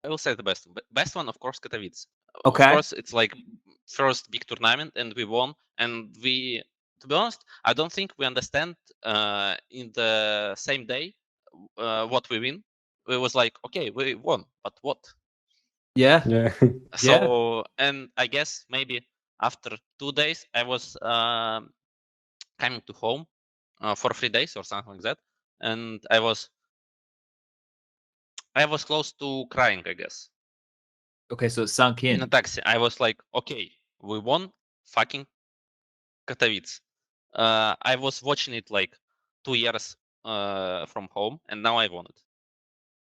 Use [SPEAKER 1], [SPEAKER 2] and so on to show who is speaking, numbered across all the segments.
[SPEAKER 1] I will say the best. Best one, of course, Katowice.
[SPEAKER 2] Okay.
[SPEAKER 1] Of course, it's like first big tournament, and we won. And we, to be honest, I don't think we understand in the same day what we win. It was like, okay, we won, but what?
[SPEAKER 2] Yeah.
[SPEAKER 3] Yeah.
[SPEAKER 1] So, and I guess maybe after 2 days, I was coming to home for 3 days or something like that, and I was close to crying, I guess.
[SPEAKER 2] Okay, so it sunk
[SPEAKER 1] In
[SPEAKER 2] in.
[SPEAKER 1] a taxi, I was like, okay, we won fucking Katowice. I was watching it like 2 years from home, and now I won it.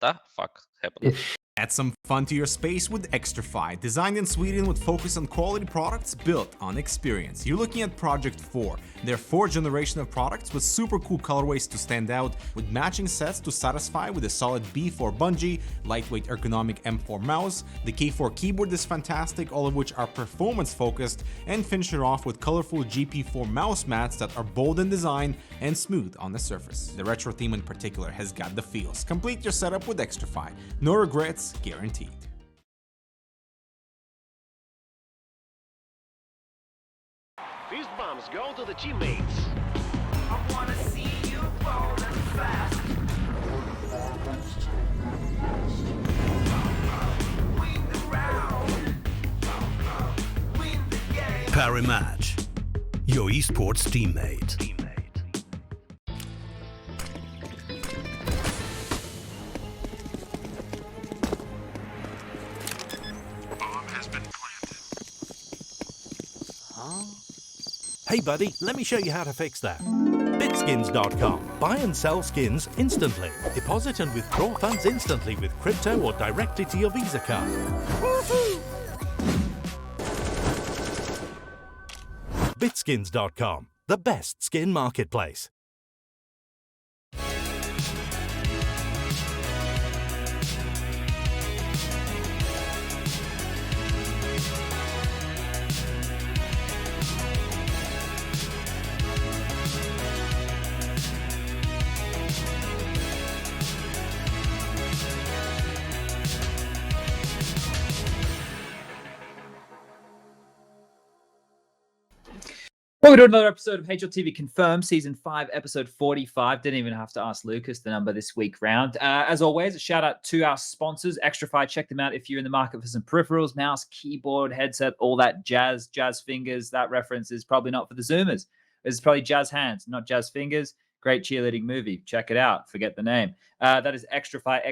[SPEAKER 1] The fuck happened?
[SPEAKER 4] Add some fun to your space with Xtrfy, designed in Sweden with focus on quality products built on experience. You're looking at Project 4, their 4th generation of products with super cool colorways to stand out, with matching sets to satisfy with a solid B4 bungee, lightweight ergonomic M4 mouse, the K4 keyboard is fantastic, all of which are performance focused, and finish it off with colorful GP4 mouse mats that are bold in design and smooth on the surface. The retro theme in particular has got the feels. Complete your setup with Xtrfy. No regrets guaranteed.
[SPEAKER 5] Fist bumps go to the teammates.
[SPEAKER 6] I wanna see you falling fast. Win the round. Win the game.
[SPEAKER 7] Parry Match, your esports teammate. Hey buddy, let me show you how to fix that. Bitskins.com. Buy and sell skins instantly. Deposit and withdraw funds instantly with crypto or directly to your Visa card. Bitskins.com, the best skin marketplace.
[SPEAKER 2] Welcome to another episode of HLTV Confirmed, Season 5, Episode 45. Didn't even have to ask Lucas the number this week round. As always, a shout out to our sponsors, Xtrfy. Check them out if you're in the market for some peripherals, mouse, keyboard, headset, all that jazz fingers. That reference is probably not for the Zoomers. It's probably jazz hands, not jazz fingers. Great cheerleading movie. Check it out. Forget the name. That is Xtrfy,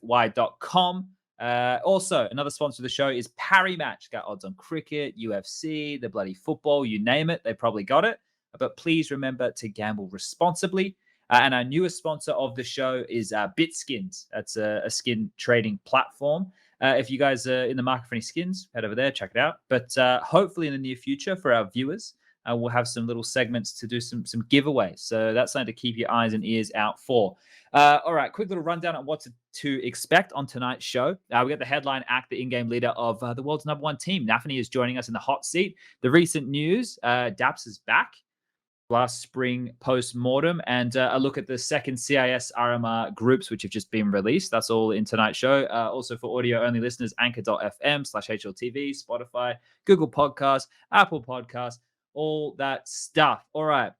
[SPEAKER 2] xtrfy.com. Also, another sponsor of the show is Parry Match. Got odds on cricket, UFC, the bloody football, you name it. They probably got it. But please remember to gamble responsibly. And our newest sponsor of the show is Bitskins. That's a skin trading platform. If you guys are in the market for any skins, head over there, check it out. But hopefully in the near future for our viewers, we'll have some little segments to do some giveaways. So that's something to keep your eyes and ears out for. All right, quick little rundown on what to expect on tonight's show. We got the headline act, the in-game leader of the world's #1 team. Nafany is joining us in the hot seat. The recent news, daps is back. Last spring post-mortem, and a look at the second CIS RMR groups, which have just been released. That's all in tonight's show. Also for audio-only listeners, anchor.fm/HLTV, Spotify, Google Podcasts, Apple Podcasts, all that stuff. All right,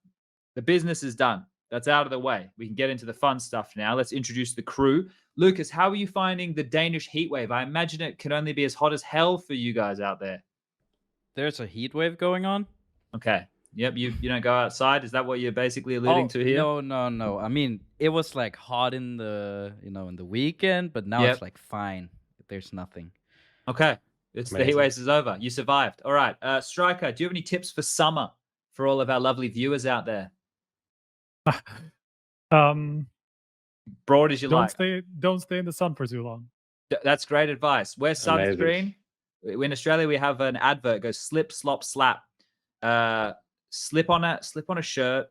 [SPEAKER 2] the business is done. That's out of the way. We can get into the fun stuff now. Let's introduce the crew. Lucas, how are you finding the Danish heat wave? I imagine it can only be as hot as hell for you guys out there.
[SPEAKER 8] There's a heat wave going on?
[SPEAKER 2] Okay. Yep, you don't go outside. Is that what you're basically alluding to here?
[SPEAKER 8] No. I mean, it was like hot in the in the weekend, but now it's like fine. There's nothing.
[SPEAKER 2] Okay. The heat wave is over. You survived. All right. Striker, do you have any tips for summer for all of our lovely viewers out there? Broad as you like.
[SPEAKER 9] Don't stay in the sun for too long.
[SPEAKER 2] That's great advice. Wear sunscreen. In Australia, we have an advert. It goes slip, slop, slap. Slip on a shirt,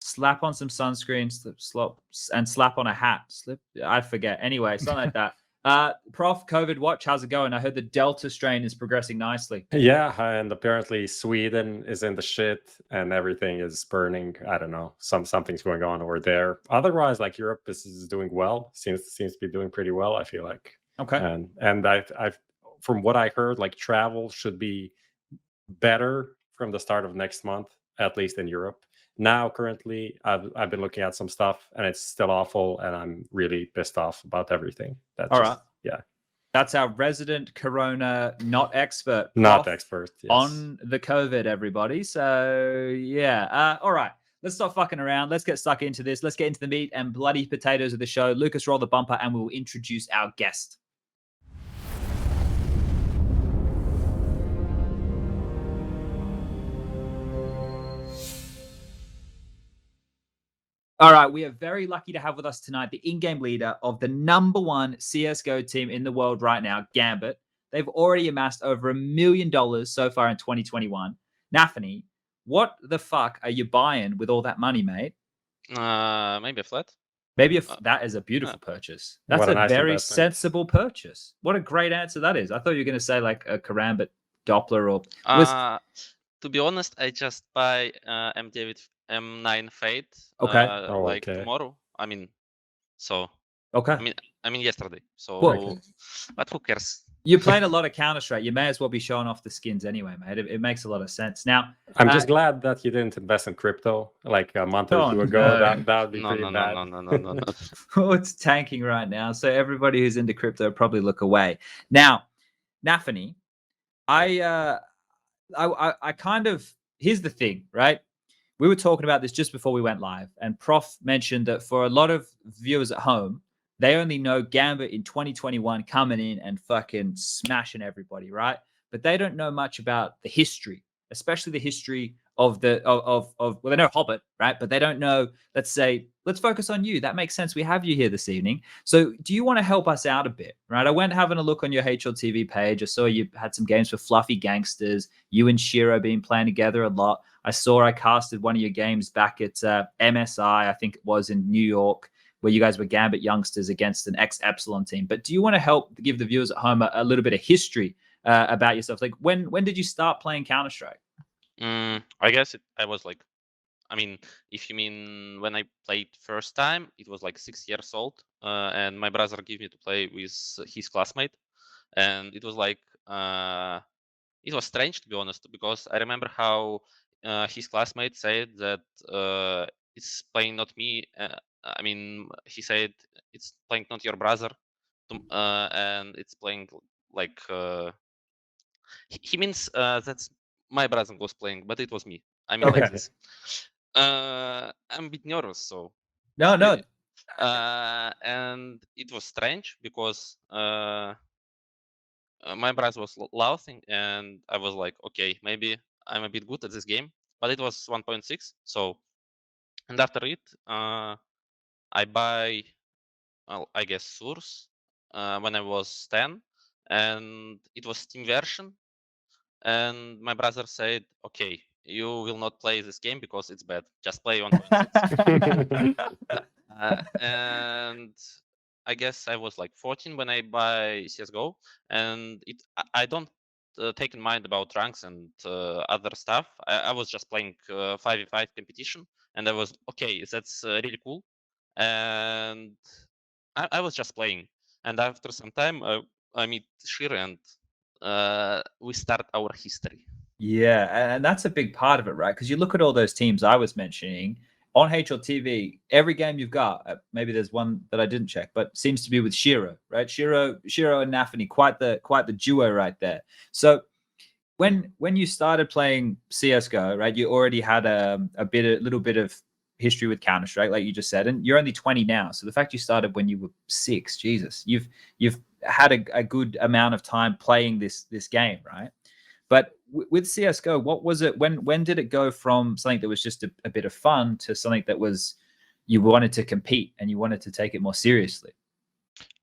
[SPEAKER 2] slap on some sunscreen, slip, slop, and slap on a hat. I forget. Anyway, something like that. Prof, COVID watch, how's it going? I heard the Delta strain is progressing nicely.
[SPEAKER 3] Yeah, and apparently Sweden is in the shit and everything is burning. I don't know. Something's going on over there. Otherwise, like Europe is doing well. Seems to be doing pretty well, I feel like.
[SPEAKER 2] Okay.
[SPEAKER 3] And I've from what I heard, like travel should be better from the start of next month, at least in Europe. Now, currently, I've been looking at some stuff, and it's still awful, and I'm really pissed off about everything.
[SPEAKER 2] All right.
[SPEAKER 3] Yeah.
[SPEAKER 2] That's our resident Corona not expert.
[SPEAKER 3] Not expert. Yes.
[SPEAKER 2] On the COVID, everybody. So yeah. All right. Let's stop fucking around. Let's get stuck into this. Let's get into the meat and bloody potatoes of the show. Lucas, roll the bumper, and we'll introduce our guest. All right, we are very lucky to have with us tonight the in-game leader of the #1 CSGO team in the world right now, Gambit. They've already amassed over $1 million so far in 2021. Nafany, what the fuck are you buying with all that money, mate?
[SPEAKER 1] Maybe a flat.
[SPEAKER 2] Maybe that is a beautiful purchase. That's a
[SPEAKER 3] nice
[SPEAKER 2] very
[SPEAKER 3] investment.
[SPEAKER 2] sensible purchase. What a great answer that is. I thought you were going to say like a Karambit Doppler or...
[SPEAKER 1] To be honest, I just buy M9 Fade
[SPEAKER 2] Okay.
[SPEAKER 1] tomorrow. I mean, so
[SPEAKER 2] Okay.
[SPEAKER 1] I mean yesterday. So,
[SPEAKER 2] Cool.
[SPEAKER 1] But who cares?
[SPEAKER 2] You're playing a lot of Counter-Strike. You may as well be showing off the skins anyway, mate. It makes a lot of sense. Now,
[SPEAKER 3] I'm just glad that you didn't invest in crypto like a month or two ago.
[SPEAKER 2] No.
[SPEAKER 3] That would be pretty bad.
[SPEAKER 1] No.
[SPEAKER 2] Oh, it's tanking right now. So everybody who's into crypto probably look away. Now, Nafany, I kind of, here's the thing, right? We were talking about this just before we went live, and Prof mentioned that for a lot of viewers at home, they only know Gambit in 2021 coming in and fucking smashing everybody, right? But they don't know much about the history, especially the history of well, they know Hobbit, right? But they don't know, let's focus on you. That makes sense. We have you here this evening. So do you want to help us out a bit, right? I went having a look on your HLTV page. I saw you had some games for Fluffy Gangsters. You and Shiro been playing together a lot. I casted one of your games back at MSI, I think it was in New York, where you guys were Gambit youngsters against an ex-Epsilon team. But do you want to help give the viewers at home a little bit of history about yourself? Like, when did you start playing Counter-Strike?
[SPEAKER 1] I guess I was like, I mean, if you mean when I played first time, it was like 6 years old, and my brother gave me to play with his classmate, and it was like, it was strange, to be honest, because I remember how his classmate said that it's playing not me. I mean, he said it's playing not your brother, and it's playing like he means that's my brother was playing, but it was me. I mean, like this. I'm a bit nervous, so
[SPEAKER 2] No.
[SPEAKER 1] and it was strange because my brother was laughing, and I was like, okay, maybe I'm a bit good at this game, but it was 1.6. So, and after it, I buy, well, I guess Source when I was 10, and it was Steam version. And my brother said, okay, you will not play this game because it's bad. Just play 1.6. And I guess I was like 14 when I buy CSGO. And I don't take in mind about ranks and other stuff. I was just playing 5v5 competition. And I was, okay, that's really cool. And I was just playing. And after some time, I meet Shir and we start our history.
[SPEAKER 2] Yeah, and that's a big part of it, right? Because you look at all those teams I was mentioning on HLTV, every game you've got, maybe there's one that I didn't check, but seems to be with Shiro, right? Shiro and Nafany, quite the duo right there. So when you started playing CSGO, right, you already had a little bit of history with Counter-Strike, like you just said, and you're only 20 now. So the fact you started when you were 6, Jesus, you've had a good amount of time playing this game, right? But with CSGO, what was it? When did it go from something that was just a bit of fun to something that was you wanted to compete and you wanted to take it more seriously?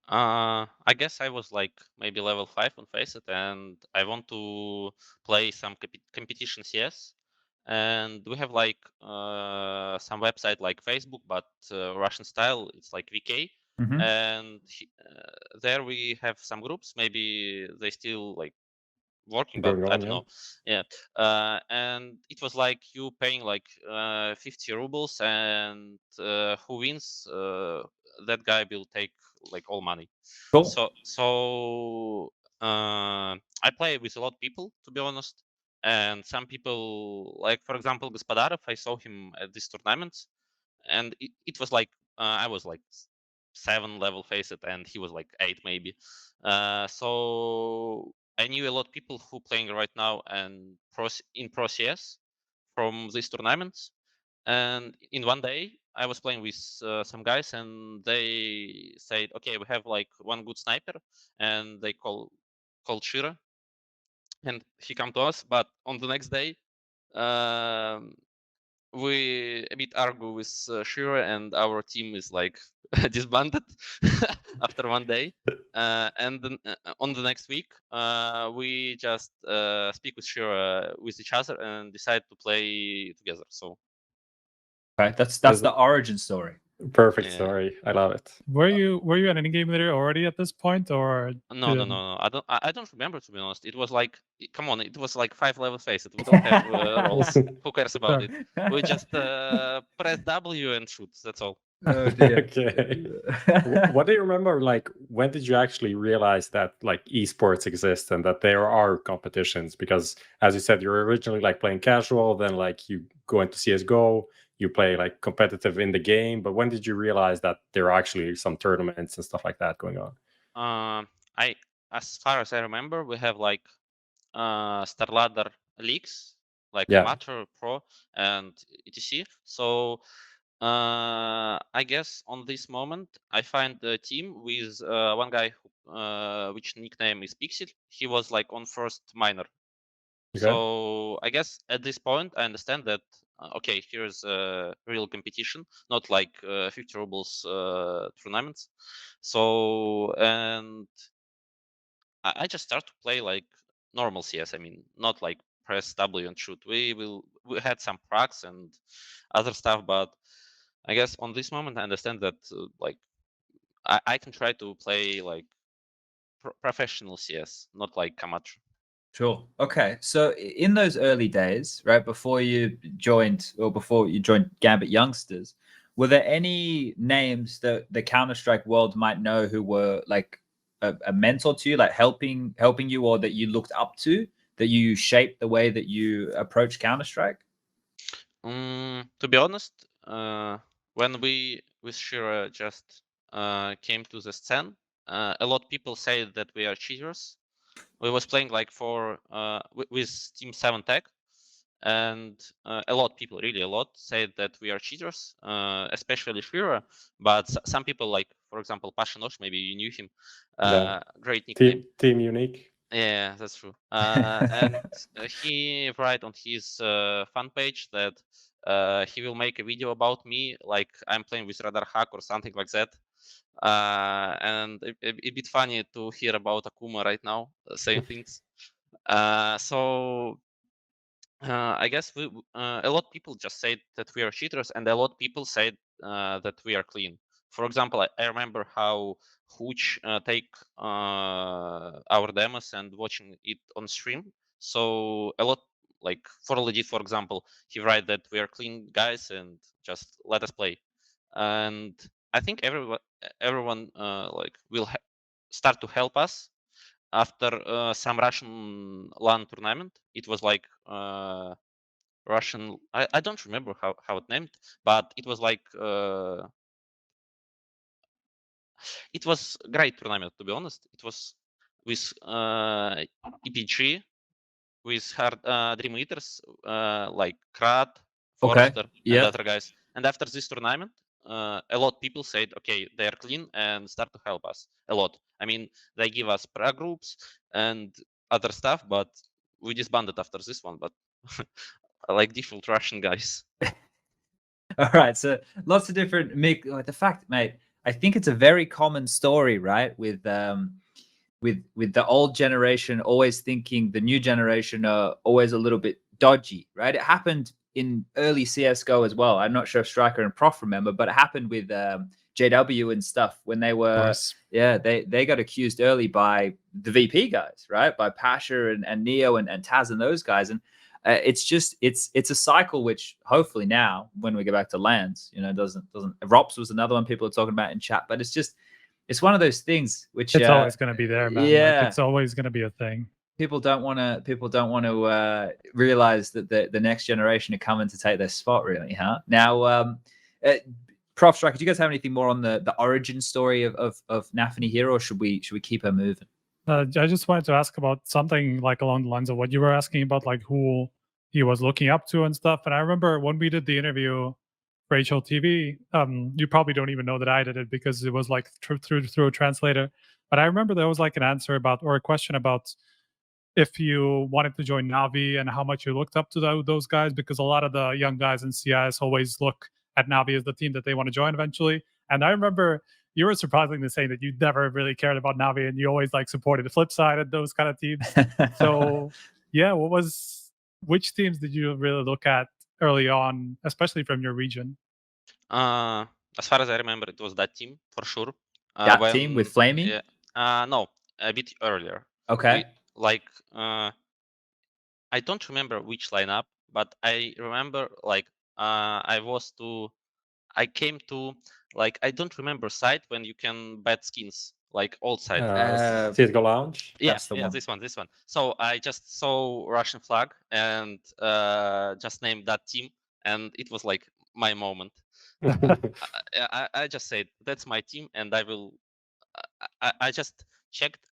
[SPEAKER 1] I guess I was like maybe level 5 on FACEIT, and I want to play some competition CS. And we have like some website like Facebook, but Russian style. It's like VK.
[SPEAKER 2] Mm-hmm.
[SPEAKER 1] And there we have some groups. Maybe they still like working, but I don't know. Yeah. And it was like you paying like 50 rubles, and who wins that guy will take like all money.
[SPEAKER 2] Cool.
[SPEAKER 1] So I play with a lot of people, to be honest, and some people, like for example Gospodarov, I saw him at these tournaments, and it was like I was like 7 level FACEIT and he was like 8 maybe. So I knew a lot of people who playing right now and in Pro CS from these tournaments. And in one day I was playing with some guys, and they said, okay, we have like one good sniper, and they called Shira, and he come to us. But on the next day, we a bit argue with Shira, and our team is like disbanded after one day. And then on the next week, we just speak with Shira with each other and decide to play together. So
[SPEAKER 2] okay, that's the origin story.
[SPEAKER 3] Perfect story. I love it.
[SPEAKER 9] Were you an in-game leader already at this point, or
[SPEAKER 1] no. I don't remember, to be honest. It was like, come on, it was like 5 level FACEIT. We don't have roles. Who cares about it? We just press W and shoot. That's all.
[SPEAKER 2] Oh dear.
[SPEAKER 3] Okay. What do you remember? Like, when did you actually realize that like esports exist and that there are competitions? Because as you said, you're originally like playing casual, then like you go into CSGO, you play like competitive in the game. But when did you realize that there are actually some tournaments and stuff like that going on?
[SPEAKER 1] As far as I remember, we have like StarLadder leagues, like
[SPEAKER 3] Yeah.
[SPEAKER 1] Amateur, Pro, and etc. So I guess on this moment I find a team with one guy who, which nickname is Pixel. He was like on first minor.
[SPEAKER 3] Okay.
[SPEAKER 1] So I guess at this point I understand that okay, here's a real competition, not like 50 rubles tournaments. So and I just start to play like normal CS. I mean, not like press W and shoot. We had some pracs and other stuff, but I guess on this moment I understand that like I can try to play like professional CS, not like amateur.
[SPEAKER 2] Sure. Okay. So in those early days, right before you joined Gambit Youngsters, were there any names that the Counter-Strike world might know who were like a mentor to you, like helping you, or that you looked up to, that you shaped the way that you approach Counter-Strike?
[SPEAKER 1] To be honest, when we with Shira just came to the scene, a lot of people say that we are cheaters. We was playing like with Team 7 Tech, and a lot of people, really a lot, said that we are cheaters, especially Shira. But some people, like for example Pashanosh, maybe you knew him, great nickname.
[SPEAKER 3] Team Unique.
[SPEAKER 1] Yeah, that's true. And he write on his fan page that he will make a video about me, like I'm playing with Radar Hack or something like that. And a bit funny to hear about Akuma right now saying things. So I guess a lot of people just say that we are cheaters, and a lot of people say that we are clean. For example, I remember how Hooch take our demos and watching it on stream. So a lot, like for legit, for example, he write that we are clean guys and just let us play. And I think everyone like will start to help us after some Russian LAN tournament. It was like Russian. I don't remember how it named, but it was like it was great tournament, to be honest. It was with EPG, with hard Dream Eaters, like Krat, Forrester, and other guys. And after this tournament, a lot of people said, okay, they are clean, and start to help us a lot. I mean, they give us pra groups and other stuff, but we disbanded after this one. But like default Russian guys.
[SPEAKER 2] All right, so lots of different the fact, mate, I think it's a very common story, right? With the old generation always thinking the new generation are always a little bit dodgy, right? It happened in early CSGO as well. I'm not sure if Striker and Prof remember, but it happened with JW and stuff when they were, they got accused early by the VP guys, right? By Pasha and Neo and Taz and those guys. And It's a cycle which hopefully now when we go back to lands, doesn't Rops was another one people are talking about in chat, but it's one of those things which
[SPEAKER 9] it's always going to be there, man.
[SPEAKER 2] Yeah,
[SPEAKER 9] it's always going to be a thing.
[SPEAKER 2] People don't want to realize that the next generation are coming to take their spot, really, huh? Now, Prof Striker, do you guys have anything more on the origin story of nafany here, or should we keep her moving?
[SPEAKER 9] I just wanted to ask about something like along the lines of what you were asking about, like who he was looking up to and stuff. And I remember when we did the interview for HLTV, you probably don't even know that I did it because it was like through a translator. But I remember there was like an answer about, or a question about, if you wanted to join Navi and how much you looked up to those guys, because a lot of the young guys in CIS always look at Navi as the team that they want to join eventually. And I remember you were surprisingly saying that you never really cared about Navi and you always like supported the flip side of those kind of teams. So yeah, which teams did you really look at early on, especially from your region?
[SPEAKER 1] As far as I remember, it was that team for sure.
[SPEAKER 2] That team with Flamey?
[SPEAKER 1] Yeah. No, a bit earlier.
[SPEAKER 2] Okay.
[SPEAKER 1] I don't remember which lineup, but I remember I came to I don't remember site when you can bet skins, like old site.
[SPEAKER 3] CSGO Lounge.
[SPEAKER 1] Yeah,
[SPEAKER 2] That's the
[SPEAKER 1] yeah,
[SPEAKER 2] one.
[SPEAKER 1] this one. So I just saw Russian flag and just named that team, and it was like my moment. I just said that's my team, and I will. I just checked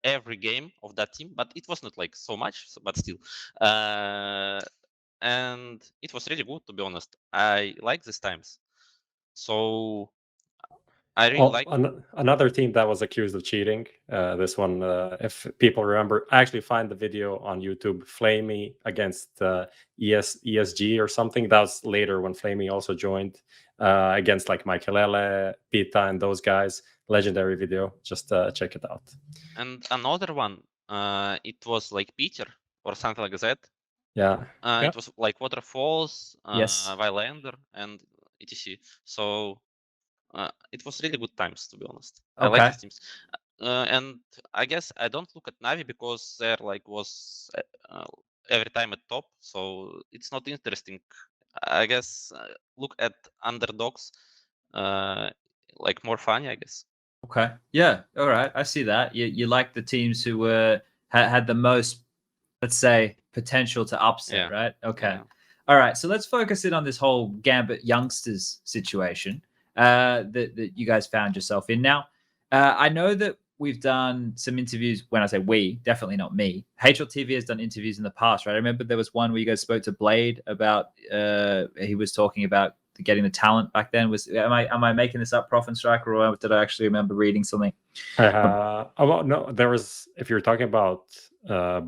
[SPEAKER 1] every game of that team, but it was not like so much, but still. And it was really good, to be honest. I like these times. So I really like
[SPEAKER 3] another team that was accused of cheating. This one, if people remember, I actually find the video on YouTube. Flamey against ESG or something. That was later when Flamey also joined against like Michaelele, Pita, and those guys. Legendary video. Just check it out.
[SPEAKER 1] And another one, it was like Peter or something like that.
[SPEAKER 3] Yeah.
[SPEAKER 1] It was like Waterfalls,
[SPEAKER 2] Yes,
[SPEAKER 1] Vilander, and etc. So it was really good times, to be honest. I
[SPEAKER 2] Okay.
[SPEAKER 1] like these teams. And I guess I don't look at Navi because they're was every time at top, so it's not interesting. I guess look at underdogs, more funny, I guess.
[SPEAKER 2] Okay. Yeah. All right. I see that. You like the teams who had the most, let's say, potential to upset, right? Okay.
[SPEAKER 1] Yeah.
[SPEAKER 2] All right. So let's focus in on this whole Gambit youngsters situation that you guys found yourself in. Now, I know that we've done some interviews. When I say we, definitely not me. HLTV has done interviews in the past, right? I remember there was one where you guys spoke to Blade about. He was talking about getting the talent back then. Am I making this up, Prof and Striker, or did I actually remember reading something?
[SPEAKER 3] Well, no, there was. If you're talking about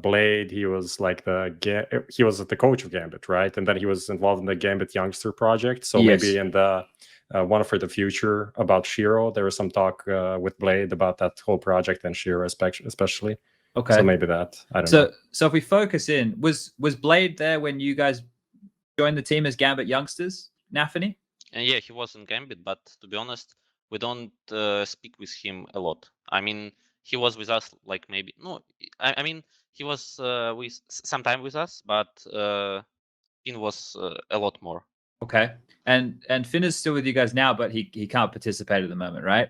[SPEAKER 3] Blade, he was he was the coach of Gambit, right? And then he was involved in the Gambit Youngster project. So maybe in the one for the future about Shiro, there was some talk with Blade about that whole project and Shiro especially.
[SPEAKER 2] Okay.
[SPEAKER 3] So maybe that. I don't know.
[SPEAKER 2] So if we focus in, was Blade there when you guys joined the team as Gambit Youngsters, nafany?
[SPEAKER 1] Yeah, he was in Gambit, but to be honest, we don't speak with him a lot. I mean, he was with us maybe I mean he was with sometime with us, but Finn was a lot more.
[SPEAKER 2] Okay. And Finn is still with you guys now, but he can't participate at the moment, right?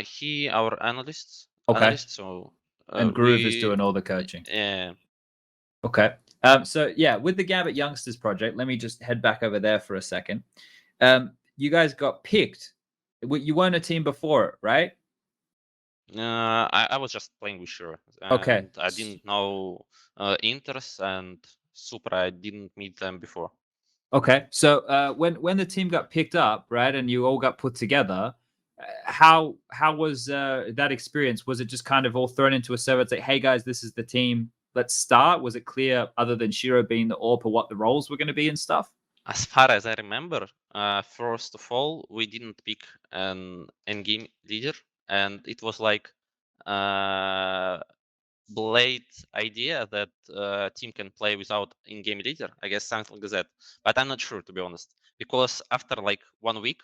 [SPEAKER 1] He our analyst.
[SPEAKER 2] Okay.
[SPEAKER 1] Analyst, so
[SPEAKER 2] and Groove is doing all the coaching.
[SPEAKER 1] Yeah.
[SPEAKER 2] Okay. So yeah, with the Gambit Youngsters project, let me just head back over there for a second. You guys got picked. You weren't a team before it, right?
[SPEAKER 1] I was just playing with Shiro.
[SPEAKER 2] Okay.
[SPEAKER 1] I didn't know interz and Super. I didn't meet them before.
[SPEAKER 2] Okay. So when the team got picked up, right, and you all got put together, how was that experience? Was it just kind of all thrown into a server and say, hey guys, this is the team, let's start? Was it clear, other than Shiro being the AWP, what the roles were going to be and stuff?
[SPEAKER 1] As far as I remember, first of all, we didn't pick an in-game leader, and it was Blade idea that team can play without in-game leader. I guess something like that, but I'm not sure, to be honest, because after 1 week,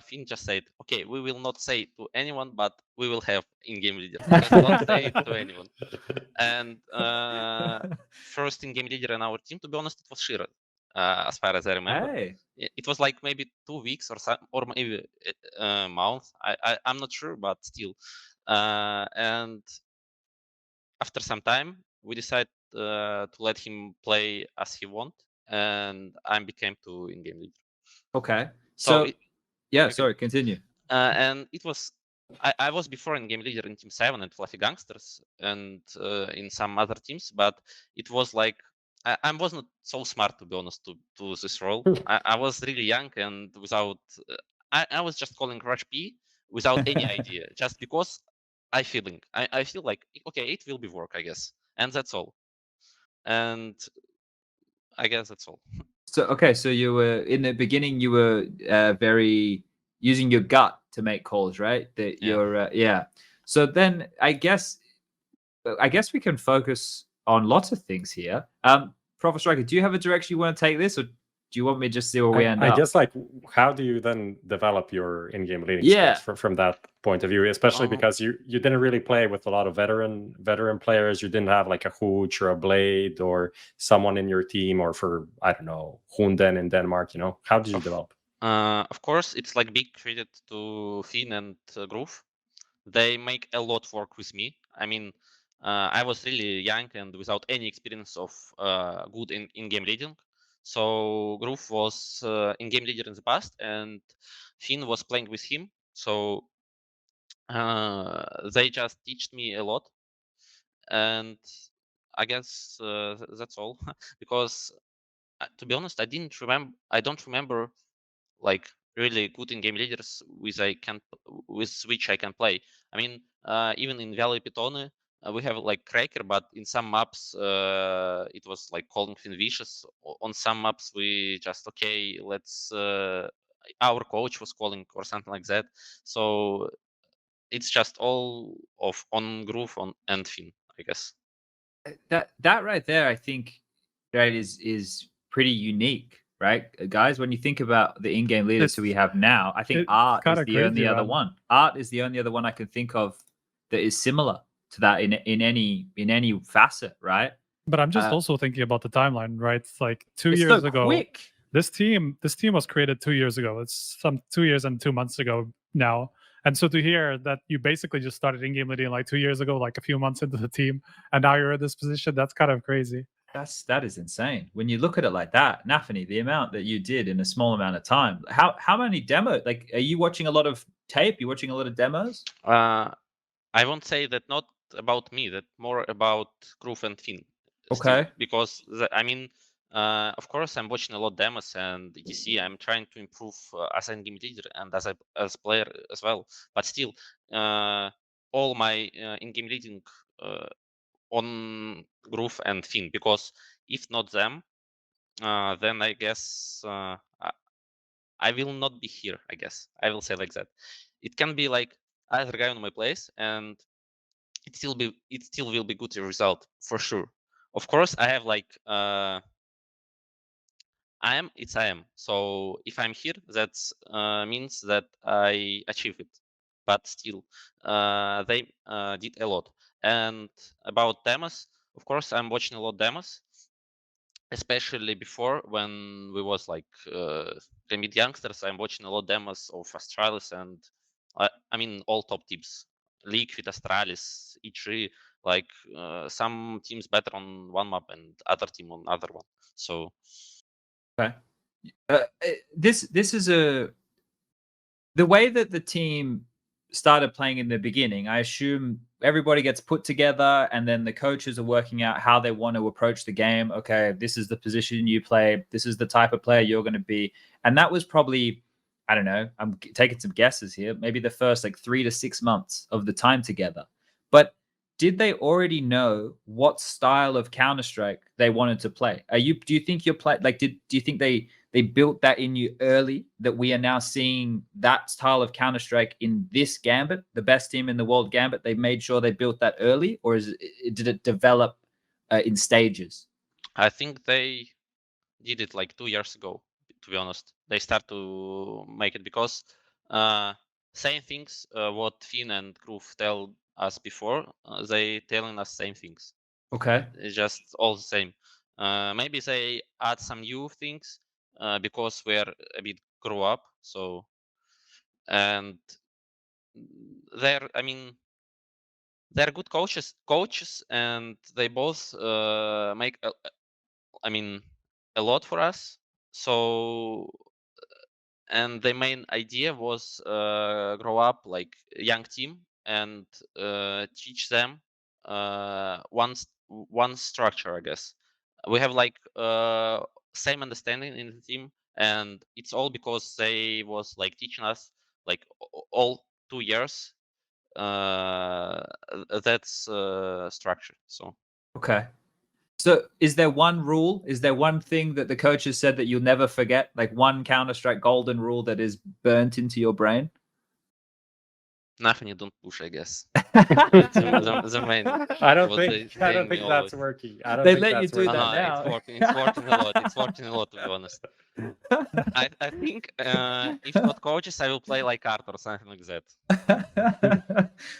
[SPEAKER 1] Finn just said, "Okay, we will not say to anyone, but we will have in-game leader. Just don't say it to anyone." And first in-game leader in our team, to be honest, it was Shira, as far as I remember.
[SPEAKER 2] Hey.
[SPEAKER 1] It was like maybe 2 weeks or maybe a month. I'm not sure, but still. And after some time, we decided to let him play as he want, and I became to in-game leader.
[SPEAKER 2] Okay.
[SPEAKER 1] So
[SPEAKER 2] yeah,
[SPEAKER 1] okay.
[SPEAKER 2] sorry, continue.
[SPEAKER 1] And it was I was before in-game leader in Team 7 and Fluffy Gangsters and in some other teams, but it was like I was not so smart, to be honest, to this role. I was really young and without I was just calling Rush P without any idea, just because I feel like, okay, it will be work, I guess, and that's all. And I guess that's all.
[SPEAKER 2] So okay, so you were in the beginning, you were very using your gut to make calls, right? That you're yeah. So then I guess we can focus on lots of things here. Professor Striker, do you have a direction you want to take this, or do you want me to just see where we end up?
[SPEAKER 3] I guess, like, how do you then develop your in-game leading skills from that point of view, especially because you didn't really play with a lot of veteran players. You didn't have like a Hooch or a Blade or someone in your team, or for, I don't know, Hunden in Denmark, you know? How did you develop?
[SPEAKER 1] Of course, it's like big credit to Finn and Groove. They make a lot work with me. I mean, I was really young and without any experience of good in-game leading. So Groove was in-game leader in the past, and Finn was playing with him. So they just teach me a lot, and I guess that's all. Because to be honest, I don't remember like really good in-game leaders with which I can play. I mean, even in Valley Pitone, we have like Cracker, but in some maps it was like calling Finvicious. On some maps we just let's our coach was calling or something like that. So it's just all on Groove and Finn, I guess.
[SPEAKER 2] That right there, I think, right, is pretty unique, right, guys? When you think about the in-game leaders who we have now, I think Art is the only other one. Art is the only other one I can think of that is similar to that in any facet, right?
[SPEAKER 9] But I'm just also thinking about the timeline, right? It's like 2 years ago.
[SPEAKER 2] Quick.
[SPEAKER 9] This team was created 2 years ago. It's some 2 years and 2 months ago now. And so to hear that you basically just started in-game leading like 2 years ago, like a few months into the team, and now you're in this position, that's kind of crazy.
[SPEAKER 2] That is insane. When you look at it like that, nafany, the amount that you did in a small amount of time. How many demos? Like, are you watching a lot of tape? You watching a lot of demos?
[SPEAKER 1] I won't say that, not about me, that more about Groove and Finn.
[SPEAKER 2] Okay.
[SPEAKER 1] Because I mean, of course, I'm watching a lot of demos and ETC. I'm trying to improve as an in-game leader and as player as well. But still, all my in-game leading on Groove and Finn, because if not them, then I guess I will not be here. I guess I will say like that. It can be like either guy on my place, and it still will be good result for sure. Of course, I have like I am. So if I'm here, that means that I achieve it. But still, they did a lot. And about demos, of course, I'm watching a lot of demos, especially before when we was like mid youngsters. I'm watching a lot of demos of Astralis and I mean all top teams, Liquid, Astralis, E3. Like some teams better on one map and other team on other one. So
[SPEAKER 2] okay, this is the way that the team started playing in the beginning. I assume everybody gets put together and then the coaches are working out how they want to approach the game. Okay, this is the position you play. This is the type of player you're going to be. And that was probably, I don't know, I'm taking some guesses here, maybe the first like 3 to 6 months of the time together. But did they already know what style of Counter-Strike they wanted to play? Do you think do you think they built that in you early, that we are now seeing that style of Counter-Strike in this Gambit, the best team in the world Gambit? They made sure they built that early, or did it develop in stages?
[SPEAKER 1] I think they did it like 2 years ago, to be honest. They start to make it because same things what Finn and Groove tell us before, they telling us same things.
[SPEAKER 2] Okay.
[SPEAKER 1] It's just all the same. Maybe they add some new things because we're a bit grow up. So, and they're good coaches, and they both make a lot for us. So, and the main idea was grow up like a young team and teach them one structure, I guess. We have like same understanding in the team, and it's all because they was like teaching us like all 2 years that's structure. So
[SPEAKER 2] Okay. So is there one rule? Is there one thing that the coaches said that you'll never forget? Like one Counter-Strike golden rule that is burnt into your brain?
[SPEAKER 1] nafany don't push, I guess. The main,
[SPEAKER 3] I don't
[SPEAKER 1] what
[SPEAKER 3] think
[SPEAKER 1] they saying
[SPEAKER 3] that's
[SPEAKER 1] always.
[SPEAKER 3] working. I don't
[SPEAKER 2] They
[SPEAKER 3] think
[SPEAKER 2] let you
[SPEAKER 3] that's
[SPEAKER 2] do
[SPEAKER 3] working.
[SPEAKER 2] that now.
[SPEAKER 1] It's working. It's working a lot. It's working a lot, to be honest. I think if not coaches, I will play like Art or something like that.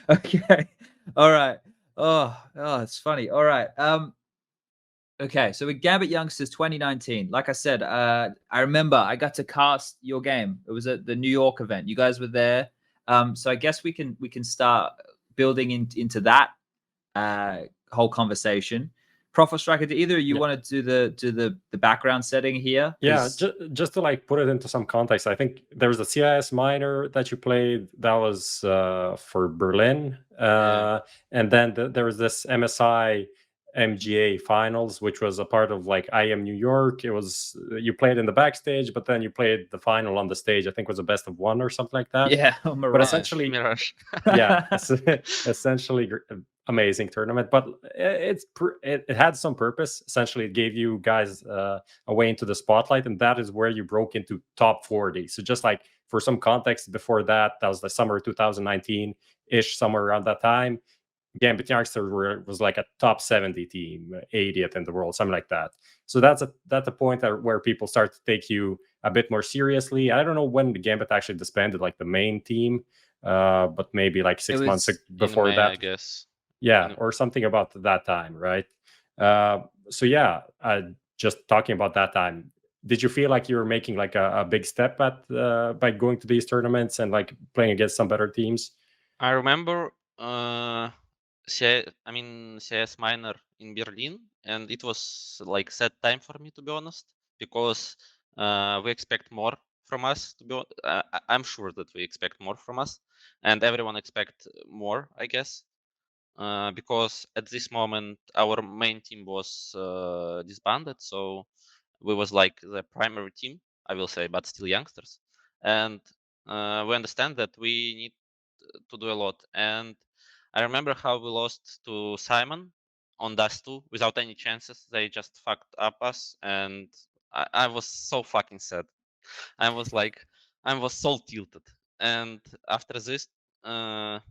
[SPEAKER 2] Okay. All right. Oh, it's funny. All right. Okay, so with Gambit Youngsters 2019, like I said, I remember I got to cast your game. It was at the New York event. You guys were there. So I guess we can start building into that whole conversation. Prof Striker, do either of you want to do the background setting here?
[SPEAKER 3] Yeah, just to like put it into some context, I think there was a CIS Minor that you played that was for Berlin, and then there was this MSI MGA finals, which was a part of like IM New York. It was you played in the backstage, but then you played the final on the stage. I think it was a best of one or something like that.
[SPEAKER 2] Yeah,
[SPEAKER 3] but essentially,
[SPEAKER 1] Mirage.
[SPEAKER 3] yeah, essentially amazing tournament. But it had some purpose. Essentially, it gave you guys a way into the spotlight, and that is where you broke into top 40. So just like for some context, before that was the summer 2019 ish, somewhere around that time. Gambit Youngster was like a top 70 team, 80th in the world, something like that. So that's a point where people start to take you a bit more seriously. I don't know when the Gambit actually disbanded, like the main team, but maybe like 6 months before
[SPEAKER 1] May,
[SPEAKER 3] that,
[SPEAKER 1] I guess.
[SPEAKER 3] Yeah, or something about that time, right? So yeah, just talking about that time. Did you feel like you were making like a big step by going to these tournaments and like playing against some better teams?
[SPEAKER 1] I remember CIS Minor in Berlin, and it was like sad time for me, to be honest, because we expect more from us. I'm sure that we expect more from us, and everyone expect more, I guess, because at this moment our main team was disbanded, so we was like the primary team, I will say, but still youngsters, and we understand that we need to do a lot. And I remember how we lost to Simon on Dust 2 without any chances. They just fucked up us, and I was so fucking sad. I was so tilted. And after this, as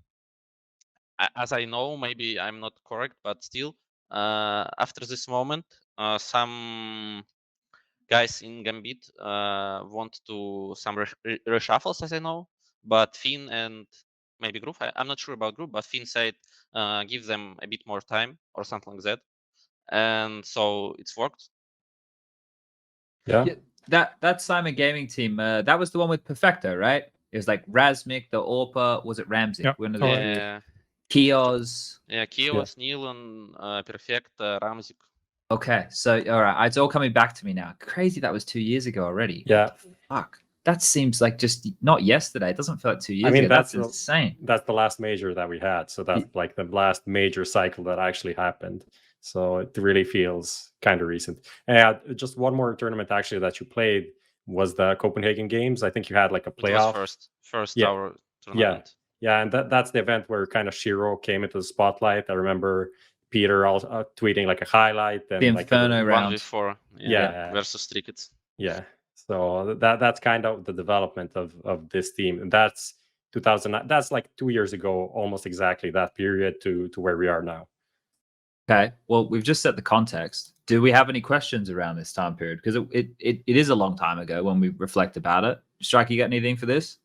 [SPEAKER 1] I know, maybe I'm not correct, but still, after this moment, some guys in Gambit want to some reshuffles, as I know, but Finn and maybe Groove, I'm not sure about Groove, but Finn said give them a bit more time or something like that, and so it's worked.
[SPEAKER 3] Yeah.
[SPEAKER 2] That Simon Gaming team, that was the one with Perfecto, right? It was like Razmik, the Orpa, was it Ramsey?
[SPEAKER 9] Yep.
[SPEAKER 2] One of
[SPEAKER 1] Yeah,
[SPEAKER 2] Kios.
[SPEAKER 1] yeah, Kios, Neil, and Perfect, Ramzik.
[SPEAKER 2] Okay, so all right, it's all coming back to me now. Crazy, that was 2 years ago already.
[SPEAKER 3] Yeah.
[SPEAKER 2] Fuck. That seems like just not yesterday. It doesn't feel like 2 years
[SPEAKER 3] I mean,
[SPEAKER 2] ago. That's insane.
[SPEAKER 3] That's the last major that we had. So that's like the last major cycle that actually happened. So it really feels kind of recent. And just one more tournament actually that you played was the Copenhagen Games. I think you had like a playoff.
[SPEAKER 1] It was first
[SPEAKER 3] Yeah.
[SPEAKER 1] our tournament.
[SPEAKER 3] Yeah, and that's the event where kind of Shiro came into the spotlight. I remember Peter also tweeting like a highlight and
[SPEAKER 2] The
[SPEAKER 3] like
[SPEAKER 2] Inferno round.
[SPEAKER 1] 1v4,
[SPEAKER 3] Yeah.
[SPEAKER 1] versus Trickets.
[SPEAKER 3] Yeah. So that's kind of the development of this team. And that's 2009. That's like 2 years ago, almost exactly that period to where we are now.
[SPEAKER 2] Okay. Well, we've just set the context. Do we have any questions around this time period? Because it is a long time ago when we reflect about it. Strike, you got anything for this?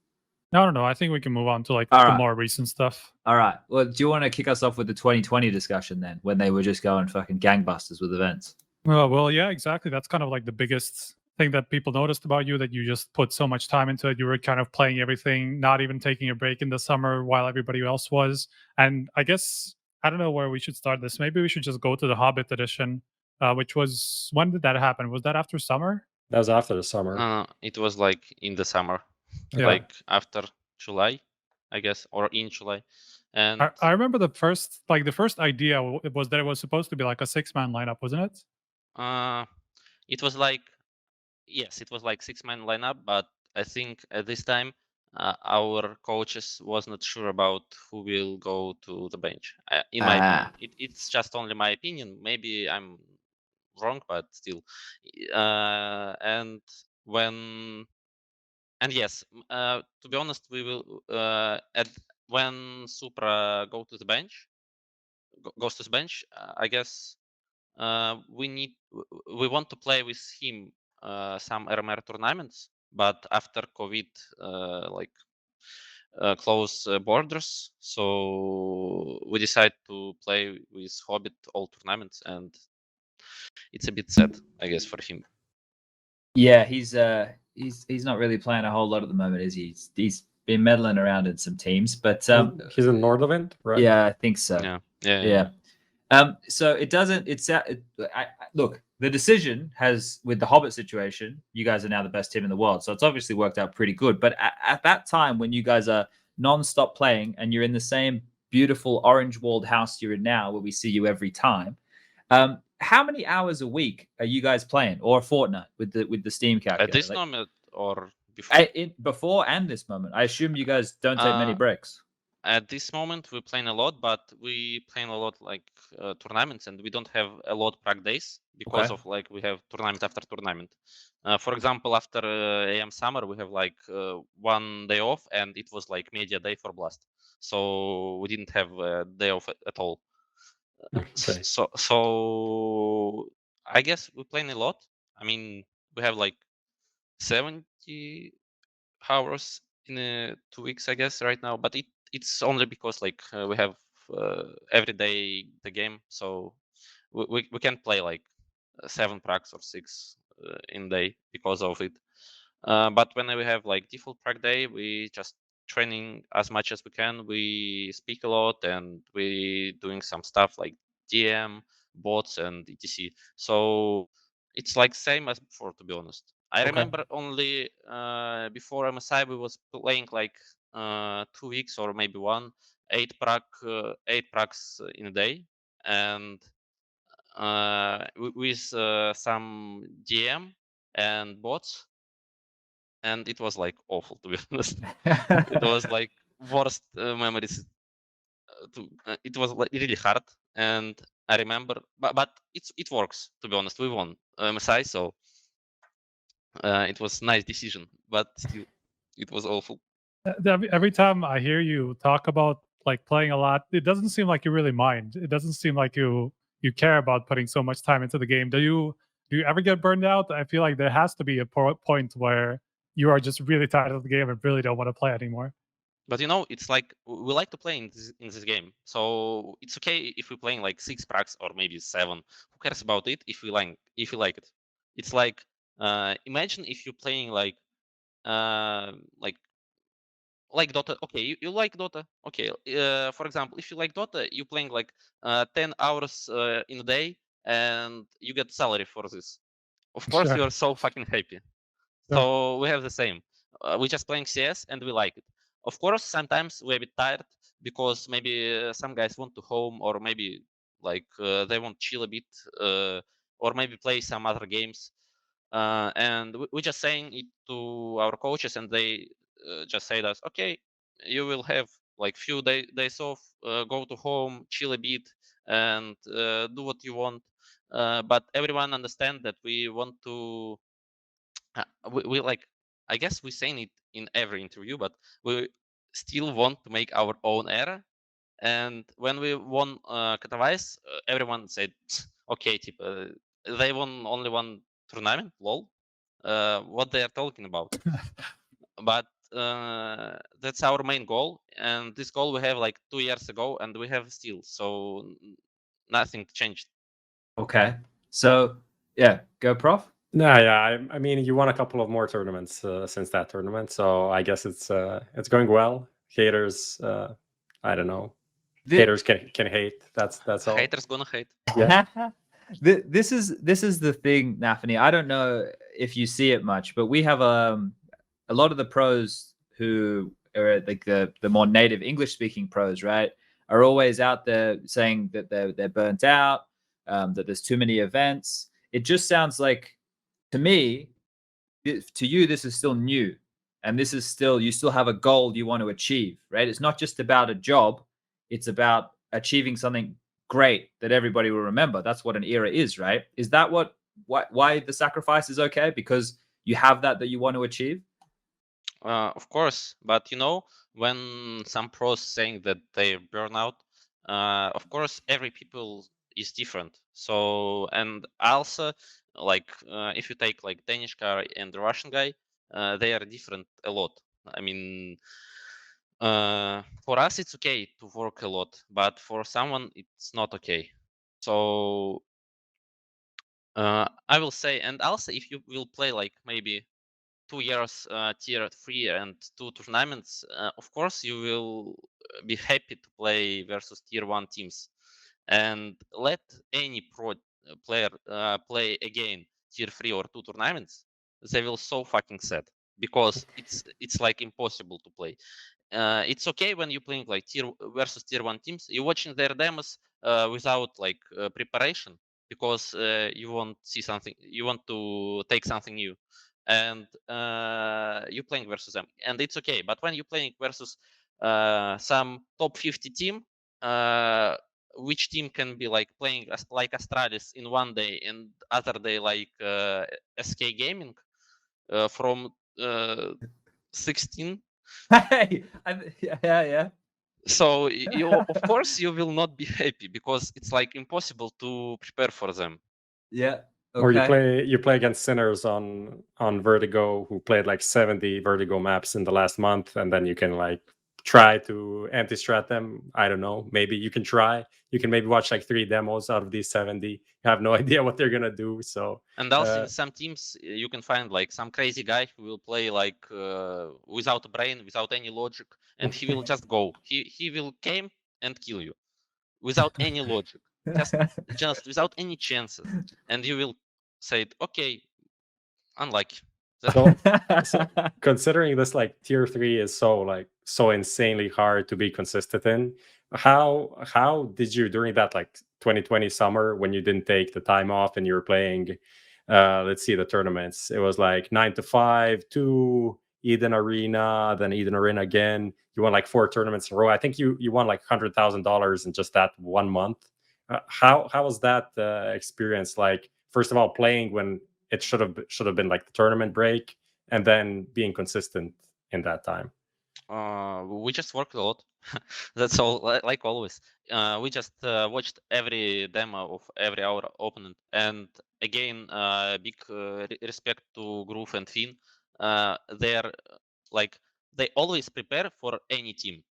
[SPEAKER 9] No. I think we can move on to like
[SPEAKER 2] All
[SPEAKER 9] the
[SPEAKER 2] right.
[SPEAKER 9] more recent stuff.
[SPEAKER 2] All right. Well, do you want to kick us off with the 2020 discussion then, when they were just going fucking gangbusters with events?
[SPEAKER 9] Well, yeah, exactly. That's kind of like the biggest thing that people noticed about you, that you just put so much time into it. You were kind of playing everything, not even taking a break in the summer while everybody else was. And I guess, I don't know where we should start this. Maybe we should just go to the Hobbit edition, which was, when did that happen? Was that after summer?
[SPEAKER 3] That was after the summer.
[SPEAKER 1] It was like in the summer,
[SPEAKER 9] Yeah.
[SPEAKER 1] like after July, I guess, or in July. And
[SPEAKER 9] I remember the first idea was that it was supposed to be like a 6-man lineup, wasn't it?
[SPEAKER 1] it was like, yes, it was like 6-man lineup, but I think at this time our coaches was not sure about who will go to the bench. In my opinion, it's just only my opinion. Maybe I'm wrong, but still. And yes, to be honest, we will when Supra goes to the bench. I guess we want to play with him some RMR tournaments, but after COVID, close borders, so we decide to play with Hobbit all tournaments, and it's a bit sad, I guess, for him.
[SPEAKER 2] Yeah, he's not really playing a whole lot at the moment, is he? He's been meddling around in some teams, but
[SPEAKER 3] he's in Nordlevent, right?
[SPEAKER 2] Yeah, I think so.
[SPEAKER 1] Yeah.
[SPEAKER 2] So it doesn't. Look, the decision has, with the Hobbit situation, you guys are now the best team in the world, so it's obviously worked out pretty good. But at that time, when you guys are non-stop playing and you're in the same beautiful orange-walled house you're in now, where we see you every time, how many hours a week are you guys playing, or a fortnight with the Steam calculator?
[SPEAKER 1] At this moment, or before?
[SPEAKER 2] Before and this moment. I assume you guys don't take many breaks.
[SPEAKER 1] At this moment, we're playing a lot, but we playing a lot like tournaments, and we don't have a lot practice days because of like we have tournament after tournament. For example, after AM Summer, we have like 1 day off, and it was like media day for Blast, so we didn't have a day off at all.
[SPEAKER 3] Okay.
[SPEAKER 1] So I guess we're playing a lot. I mean, we have like 70 hours in 2 weeks, I guess, right now, but it's only because like we have every day the game, so we can't play like 7 pracs or 6 in day because of it. But when we have like default prac day, we just training as much as we can. We speak a lot, and we doing some stuff like DM, bots, and etc. So it's like same as before, to be honest. I remember only before MSI we was playing like 2 weeks or maybe 8 pracs in a day, and with some DM and bots, and it was like awful, to be honest. It was like worst memories. It was like really hard, and I remember, but it works, to be honest. We won MSI, so it was nice decision, but still, it was awful.
[SPEAKER 9] Every time I hear you talk about like playing a lot, it doesn't seem like you really mind. It doesn't seem like you care about putting so much time into the game. Do you ever get burned out? I feel like there has to be a point where you are just really tired of the game and really don't want to play anymore.
[SPEAKER 1] But it's like we like to play in this game, so it's okay if we're playing like 6 pracs or maybe 7. Who cares about it if you like it? It's like imagine if you're playing like Dota. Okay, you like Dota. Okay, for example, if you like Dota, you're playing like 10 hours in a day, and you get salary for this. Of course,
[SPEAKER 9] Sure.
[SPEAKER 1] you're so fucking happy.
[SPEAKER 9] Sure.
[SPEAKER 1] So we have the same. We're just playing CS, and we like it. Of course, sometimes we're a bit tired because maybe some guys want to home, or maybe like they want to chill a bit, or maybe play some other games. And we're just saying it to our coaches, and they just say to us, okay, you will have like few days off, go to home, chill a bit, and do what you want. But everyone understand that we want to. We like, I guess we're saying it in every interview, but we still want to make our own era, And when we won Katowice, everyone said, okay, they won only one tournament, lol. What they are talking about. But that's our main goal, and this goal we have like 2 years ago, and we have still, so nothing changed.
[SPEAKER 2] Okay, so yeah, go Prof.
[SPEAKER 3] No, yeah, I mean, you won a couple of more tournaments since that tournament, so I guess it's going well. Haters, I don't know. Haters can hate. That's all.
[SPEAKER 1] Haters gonna hate.
[SPEAKER 2] Yeah. This is the thing, nafany. I don't know if you see it much, but we have a lot of the pros who are like the more native English speaking pros, right, are always out there saying that they're burnt out, that there's too many events. It just sounds like, to me, to you, this is still new, and this is still, you still have a goal you want to achieve, right? It's not just about a job, it's about achieving something great that everybody will remember. That's what an era is, right? Is that why the sacrifice is okay? Because you have that you want to achieve?
[SPEAKER 1] Of course, but you know, when some pros saying that they burn out, of course, every people is different. So, and also, like, if you take like Danish guy and the Russian guy, they are different a lot. I mean, for us, it's okay to work a lot, but for someone, it's not okay. So, I will say, and also, if you will play like maybe 2 years tier 3 and 2 tournaments, of course you will be happy to play versus tier 1 teams, and let any pro player play again tier 3 or 2 tournaments, they will so fucking sad, because it's like impossible to play. It's okay when you're playing like tier versus tier 1 teams, you're watching their demos without like preparation, because you want to see something, you want to take something new, and you're playing versus them, and it's okay. But when you're playing versus some top 50 team, which team can be like playing like Astralis in one day and other day like SK Gaming from 16.
[SPEAKER 2] Hey, yeah.
[SPEAKER 1] So you, of course, you will not be happy, because it's like impossible to prepare for them.
[SPEAKER 2] Yeah.
[SPEAKER 3] Or you play against sinners on Vertigo who played like 70 Vertigo maps in the last month, and then you can like try to anti-strat them. I don't know. Maybe you can try. You can maybe watch like 3 demos out of these 70. You have no idea what they're gonna do. So,
[SPEAKER 1] and also in some teams you can find like some crazy guy who will play like without a brain, without any logic, and he will just go. He will came and kill you without any logic, just without any chances, and you will say, okay, unlucky.
[SPEAKER 3] So considering this like tier 3 is so insanely hard to be consistent in, how did you, during that like 2020 summer when you didn't take the time off and you were playing let's see, the tournaments, it was like 9 to 5 to Eden Arena, then Eden Arena again, you won like 4 tournaments in a row. I think you won like $100,000 in just that 1 month. How was that experience like, first of all, playing when it should have been like the tournament break, and then being consistent in that time?
[SPEAKER 1] We just worked a lot. That's all, like always. We just watched every demo of every our opponent, and again, big respect to Groove and Finn. They're like, they always prepare for any team.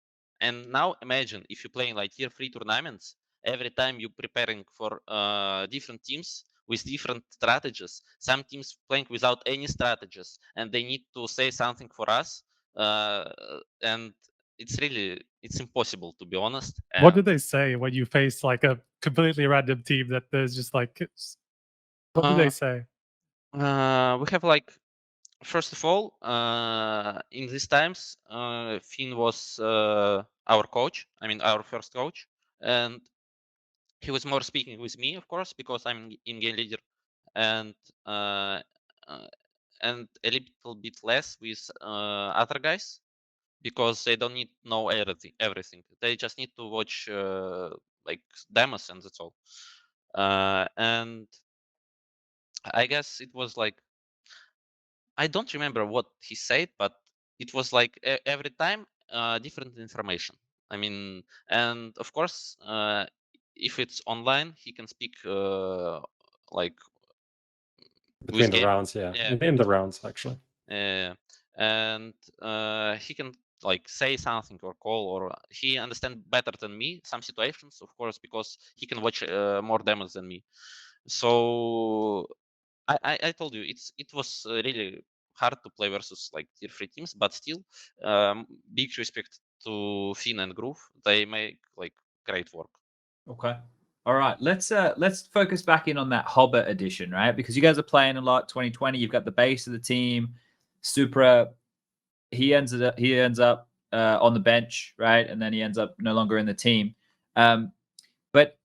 [SPEAKER 1] And now imagine if you're playing like tier 3 tournaments, every time you're preparing for different teams with different strategies. Some teams playing without any strategies, and they need to say something for us. And it's impossible, to be honest.
[SPEAKER 9] What did they say when you face like a completely random team that there's just like, what did they say?
[SPEAKER 1] We have like, first of all, in these times, Finn was our coach. I mean, our first coach, and he was more speaking with me, of course, because I'm in-game leader, and a little bit less with other guys, because they don't need to know everything. They just need to watch like demos, and that's all. And I guess it was like, I don't remember what he said, but it was like every time different information. I mean, and of course, if it's online, he can speak like
[SPEAKER 3] Between the
[SPEAKER 1] game.
[SPEAKER 3] rounds, yeah.
[SPEAKER 1] Yeah,
[SPEAKER 3] In the rounds, actually.
[SPEAKER 1] and he can like say something or call, or he understand better than me some situations, of course, because he can watch more demos than me. So I told you it was really hard to play versus like tier 3 teams, but still big respect to Finn and Groove. They make like great work.
[SPEAKER 2] Okay. All right. Let's focus back in on that Hobbit edition, right? Because you guys are playing a lot. 2020. You've got the base of the team, Supra. He ends up on the bench, right? And then he ends up no longer in the team. But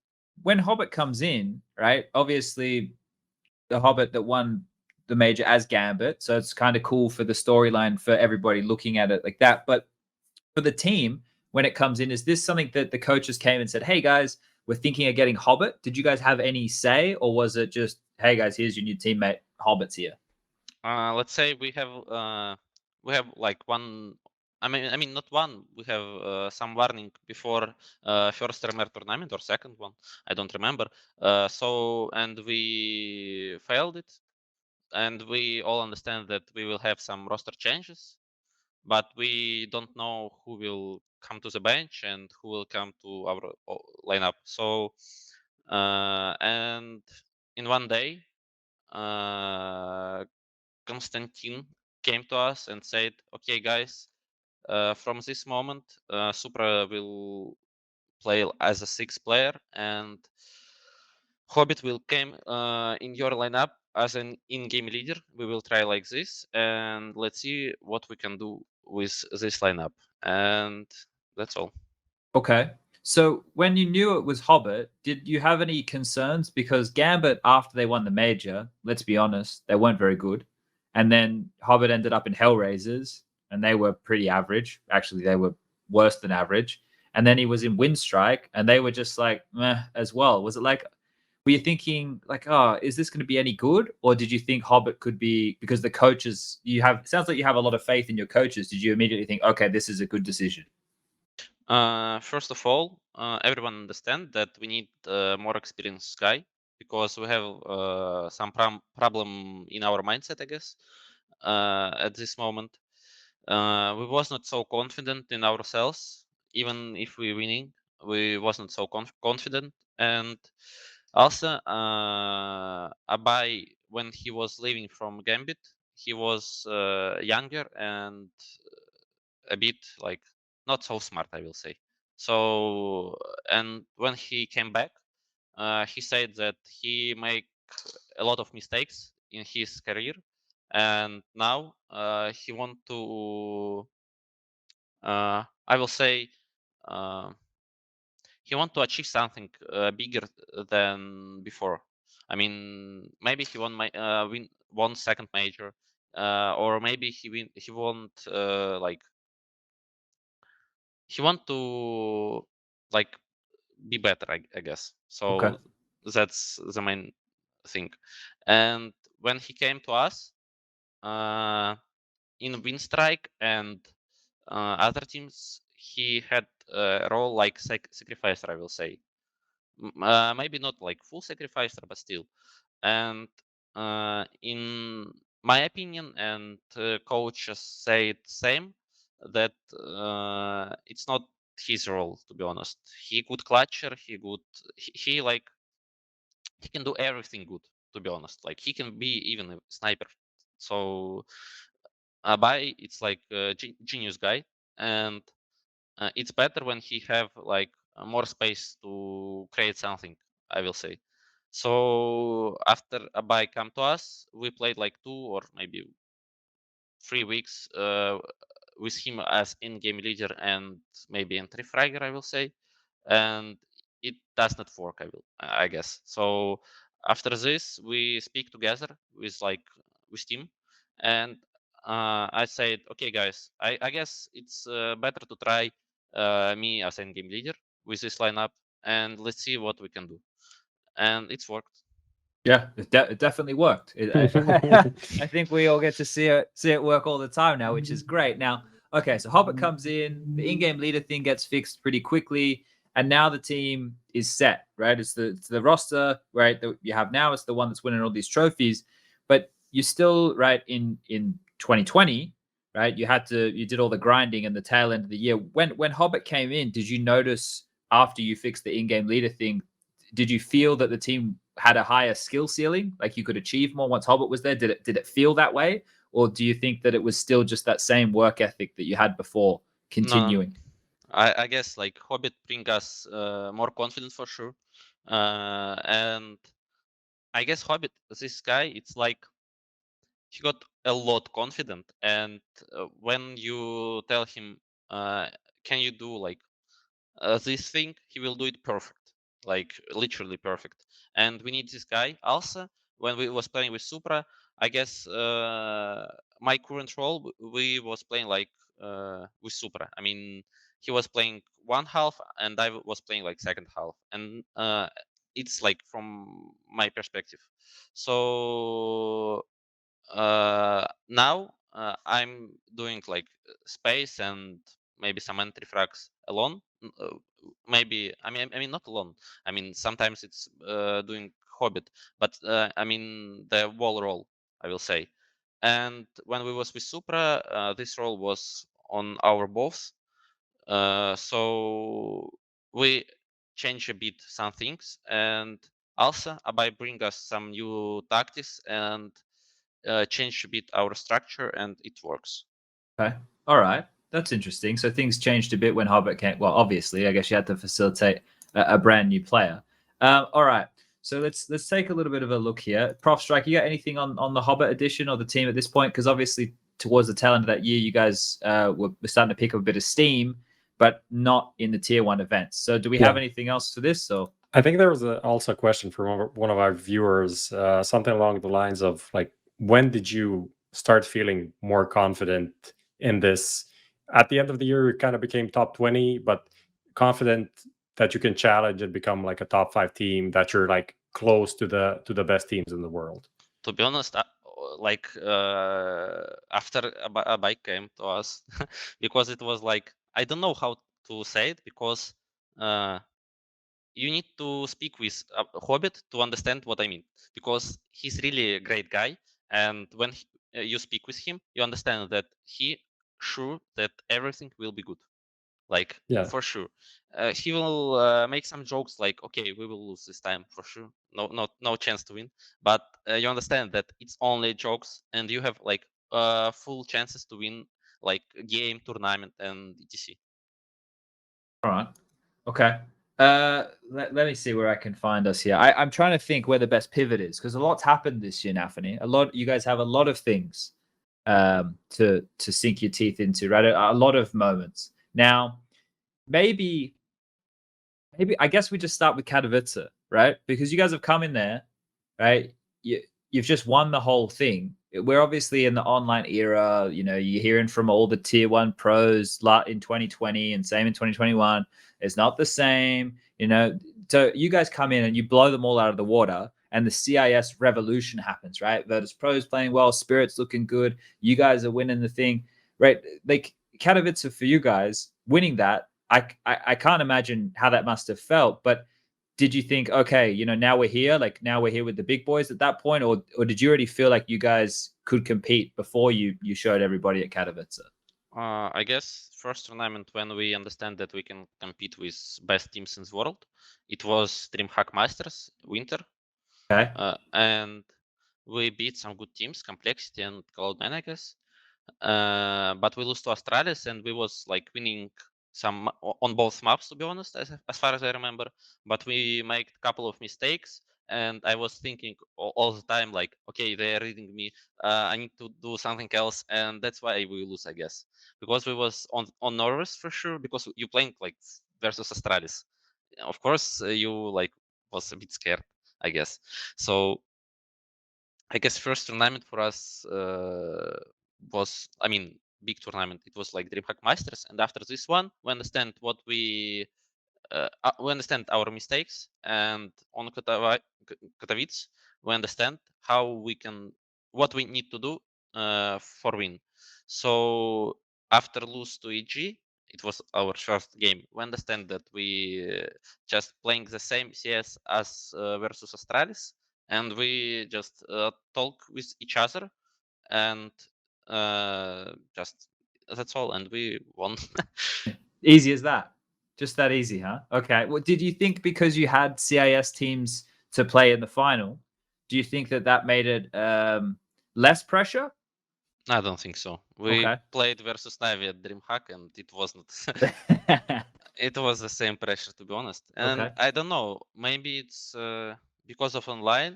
[SPEAKER 2] when Hobbit comes in, right? Obviously, the Hobbit that won the major as Gambit, so it's kind of cool for the storyline for everybody looking at it like that. But for the team, when it comes in, is this something that the coaches came and said, "Hey guys, we're thinking of getting Hobbit"? Did you guys have any say, or was it just, "Hey guys, here's your new teammate, Hobbit's here"?
[SPEAKER 1] Let's say we have like one. I mean, not one. We have some warning before first RMR tournament or second one. I don't remember. And we failed it, and we all understand that we will have some roster changes, but we don't know who will come to the bench and who will come to our lineup. So, and in one day, Konstantin came to us and said, "Okay, guys, from this moment, Supra will play as a 6th player, and Hobbit will come in your lineup as an in-game leader. We will try like this, and let's see what we can do with this lineup." And that's all.
[SPEAKER 2] Okay. So when you knew it was Hobbit, did you have any concerns? Because Gambit, after they won the major, let's be honest, they weren't very good. And then Hobbit ended up in Hellraisers, and they were pretty average. Actually, they were worse than average. And then he was in Windstrike, and they were just like meh as well. Was it like, were you thinking like, oh, is this going to be any good? Or did you think Hobbit could be, because the coaches, it sounds like you have a lot of faith in your coaches. Did you immediately think, okay, this is a good decision?
[SPEAKER 1] First of all, everyone understand that we need more experienced guy, because we have some problem in our mindset, I guess, at this moment. We was not so confident in ourselves. Even if we winning, we wasn't so confident. And also, Abai, when he was leaving from Gambit, he was younger and a bit like not so smart, I will say. So, and when he came back, he said that he make a lot of mistakes in his career, and now he want to, I will say, he want to achieve something bigger than before. I mean, maybe he won second major, or maybe he won't like, he want to like be better, I guess. So
[SPEAKER 2] Okay.
[SPEAKER 1] that's the main thing. And when he came to us in Windstrike and other teams, he had a role like sacrificer, I will say. Maybe not like full sacrificer, but still. And in my opinion, and coaches say it same, that it's not his role, to be honest. He good clutcher, he like, he can do everything good, to be honest. Like, he can be even a sniper. So Abai, it's like a genius guy, and it's better when he have like more space to create something, I will say. So after Abai come to us, we played like 2 or maybe 3 weeks with him as in-game leader and maybe entry fragger, I will say, and it does not work, I guess. So after this, we speak together with team, and I said, okay, guys, I guess it's better to try me as in-game leader with this lineup, and let's see what we can do. And it's worked.
[SPEAKER 2] Yeah, it definitely worked. I think we all get to see it work all the time now, which is great. Now, okay, so Hobbit comes in, the in-game leader thing gets fixed pretty quickly, and now the team is set, right? It's the roster, right, that you have now. It's the one that's winning all these trophies, but you still, right, in 2020, right, you did all the grinding and the tail end of the year. When Hobbit came in, did you notice after you fixed the in-game leader thing, did you feel that the team had a higher skill ceiling, like you could achieve more once Hobbit was there? Did it feel that way? Or do you think that it was still just that same work ethic that you had before continuing?
[SPEAKER 1] No, I guess like Hobbit bring us more confidence for sure. And I guess Hobbit, this guy, it's like he got a lot confident. And when you tell him, can you do like this thing, he will do it perfect, like literally perfect. And we need this guy also. When we was playing with Supra, I guess my current role, we was playing like with Supra. I mean, he was playing one half and I was playing like second half, and it's like from my perspective. So now I'm doing like space and maybe some entry frags alone. Maybe I mean not alone. I mean sometimes it's doing Hobbit, but I mean the wall role, I will say. And when we was with Supra, this role was on our both. So we change a bit some things, and also Abai bring us some new tactics and change a bit our structure, and it works.
[SPEAKER 2] Okay. All right. That's interesting. So things changed a bit when Hobbit came. Well, obviously, I guess you had to facilitate a brand new player. All right. So let's take a little bit of a look here. Prof Strike, you got anything on the Hobbit edition or the team at this point? Because obviously, towards the tail end of that year, you guys were starting to pick up a bit of steam, but not in the tier 1 events. So do we have anything else for this? So
[SPEAKER 3] I think there was also a question from one of our viewers, something along the lines of like, when did you start feeling more confident in this? At the end of the year, you kind of became top 20, but confident that you can challenge and become like a top 5 team, that you're like close to the best teams in the world.
[SPEAKER 1] To be honest, like after a bike came to us, because it was like, I don't know how to say it, because you need to speak with Hobbit to understand what I mean, because he's really a great guy, and when you speak with him, you understand that he sure that everything will be good, like for sure. He will make some jokes like, okay, we will lose this time for sure, no chance to win, but you understand that it's only jokes, and you have like full chances to win, like game, tournament, and etc.
[SPEAKER 2] all right. Okay. Let me see where I can find us here. I'm trying to think where the best pivot is, because a lot's happened this year, nafany. You guys have a lot of things to sink your teeth into, right? A lot of moments. Now, maybe I guess we just start with Katowice, right? Because you guys have come in there, right? You've just won the whole thing. We're obviously in the online era. You know, you're hearing from all the tier 1 pros in 2020 and same in 2021. It's not the same, you know. So you guys come in and you blow them all out of the water, and the CIS revolution happens, right? Virtus Pros playing well, Spirit's looking good. You guys are winning the thing, right? Like Katowice for you guys winning that. I can't imagine how that must have felt, but did you think, okay, you know, now we're here with the big boys at that point, or did you already feel like you guys could compete before you showed everybody at Katowice?
[SPEAKER 1] I guess first tournament when we understand that we can compete with best teams in the world, it was DreamHack Masters Winter.
[SPEAKER 2] Okay.
[SPEAKER 1] And we beat some good teams, Complexity and Cloud9, I guess. But we lost to Astralis, and we was like winning some on both maps, to be honest, as far as I remember. But we made a couple of mistakes, and I was thinking all the time, like, okay, they're reading me. I need to do something else, and that's why we lose, I guess, because we was on nervous for sure, because you playing like versus Astralis. Of course, you like was a bit scared, I guess. So I guess first tournament for us was, I mean, big tournament. It was like DreamHack Masters, and after this one, we understand we understand our mistakes, and on Katowice, we understand what we need to do for win. So after lose to EG, it was our first game. We understand that we just playing the same CS as versus Astralis, and we just talk with each other, and just that's all, and we won.
[SPEAKER 2] Easy as that. Just that easy, huh? Okay. Well, did you think because you had CIS teams to play in the final, do you think that made it less pressure?
[SPEAKER 1] I don't think so. We
[SPEAKER 2] Okay.
[SPEAKER 1] played versus Na'Vi at DreamHack, and it wasn't. It was the same pressure, to be honest. And
[SPEAKER 2] Okay.
[SPEAKER 1] I don't know. Maybe it's because of online,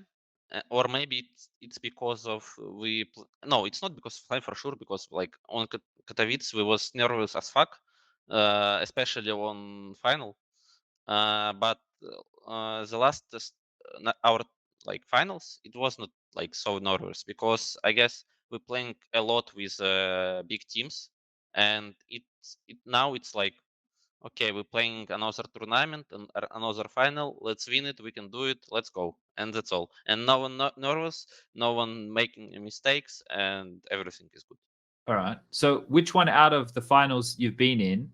[SPEAKER 1] or maybe it's because of no, it's not because of online for sure. Because like on Katowice, we was nervous as fuck, especially on final. But the last our like finals, it was not like so nervous because I guess we're playing a lot with big teams, and now it's like, okay, we're playing another tournament and another final. Let's win it. We can do it. Let's go, and that's all. And no one nervous, no one making mistakes, and everything is good.
[SPEAKER 2] All right. So which one out of the finals you've been in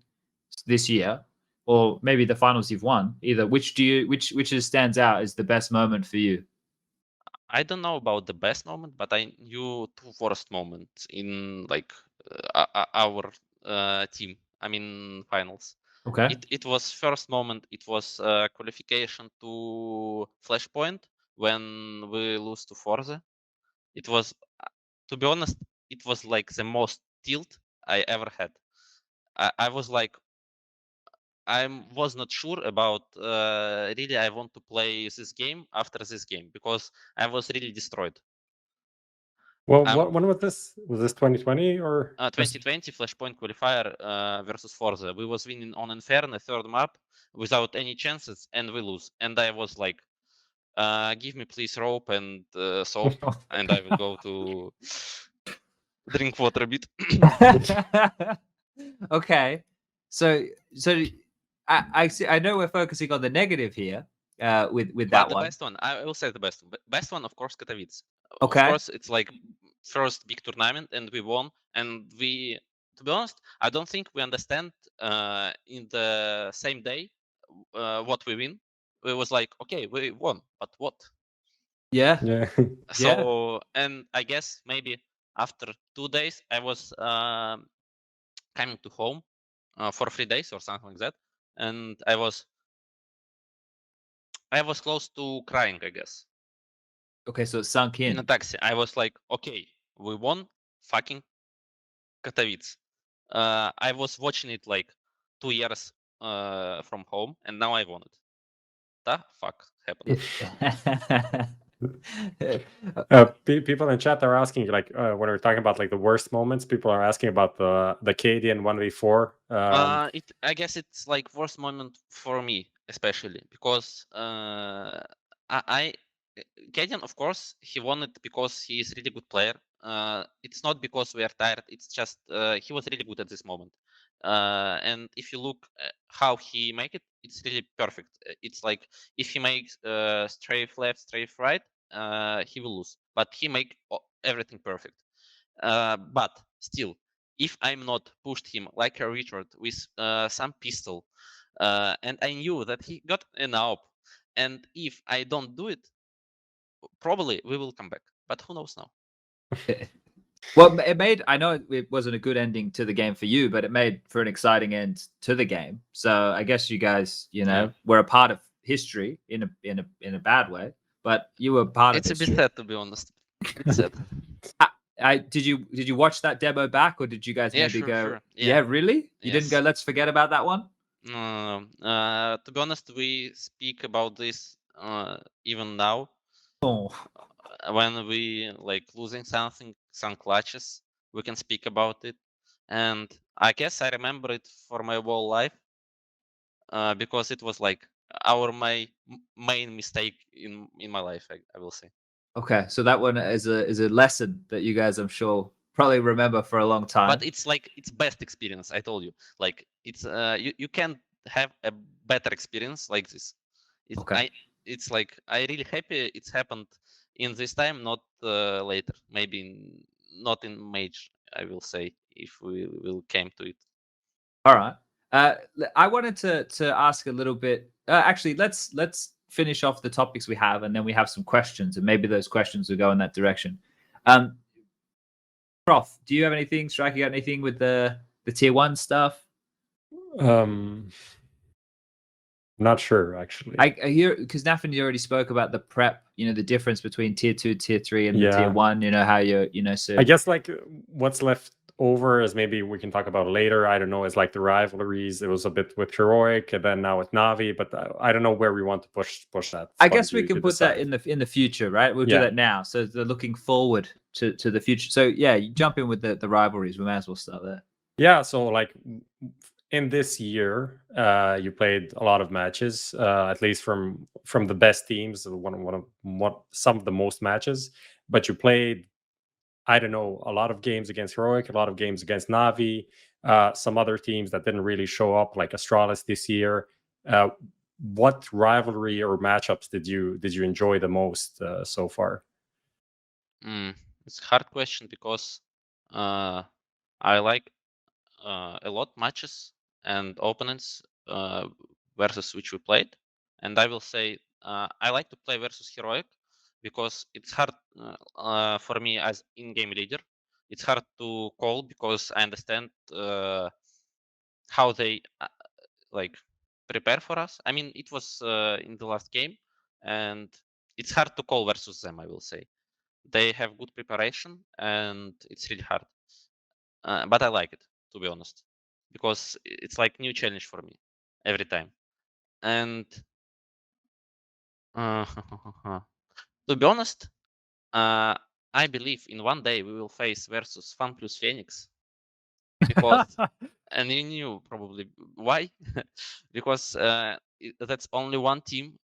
[SPEAKER 2] this year, or maybe the finals you've won, either which stands out as the best moment for you?
[SPEAKER 1] I don't know about the best moment, but I knew two worst moments in like our team. I mean finals.
[SPEAKER 2] Okay.
[SPEAKER 1] It was first moment. It was qualification to Flashpoint when we lose to Forza. It was, to be honest, it was like the most tilt I ever had. I was like, I was not sure about really I want to play this game after this game because I was really destroyed.
[SPEAKER 3] Well, when was this? Was this 2020 or
[SPEAKER 1] 2020 Flashpoint qualifier versus Forza? We was winning on Inferno, third map, without any chances, and we lose. And I was like, give me please rope and soap, and I will go to drink water a bit.
[SPEAKER 2] Okay, so I see. I know we're focusing on the negative here with that
[SPEAKER 1] But the
[SPEAKER 2] one.
[SPEAKER 1] best one, I will say the best one. Best one, of course, Katowice.
[SPEAKER 2] Okay.
[SPEAKER 1] Of course, it's like first big tournament, and we won. And we, to be honest, I don't think we understand in the same day what we win. It was like, okay, we won, but what?
[SPEAKER 2] Yeah.
[SPEAKER 3] Yeah.
[SPEAKER 1] So, and I guess maybe after 2 days, I was coming to home for 3 days or something like that, and I was close to crying, I guess.
[SPEAKER 2] Okay, so it sunk
[SPEAKER 1] In a
[SPEAKER 2] in.
[SPEAKER 1] taxi, I was like, okay, we won fucking Katowice. I was watching it like 2 years from home, and now I won it. The fuck happened?
[SPEAKER 3] People in chat are asking, like, when we're talking about like the worst moments, people are asking about the Cadian 1v4.
[SPEAKER 1] I guess it's like worst moment for me, especially because I Cadian, of course, he won it because he is really good player. It's not because we are tired. It's just he was really good at this moment. And if you look how he make it, it's really perfect. It's like if he makes strafe left, strafe right, he will lose. But he make everything perfect. But still, if I'm not pushed him like a Richard with some pistol, and I knew that he got an AWP, and if I don't do it, probably we will come back. But who knows now?
[SPEAKER 2] Well, it made, I know it wasn't a good ending to the game for you, but it made for an exciting end to the game. So I guess you guys, were a part of history in a bad way, but you were part of
[SPEAKER 1] It's
[SPEAKER 2] history.
[SPEAKER 1] a bit sad, to be honest. It's sad.
[SPEAKER 2] Did you watch that demo back, or did you guys maybe
[SPEAKER 1] sure,
[SPEAKER 2] go?
[SPEAKER 1] sure.
[SPEAKER 2] Yeah, really? You didn't go,
[SPEAKER 1] Yes.
[SPEAKER 2] let's forget about that one?
[SPEAKER 1] No. To be honest, we speak about this even now.
[SPEAKER 2] Oh.
[SPEAKER 1] When we like losing something, some clutches, we can speak about it. And I guess I remember it for my whole life because it was like my main mistake in my life, I will say.
[SPEAKER 2] Okay, so that one is a lesson that you guys, I'm sure, probably remember for a long time.
[SPEAKER 1] But it's like it's best experience. I told you, like it's you can't have a better experience like this. It's like I really happy it's happened in this time, not later. Maybe not in Mage, I will say, if we will came to it.
[SPEAKER 2] All right. I wanted to ask a little bit. Actually, let's finish off the topics we have, and then we have some questions, and maybe those questions will go in that direction. Prof, do you have anything? Striker, you got anything with the tier 1 stuff?
[SPEAKER 3] Not sure actually.
[SPEAKER 2] I hear because nafany already spoke about the prep. The difference between tier 2, tier 3, and the tier 1. How you're. So
[SPEAKER 3] I guess like what's left over is maybe we can talk about later. I don't know. Is like the rivalries. It was a bit with Heroic, and then now with Navi. But I don't know where we want to push that.
[SPEAKER 2] I guess we can put that in the future, right? We'll do that now. So they're looking forward to the future. So yeah, you jump in with the rivalries. We might as well start there.
[SPEAKER 3] Yeah. So like in this year, you played a lot of matches, at least from the best teams. Some of the most matches, but you played. I don't know, a lot of games against Heroic, a lot of games against Navi, some other teams that didn't really show up, like Astralis this year. What rivalry or matchups did you enjoy the most so far?
[SPEAKER 1] It's a hard question because I like a lot matches and opponents versus which we played, and I will say I like to play versus Heroic because it's hard for me as in-game leader. It's hard to call because I understand how they like prepare for us. I mean, it was in the last game, and it's hard to call versus them. I will say they have good preparation, and it's really hard. But I like it, to be honest, because it's like new challenge for me every time. And to be honest, I believe in one day we will face versus Fun plus Phoenix, because and you knew probably why, because that's only one team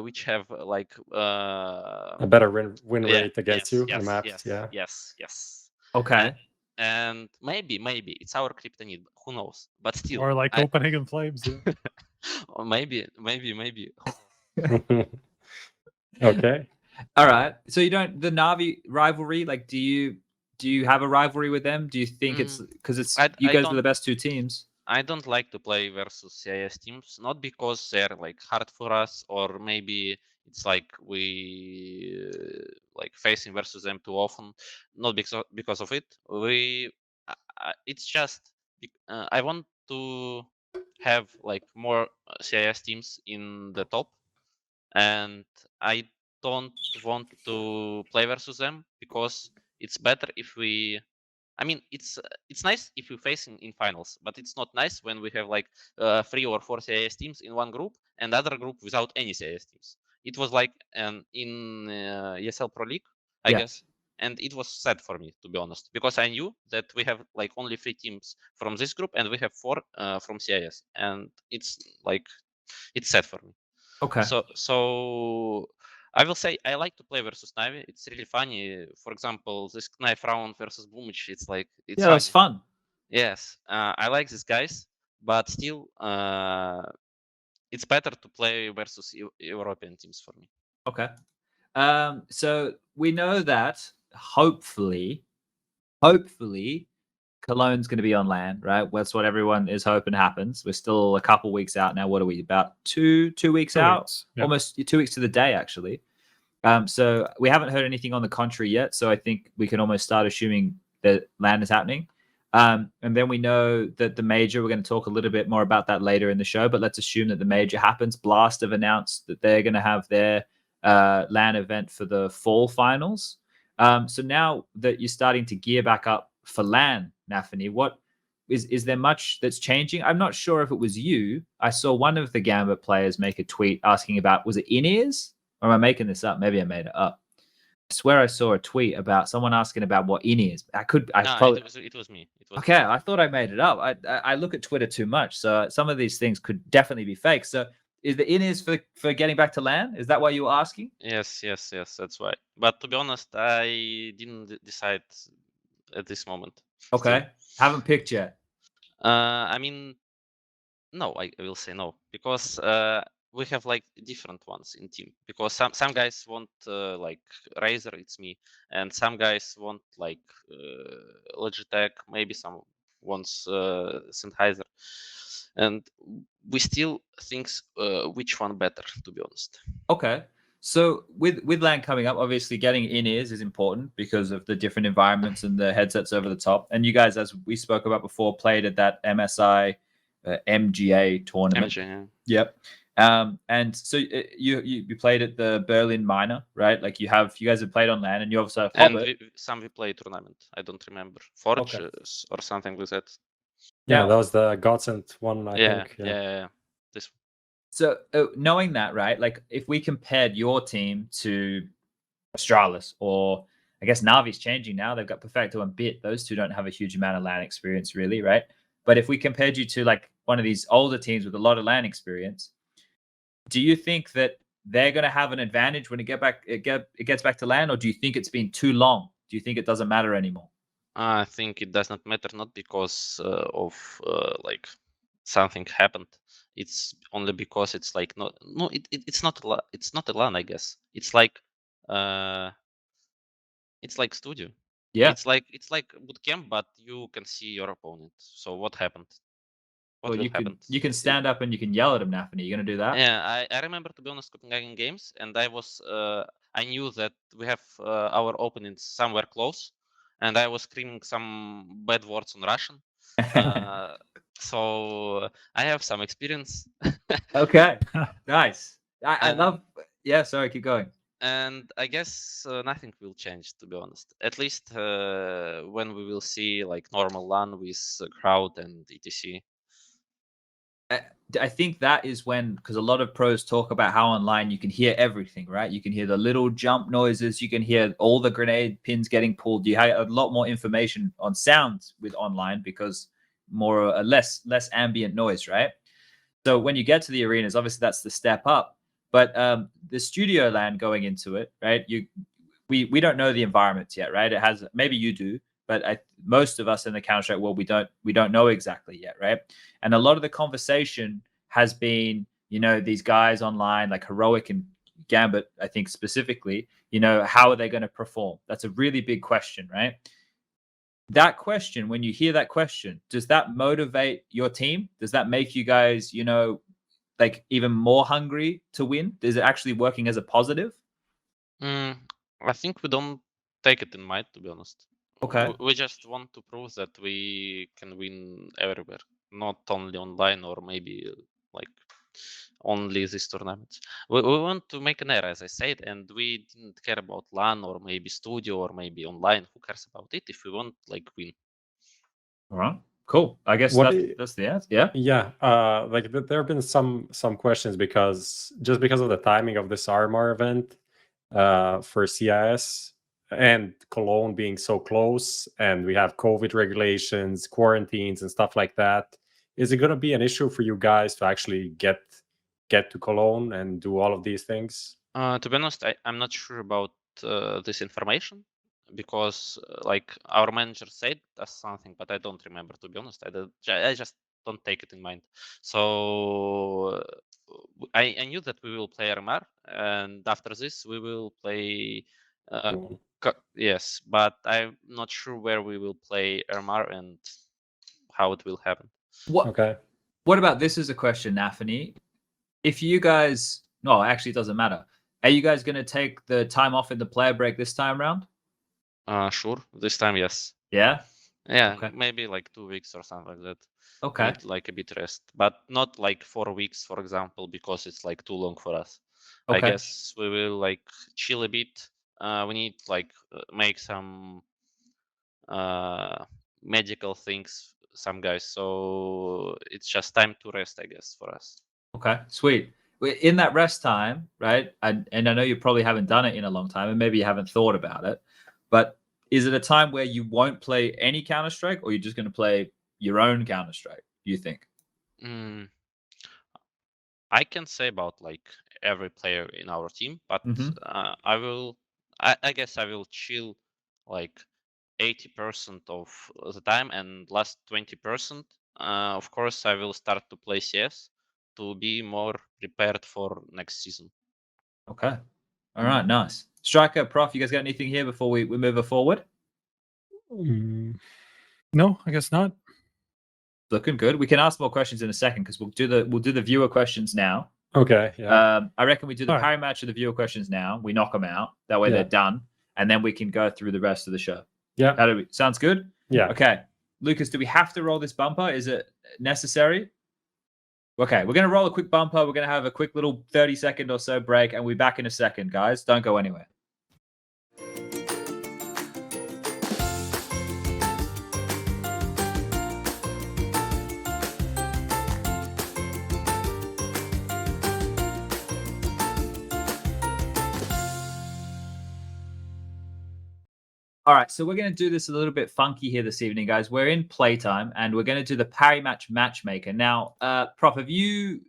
[SPEAKER 1] which have like
[SPEAKER 3] a better win rate against you on the map.
[SPEAKER 1] Yes.
[SPEAKER 2] Okay.
[SPEAKER 1] And maybe it's our kryptonite. Who knows? But still,
[SPEAKER 9] or like Copenhagen Flames.
[SPEAKER 1] Or maybe.
[SPEAKER 3] Okay.
[SPEAKER 2] All right. So you don't the Navi rivalry. Like, do you have a rivalry with them? Do you think it's because it's you guys are the best two teams?
[SPEAKER 1] I don't like to play versus CIS teams, not because they're like hard for us, or maybe it's like we like facing versus them too often. Not because of it. It's just I want to have like more CIS teams in the top, and I don't want to play versus them because it's better if we. I mean, it's nice if we face in finals, but it's not nice when we have like 3 or 4 CIS teams in one group and other group without any CIS teams. It was like in ESL Pro League, I guess, and it was sad for me, to be honest, because I knew that we have like only 3 teams from this group and we have 4 from CIS, and it's like it's sad for me.
[SPEAKER 2] Okay.
[SPEAKER 1] So I will say I like to play versus Navi. It's really funny. For example, this knife round versus Boomich. It's like
[SPEAKER 2] it's fun.
[SPEAKER 1] Yes, I like these guys, but still, it's better to play versus European teams for me.
[SPEAKER 2] Okay. So we know that hopefully, Cologne's going to be on LAN, right? That's what everyone is hoping happens. We're still a couple weeks out now. What are we, about two weeks out? Almost 2 weeks to the day, actually. So we haven't heard anything on the contrary yet. So I think we can almost start assuming that LAN is happening. And then we know that the major, we're going to talk a little bit more about that later in the show, but let's assume that the major happens. Blast have announced that they're going to have their LAN event for the fall finals. So now that you're starting to gear back up for LAN, nafany, what is there much that's changing? I'm not sure if it was you. I saw one of the Gambit players make a tweet asking about, was it in-ears? Or am I making this up? Maybe I made it up. I swear I saw a tweet about someone asking about what in-ears.
[SPEAKER 1] It was me.
[SPEAKER 2] Okay, I thought I made it up. I look at Twitter too much, so some of these things could definitely be fake. So is the in-ears for getting back to LAN? Is that why you were asking?
[SPEAKER 1] Yes, that's why. But to be honest, I didn't decide at this moment.
[SPEAKER 2] Okay. Haven't picked yet.
[SPEAKER 1] I mean, no, I will say no, because we have like different ones in team, because some guys want like Razer, it's me, and some guys want like Logitech, maybe some wants Sennheiser, and we still think which one better, to be honest.
[SPEAKER 2] Okay. So with LAN coming up, obviously getting in-ears is important because of the different environments and the headsets over the top. And you guys, as we spoke about before, played at that MSI MGA tournament.
[SPEAKER 1] MGA.
[SPEAKER 2] Yep. And so you played at the Berlin Minor, right? Like you guys have played on LAN, and you also have Hobbit.
[SPEAKER 1] And we play tournament. I don't remember Forge or something like that.
[SPEAKER 3] Yeah, that was the Godsend one, I think.
[SPEAKER 1] Yeah. This.
[SPEAKER 2] So knowing that, right? Like if we compared your team to Astralis, or I guess Navi's changing now. They've got Perfecto and Bit. Those two don't have a huge amount of LAN experience, really, right? But if we compared you to like one of these older teams with a lot of LAN experience, do you think that they're going to have an advantage when it gets back to LAN, or do you think it's been too long? Do you think it doesn't matter anymore?
[SPEAKER 1] I think it does not matter, not because of like something happened. It's only because it's like it's not a LAN, I guess. It's like studio.
[SPEAKER 2] Yeah.
[SPEAKER 1] It's like bootcamp, but you can see your opponent. So what happened?
[SPEAKER 2] Well, you can stand up and you can yell at him, nafany. You gonna do that?
[SPEAKER 1] Yeah, I remember, to be honest, Copenhagen games, and I knew that we have our opponents somewhere close, and I was screaming some bad words on Russian. So I have some experience.
[SPEAKER 2] Okay, nice. I love. Yeah, sorry, keep going.
[SPEAKER 1] And I guess nothing will change, to be honest. At least when we will see like normal LAN with crowd and etc.
[SPEAKER 2] I think that is when, because a lot of pros talk about how online you can hear everything, right? You can hear the little jump noises, you can hear all the grenade pins getting pulled. You have a lot more information on sounds with online because less ambient noise, right? So when you get to the arenas, obviously that's the step up. But the studio LAN going into it, right? We don't know the environments yet, right? It has, maybe you do, but most of us in the Counter-Strike world, we don't know exactly yet, right? And a lot of the conversation has been, these guys online like Heroic and Gambit, I think specifically, how are they going to perform? That's a really big question, right? That question, when you hear that question, does that motivate your team? Does that make you guys, like even more hungry to win? Is it actually working as a positive?
[SPEAKER 1] I think we don't take it in mind, to be honest.
[SPEAKER 2] Okay.
[SPEAKER 1] We just want to prove that we can win everywhere, not only online or maybe like only these tournaments. We want to make an era, as I said, and we didn't care about LAN or maybe studio or maybe online. Who cares about it if we want like win?
[SPEAKER 2] All right. Cool. I guess that's the answer. Yeah.
[SPEAKER 3] Yeah. Like there have been some questions because of the timing of this RMR event for CIS and Cologne being so close, and we have COVID regulations, quarantines, and stuff like that. Is it going to be an issue for you guys to actually get to Cologne and do all of these things?
[SPEAKER 1] To be honest, I'm not sure about this information, because like our manager said us something, but I don't remember, to be honest. I just don't take it in mind. So I knew that we will play RMR, and after this we will play yes, but I'm not sure where we will play RMR and how it will happen.
[SPEAKER 2] What about this as a question, nafany? If you guys, no, actually it doesn't matter. Are you guys going to take the time off in the player break this time around?
[SPEAKER 1] Sure. This time, yes.
[SPEAKER 2] Yeah?
[SPEAKER 1] Yeah,
[SPEAKER 2] okay.
[SPEAKER 1] Maybe like 2 weeks or something like that.
[SPEAKER 2] Okay.
[SPEAKER 1] Need like a bit rest, but not like 4 weeks, for example, because it's like too long for us.
[SPEAKER 2] Okay.
[SPEAKER 1] I guess we will like chill a bit. We need like make some medical things, some guys. So it's just time to rest, I guess, for us.
[SPEAKER 2] Okay, sweet. In that rest time, right? And I know you probably haven't done it in a long time, and maybe you haven't thought about it, but is it a time where you won't play any Counter-Strike, or you're just going to play your own Counter-Strike, you think?
[SPEAKER 1] I can say about like every player in our team, but I guess I will chill like 80% of the time, and last 20%, of course, I will start to play CS to be more prepared for next season.
[SPEAKER 2] Okay. All right. Nice. Striker, Prof, you guys got anything here before we move it forward?
[SPEAKER 9] No, I guess not.
[SPEAKER 2] Looking good. We can ask more questions in a second because we'll do the viewer questions now.
[SPEAKER 3] Okay. Yeah.
[SPEAKER 2] I reckon we do the
[SPEAKER 9] All right.
[SPEAKER 2] parry match of the viewer questions now. We knock them out. That way they're done, and then we can go through the rest of the show.
[SPEAKER 3] Yeah.
[SPEAKER 2] Sounds good?
[SPEAKER 3] Yeah.
[SPEAKER 2] Okay. Lucas, do we have to roll this bumper? Is it necessary? Okay, we're going to roll a quick bumper. We're going to have a quick little 30-second or so break, and we'll be back in a second, guys. Don't go anywhere. All right, so we're going to do this a little bit funky here this evening, guys. We're in Playtime, and we're going to do the parry match matchmaker. Now, Prof, have you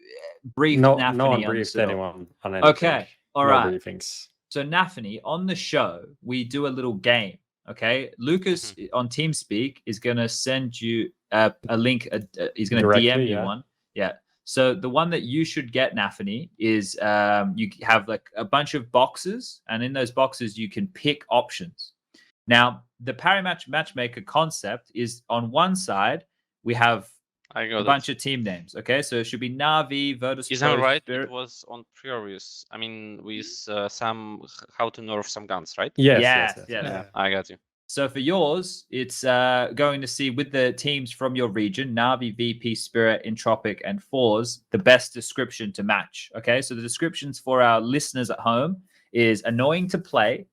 [SPEAKER 2] briefed nafany
[SPEAKER 3] no one
[SPEAKER 2] on
[SPEAKER 3] briefed
[SPEAKER 2] this at all?
[SPEAKER 3] anyone on anything.
[SPEAKER 2] Okay, all
[SPEAKER 3] no
[SPEAKER 2] right.
[SPEAKER 3] briefings.
[SPEAKER 2] So nafany, on the show, we do a little game, okay? Lucas on TeamSpeak is going to send you a link. He's going to DM you one. Yeah. So the one that you should get, nafany, is you have like a bunch of boxes, and in those boxes, you can pick options. Now, the parry match matchmaker concept is on one side, we have a bunch of team names. Okay, so it should be Na'Vi, Virtus.
[SPEAKER 1] Is that right? It was on previous. I mean, with some how to nerf some guns, right?
[SPEAKER 2] Yes.
[SPEAKER 1] I got you.
[SPEAKER 2] So for yours, it's going to see with the teams from your region, Na'Vi, VP, Spirit, Entropiq, and Fours, the best description to match. Okay, so the descriptions for our listeners at home is annoying to play,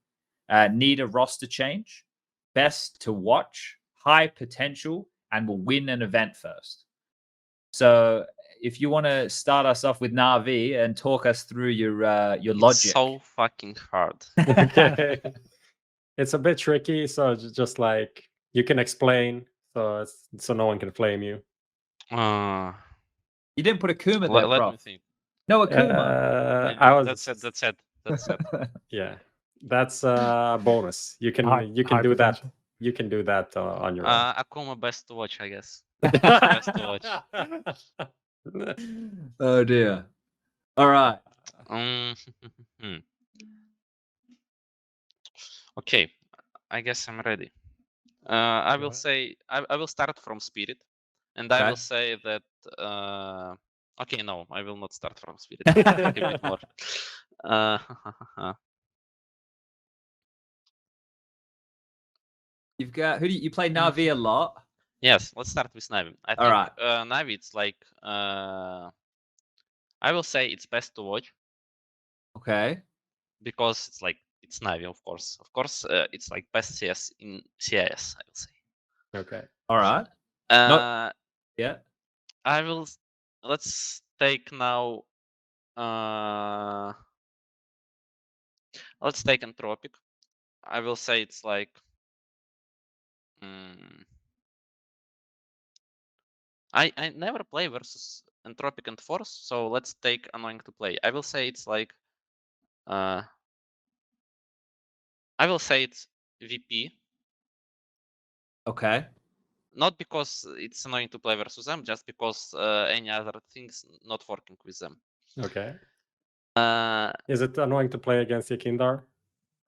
[SPEAKER 2] need a roster change, best to watch, high potential, and will win an event first. So if you want to start us off with Na'Vi and talk us through your logic.
[SPEAKER 1] It's so fucking hard.
[SPEAKER 3] Okay. It's a bit tricky, so just like you can explain, so no one can flame you.
[SPEAKER 2] You didn't put Akuma there,
[SPEAKER 1] let
[SPEAKER 2] Prof.
[SPEAKER 1] me think.
[SPEAKER 2] No, Akuma.
[SPEAKER 1] That's it.
[SPEAKER 3] Yeah, that's a bonus. You can do that. You can do that on your own.
[SPEAKER 1] Akuma best to watch, I guess. Best to watch.
[SPEAKER 2] Oh dear. All right.
[SPEAKER 1] Okay, I guess I'm ready. I will say I will start from Spirit, and I will say that. Okay, no, I will not start from Spirit. A bit more.
[SPEAKER 2] You've got who do you play Na'Vi a lot?
[SPEAKER 1] Yes, let's start with Na'Vi. I think Na'Vi, it's like I will say it's best to watch.
[SPEAKER 2] Okay.
[SPEAKER 1] Because it's like it's Na'Vi, of course. Of course, it's like best CS in CIS, I will say.
[SPEAKER 3] Okay.
[SPEAKER 2] All right. Yeah.
[SPEAKER 1] I will. Let's take now. Let's take Entropiq. I will say it's like. I never play versus Entropiq and Force, so let's take annoying to play. I will say it's like. I will say it's VP.
[SPEAKER 2] Okay.
[SPEAKER 1] Not because it's annoying to play versus them, just because any other things not working with them.
[SPEAKER 3] Okay. Is it annoying to play against Yakindar?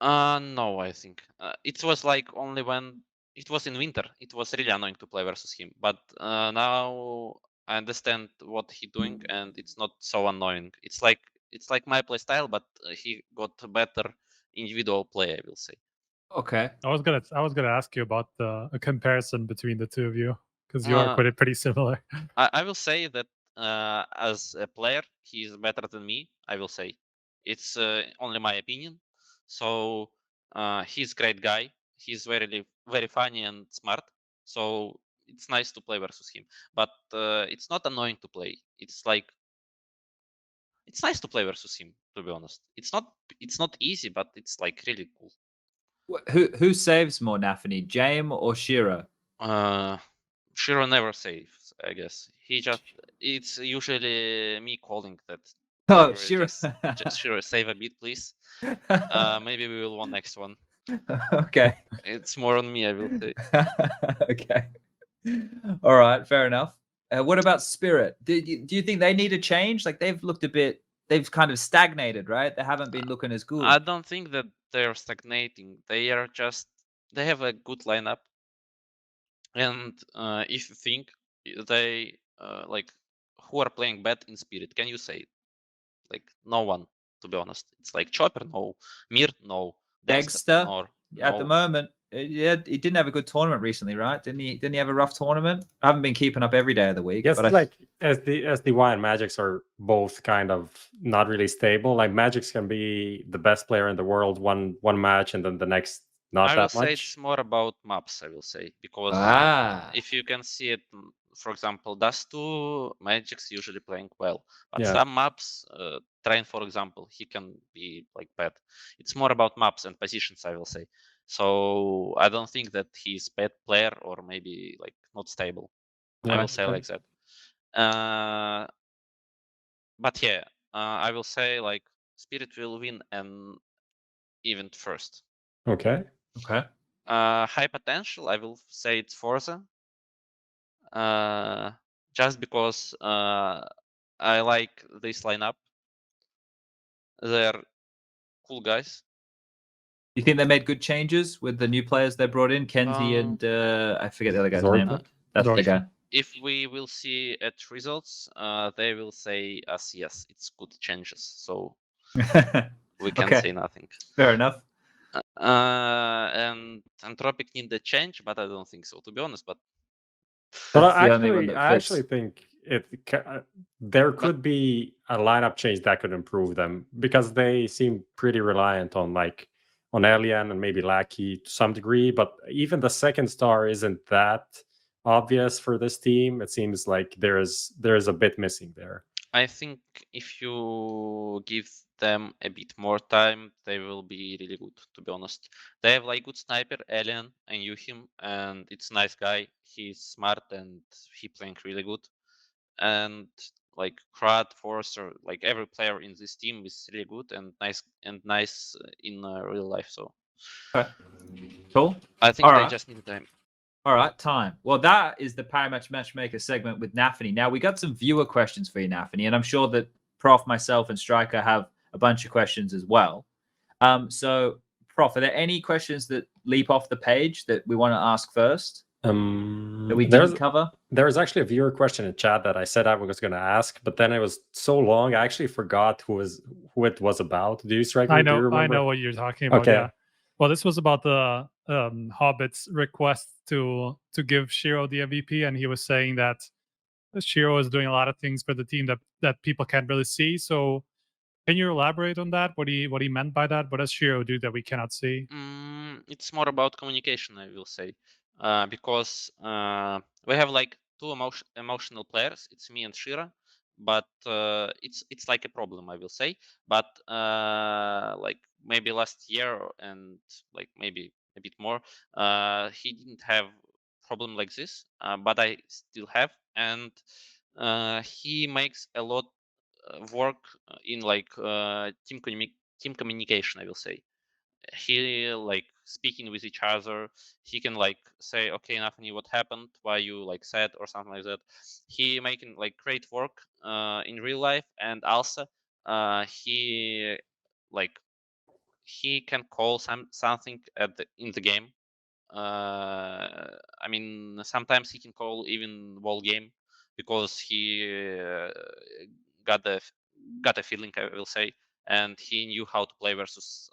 [SPEAKER 1] No, I think it was like only when it was in winter. It was really annoying to play versus him. But now I understand what he's doing, and it's not so annoying. It's like my play style, but he got better individual play, I will say.
[SPEAKER 9] Okay. I was gonna ask you about a comparison between the two of you because you are pretty similar.
[SPEAKER 1] I will say that as a player, he is better than me. I will say it's only my opinion. So he's a great guy. He's very funny and smart. So it's nice to play versus him. But it's not annoying to play. It's like it's nice to play versus him. To be honest, it's not easy, but it's like really cool.
[SPEAKER 2] Who saves more, nafany, James or Shiro?
[SPEAKER 1] Shiro never saves, I guess. It's usually me calling that.
[SPEAKER 2] Oh, Shiro.
[SPEAKER 1] Just Shiro, save a bit, please. Maybe we will win next one.
[SPEAKER 2] Okay.
[SPEAKER 1] It's more on me, I will say.
[SPEAKER 2] Okay. All right, fair enough. What about Spirit? Do you think they need a change? Like they've looked a bit, they've kind of stagnated, right? They haven't been looking as good.
[SPEAKER 1] I don't think that they're stagnating. They are just, they have a good lineup. And if you think they like who are playing bad in Spirit, can you say it? Like no one, to be honest. It's like Chopper, no. Mir, no.
[SPEAKER 2] Dexter,
[SPEAKER 1] no.
[SPEAKER 2] at the moment, yeah, he didn't have a good tournament recently, right? Didn't he have a rough tournament? I haven't been keeping up every day of the week.
[SPEAKER 3] Yes,
[SPEAKER 2] but
[SPEAKER 3] like SDY and Magics are both kind of not really stable. Like Magics can be the best player in the world one match, and then the next not
[SPEAKER 1] I
[SPEAKER 3] that
[SPEAKER 1] will say
[SPEAKER 3] much.
[SPEAKER 1] it's more about maps, I will say, because if you can see it, for example, Dust 2, Magic's usually playing well, but
[SPEAKER 3] Yeah.
[SPEAKER 1] some maps, Train, for example, he can be like bad. It's more about maps and positions, I will say. So I don't think that he's bad player or maybe like not stable. I will say like that. But yeah, I will say like Spirit will win an event first.
[SPEAKER 3] Okay.
[SPEAKER 1] High potential, I will say it's Forza. Just because I like this lineup. They're cool guys.
[SPEAKER 2] You think they made good changes with the new players they brought in, Kenzie and I forget the other guy's name. That's the guy.
[SPEAKER 1] If we will see at results, they will say us, yes, it's good changes. So we can't say nothing.
[SPEAKER 2] Fair enough.
[SPEAKER 1] And Entropiq need the change, but I don't think so, to be honest. But
[SPEAKER 3] I actually think there could be a lineup change that could improve them, because they seem pretty reliant on Alien and maybe Lackey to some degree. But even the second star isn't that obvious for this team. It seems like there is a bit missing there.
[SPEAKER 1] I think if you give them a bit more time, they will be really good, to be honest. They have like good sniper, Alien. I knew him, and it's a nice guy. He's smart and he playing really good. And like Crad, Forrester, like every player in this team is really good and nice in real life. So
[SPEAKER 2] cool.
[SPEAKER 1] I think they just need time.
[SPEAKER 2] All right, time. Well, that is the Paramatch Matchmaker segment with Nafany. Now, we got some viewer questions for you, Nafany, and I'm sure that Prof, myself, and Striker have a bunch of questions as well. So, Prof, are there any questions that leap off the page that we want to ask first that we didn't cover?
[SPEAKER 3] There's actually a viewer question in chat that I said I was going to ask, but then it was so long, I actually forgot who it was about. Do you, Striker?
[SPEAKER 9] I know what you're talking about.
[SPEAKER 3] Okay.
[SPEAKER 9] Yeah. Well, this was about the Hobbit's request to give Shiro the MVP, and he was saying that Shiro is doing a lot of things for the team that people can't really see. So, can you elaborate on that? What he meant by that? What does Shiro do that we cannot see?
[SPEAKER 1] It's more about communication, I will say, because we have like two emotional players. It's me and Shira, but it's like a problem, I will say. But like maybe last year and like maybe a bit more, he didn't have problem like this, but I still have, and he makes a lot work in like team communication, I will say. He like speaking with each other. He can like say, okay, Nafany, what happened, why you like sad or something like that. He making like great work in real life, and also he can call something in the game. I mean, sometimes he can call even whole game because he got a feeling, I will say, and he knew how to play versus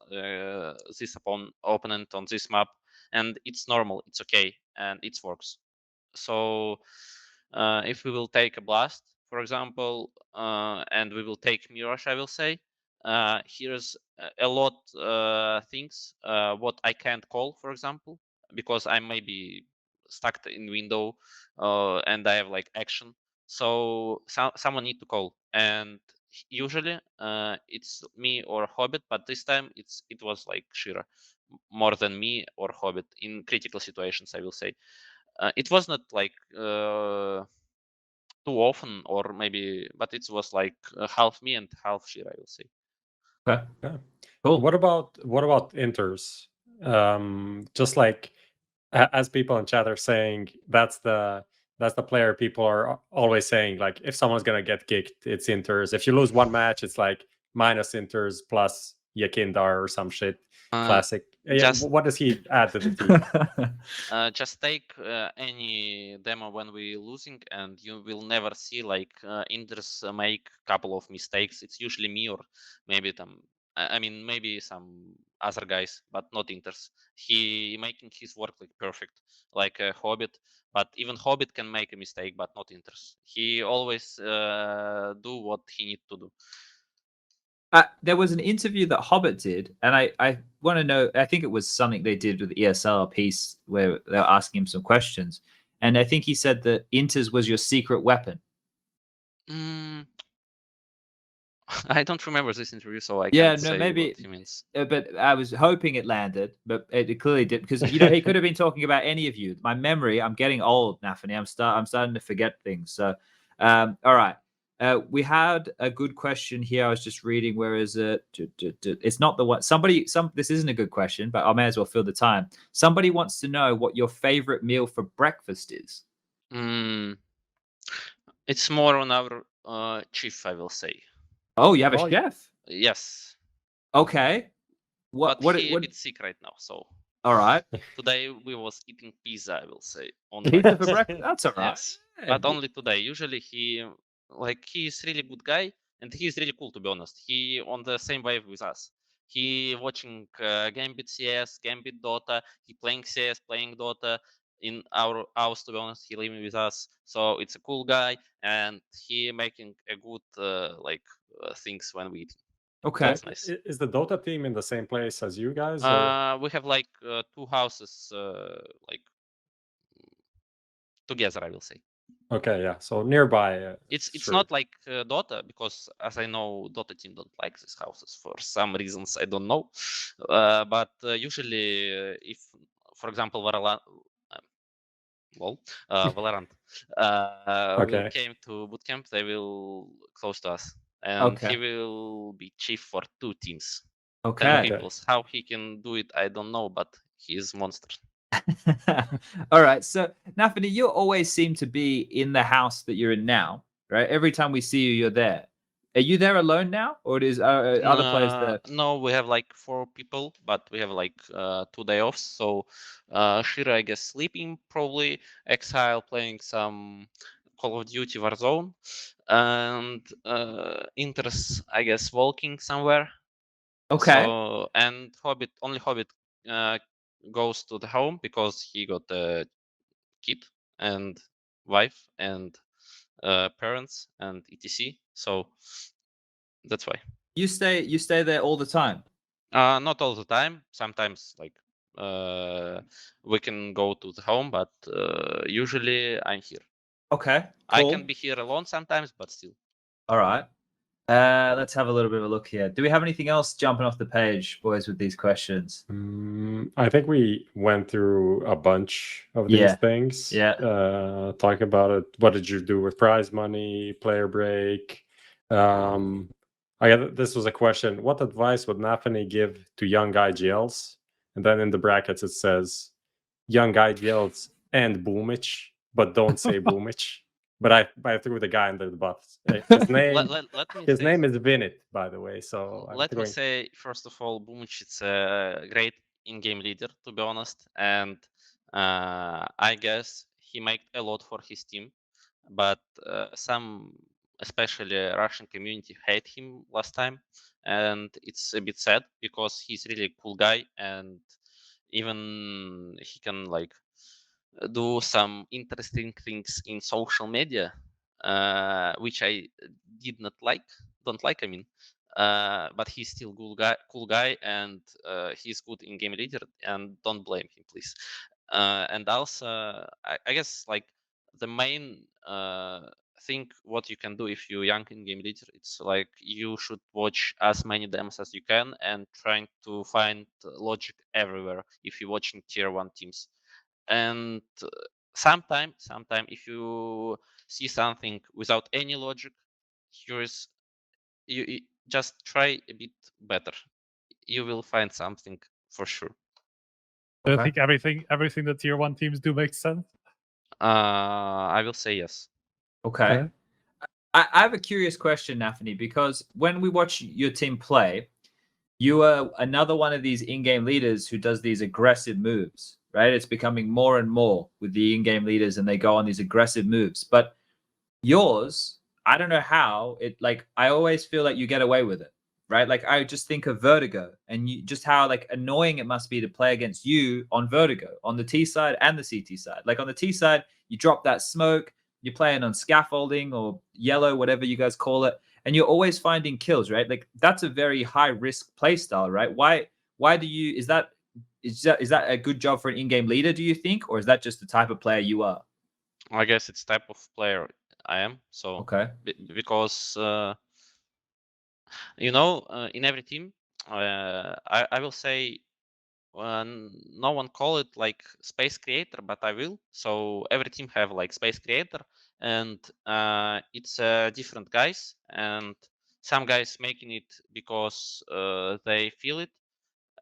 [SPEAKER 1] this opponent on this map, and it's normal, it's okay, and it works. So if we will take a blast, for example, and we will take Mirage, I will say, here's a lot things what I can't call, for example, because I may be stuck in window and I have like action. So someone need to call, and usually it's me or Hobbit, but this time it was like Shira more than me or Hobbit in critical situations, I will say. It was not like too often, or maybe, but it was like half me and half Shira, I will say.
[SPEAKER 2] Okay.
[SPEAKER 3] Yeah.
[SPEAKER 2] Cool.
[SPEAKER 3] What about interz? Just like as people in chat are saying, that's the That's the player people are always saying, like, if someone's gonna get kicked, it's interz. If you lose one match, it's like minus interz plus Yakindar or some shit. Classic. What does he add to the team?
[SPEAKER 1] Just take any demo when we're losing, and you will never see like interz make couple of mistakes. It's usually me or maybe maybe some other guys, but not interz. He making his work like perfect, like Hobbit. But even Hobbit can make a mistake, but not interz. He always do what he need to do.
[SPEAKER 2] There was an interview that Hobbit did, and I want to know, I think it was something they did with the ESL piece where they were asking him some questions. And I think he said that interz was your secret weapon.
[SPEAKER 1] I don't remember this interview, so I can't say
[SPEAKER 2] maybe,
[SPEAKER 1] what he means.
[SPEAKER 2] But I was hoping it landed, but it clearly didn't, because he could have been talking about any of you. My memory, I'm getting old, nafany. I'm starting to forget things. So, all right. We had a good question here. I was just reading. Where is it? It's not the one. This isn't a good question, but I may as well fill the time. Somebody wants to know what your favorite meal for breakfast is.
[SPEAKER 1] It's more on our chief, I will say.
[SPEAKER 2] Oh, you have a chef?
[SPEAKER 1] Yes.
[SPEAKER 2] Okay.
[SPEAKER 1] What he a bit sick right now, so.
[SPEAKER 2] All right.
[SPEAKER 1] Today we was eating pizza, I will say.
[SPEAKER 2] Pizza for breakfast? That's all right.
[SPEAKER 1] Yes. But only today. Usually he's really good guy, and he's really cool, to be honest. He on the same wave with us. He watching Gambit CS, Gambit Dota. He playing CS, playing Dota in our house, to be honest. He living with us, so it's a cool guy, and he making a good things when we eat.
[SPEAKER 2] Okay.
[SPEAKER 1] That's nice.
[SPEAKER 3] Is the Dota team in the same place as you guys?
[SPEAKER 1] We have like 2 houses together, I will say.
[SPEAKER 3] Okay, yeah. So nearby.
[SPEAKER 1] It's not like Dota, because as I know, Dota team don't like these houses for some reasons I don't know. But usually, if, for example, Valorant, we came to bootcamp, they will close to us, and he will be chief for 2 teams.
[SPEAKER 2] Okay.
[SPEAKER 1] 10 people. How he can do it, I don't know, but he is monster.
[SPEAKER 2] All right. So, nafany, you always seem to be in the house that you're in now, right? Every time we see you, you're there. Are you there alone now, or is other players there?
[SPEAKER 1] No, we have like 4 people, but we have like 2 day offs. So Shira, I guess, sleeping probably. Exile playing some Call of Duty Warzone, and interz, I guess, walking somewhere.
[SPEAKER 2] Okay.
[SPEAKER 1] So, and Hobbit goes to the home because he got a kid and wife and parents and etc. So that's why.
[SPEAKER 2] You stay there all the time?
[SPEAKER 1] Not all the time. Sometimes like we can go to the home, but usually I'm here.
[SPEAKER 2] Okay. Cool.
[SPEAKER 1] I can be here alone sometimes, but still.
[SPEAKER 2] All right. Let's have a little bit of a look here. Do we have anything else jumping off the page, boys, with these questions?
[SPEAKER 3] I think we went through a bunch of these things.
[SPEAKER 2] Yeah.
[SPEAKER 3] Talking about it. What did you do with prize money, player break? This was a question. What advice would nafany give to young IGLs? And then in the brackets it says young IGLs and Boomich, but don't say Boomich. But I threw the guy under the bus. His name is Vinit, by the way. So
[SPEAKER 1] let me say, first of all, Boomich is a great in-game leader, to be honest, and I guess he made a lot for his team. But some, especially Russian community, hate him last time, and it's a bit sad because he's really a cool guy, and even he can like do some interesting things in social media, which I don't like. I mean, but he's still cool guy, and he's good in game leader, and don't blame him, please. And also, I guess like the main thing what you can do if you're young in game leader, it's like you should watch as many demos as you can and trying to find logic everywhere if you're watching tier 1 teams. And sometime if you see something without any logic, you just try a bit better. You will find something for sure.
[SPEAKER 9] Do you think everything the tier 1 teams do makes sense?
[SPEAKER 1] I will say yes.
[SPEAKER 2] Okay. I have a curious question, nafany, because when we watch your team play, you are another one of these in-game leaders who does these aggressive moves, right? It's becoming more and more with the in-game leaders, and they go on these aggressive moves. But yours, I don't know how it, like, I always feel like you get away with it, right? Like, I just think of Vertigo and just how like annoying it must be to play against you on Vertigo on the T side and the CT side. Like on the T side, you drop that smoke, you're playing on scaffolding or yellow, whatever you guys call it, and you're always finding kills, right? Like that's a very high risk play style, right? Why do you, is that a good job for an in-game leader, do you think, or is that just the type of player you are?
[SPEAKER 1] I guess it's type of player I am. So
[SPEAKER 2] Okay.
[SPEAKER 1] Because in every team, I will say no one call it like space creator, but I will. So every team have like space creator, and it's different guys, and some guys making it because they feel it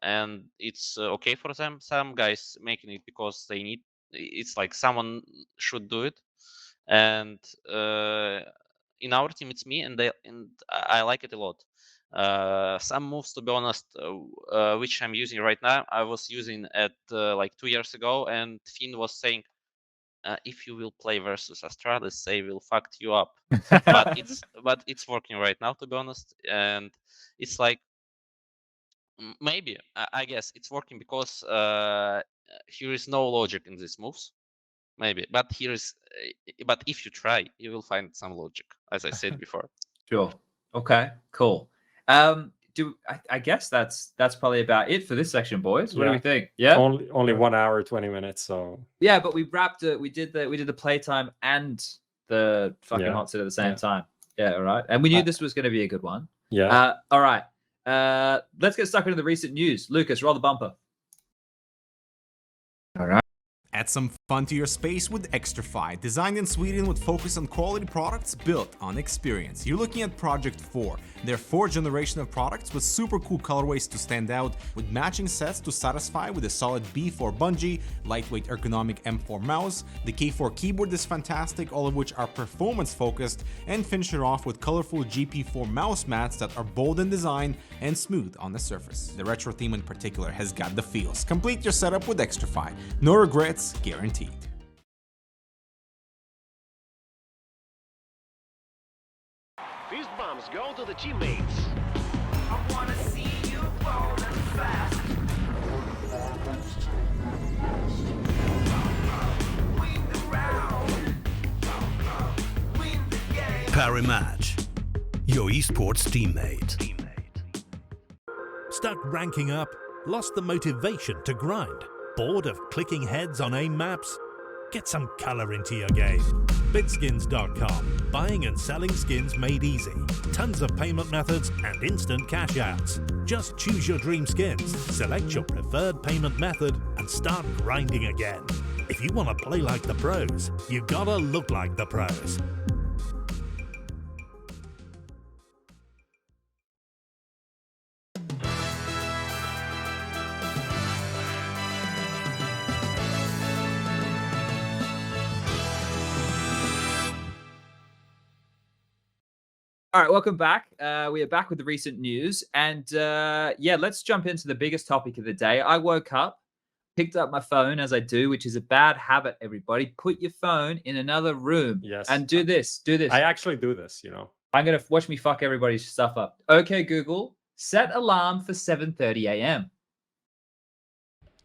[SPEAKER 1] and it's okay for them. Some guys making it because they need, it's like someone should do it. And in our team it's me, and I like it a lot. Some moves, to be honest, which I'm using right now, I was using at like 2 years ago, and Finn was saying, if you will play versus Astralis, they will fuck you up. but it's working right now, to be honest, and it's like maybe I guess it's working because here is no logic in these moves. Maybe, but but if you try, you will find some logic, as I said before.
[SPEAKER 2] Sure. Okay. Cool. I guess that's probably about it for this section, boys. What do we think? Yeah.
[SPEAKER 3] Only 1 hour 20 minutes. So
[SPEAKER 2] yeah, but we wrapped it. We did the playtime and the fucking hot seat at the same time. Yeah. All right. And we knew this was going to be a good one.
[SPEAKER 3] Yeah.
[SPEAKER 2] All right. Let's get stuck into the recent news. Lucas, roll the bumper. All right.
[SPEAKER 4] Add some fun to your space with Xtrfy, designed in Sweden with focus on quality products built on experience. You're looking at Project 4, their 4th generation of products with super cool colorways to stand out, with matching sets to satisfy with a solid B4 bungee, lightweight ergonomic M4 mouse, the K4 keyboard is fantastic, all of which are performance focused, and finish it off with colorful GP4 mouse mats that are bold in design and smooth on the surface. The retro theme in particular has got the feels. Complete your setup with Xtrfy. No regrets guaranteed.
[SPEAKER 5] Fist bumps go to the teammates.
[SPEAKER 6] I wanna see you rolling fast. Win the round. Win the game.
[SPEAKER 7] Parimatch, your esports teammate. Stuck ranking up? Lost the motivation to grind? Bored of clicking heads on aim maps? Get some color into your game. Bitskins.com. Buying and selling skins made easy. Tons of payment methods and instant cash outs. Just choose your dream skins, select your preferred payment method, and start grinding again. If you want to play like the pros, you gotta look like the pros.
[SPEAKER 2] All right, welcome back. We are back with the recent news. And yeah, let's jump into the biggest topic of the day. I woke up, picked up my phone, as I do, which is a bad habit, everybody. Put your phone in another room.
[SPEAKER 3] Yes.
[SPEAKER 2] And do this.
[SPEAKER 3] I actually do this, you know.
[SPEAKER 2] I'm going to watch me fuck everybody's stuff up. Okay, Google, set alarm for 7:30 a.m.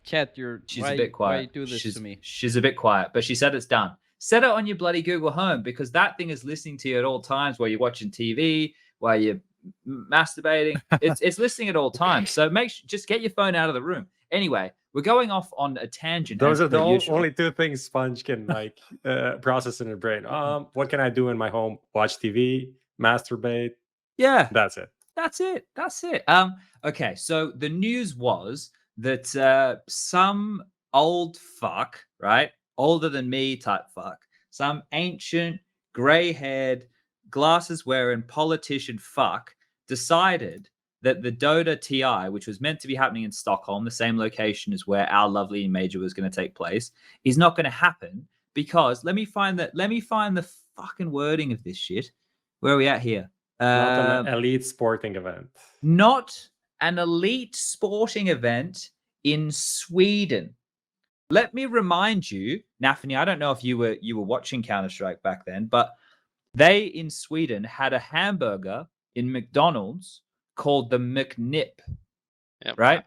[SPEAKER 8] Chat,
[SPEAKER 2] She's a bit quiet.
[SPEAKER 8] Why you do this to me?
[SPEAKER 2] She's a bit quiet, but she said it's done. Set it on your bloody Google Home, because that thing is listening to you at all times while you're watching TV, while you're masturbating. It's listening at all times. So just get your phone out of the room. Anyway, we're going off on a tangent.
[SPEAKER 3] Those are the only two things Sponge can like process in her brain. What can I do in my home? Watch TV, masturbate.
[SPEAKER 2] Yeah,
[SPEAKER 3] that's it.
[SPEAKER 2] That's it. Okay, so the news was that some old fuck, right? Older than me type fuck, some ancient, gray-haired, glasses-wearing politician fuck decided that the Dota TI, which was meant to be happening in Stockholm, the same location as where our lovely major was going to take place, is not going to happen because let me find the fucking wording of this shit. Where are we at here?
[SPEAKER 3] Not an elite sporting event.
[SPEAKER 2] Not an elite sporting event in Sweden. Let me remind you, nafany, I don't know if you were watching Counter-Strike back then, but they in Sweden had a hamburger in McDonald's called the McNip, right?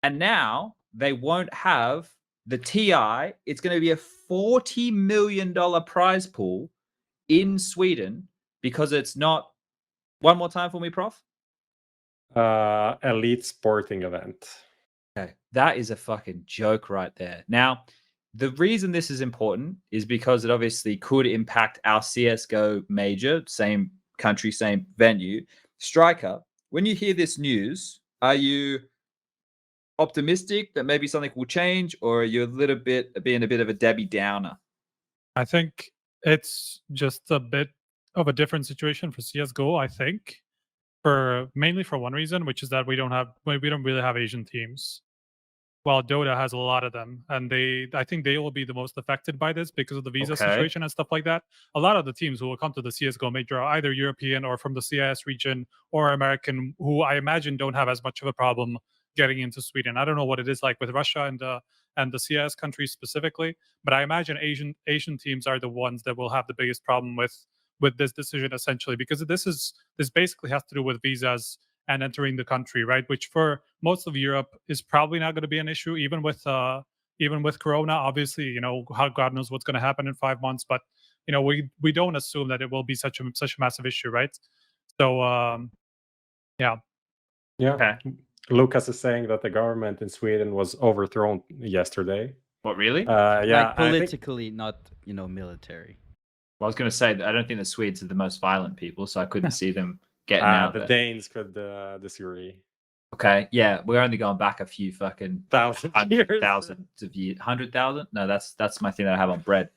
[SPEAKER 2] And now they won't have the TI. It's going to be a $40 million prize pool in Sweden because it's not. One more time for me, Prof.
[SPEAKER 3] Elite sporting event.
[SPEAKER 2] Okay, that is a fucking joke right there. Now, the reason this is important is because it obviously could impact our CSGO major, same country, same venue. Striker, when you hear this news, are you optimistic that maybe something will change, or are you a little bit being a bit of a Debbie Downer?
[SPEAKER 9] I think it's just a bit of a different situation for CSGO, I think. Mainly for one reason, which is that we don't really have Asian teams. While Dota has a lot of them, and I think they will be the most affected by this because of the visa situation and stuff like that. A lot of the teams who will come to the CSGO major are either European or from the CIS region or American, who I imagine don't have as much of a problem getting into Sweden. I don't know what it is like with Russia and the CIS countries specifically, but I imagine Asian teams are the ones that will have the biggest problem with this decision, essentially, because this basically has to do with visas and entering the country, right? Which for most of Europe is probably not going to be an issue, even with Corona. Obviously, you know, how God knows what's going to happen in 5 months, but you know, we don't assume that it will be such a massive issue, right? So, yeah.
[SPEAKER 3] Okay. Lucas is saying that the government in Sweden was overthrown yesterday.
[SPEAKER 2] What, really?
[SPEAKER 3] Yeah,
[SPEAKER 8] like politically, not military.
[SPEAKER 2] Well, I was going to say that I don't think the Swedes are the most violent people, so I couldn't see them getting out.
[SPEAKER 3] The Danes could disagree.
[SPEAKER 2] Okay, yeah, we're only going back a few fucking
[SPEAKER 3] thousands of
[SPEAKER 2] years. 100,000? No, that's my thing that I have on bread.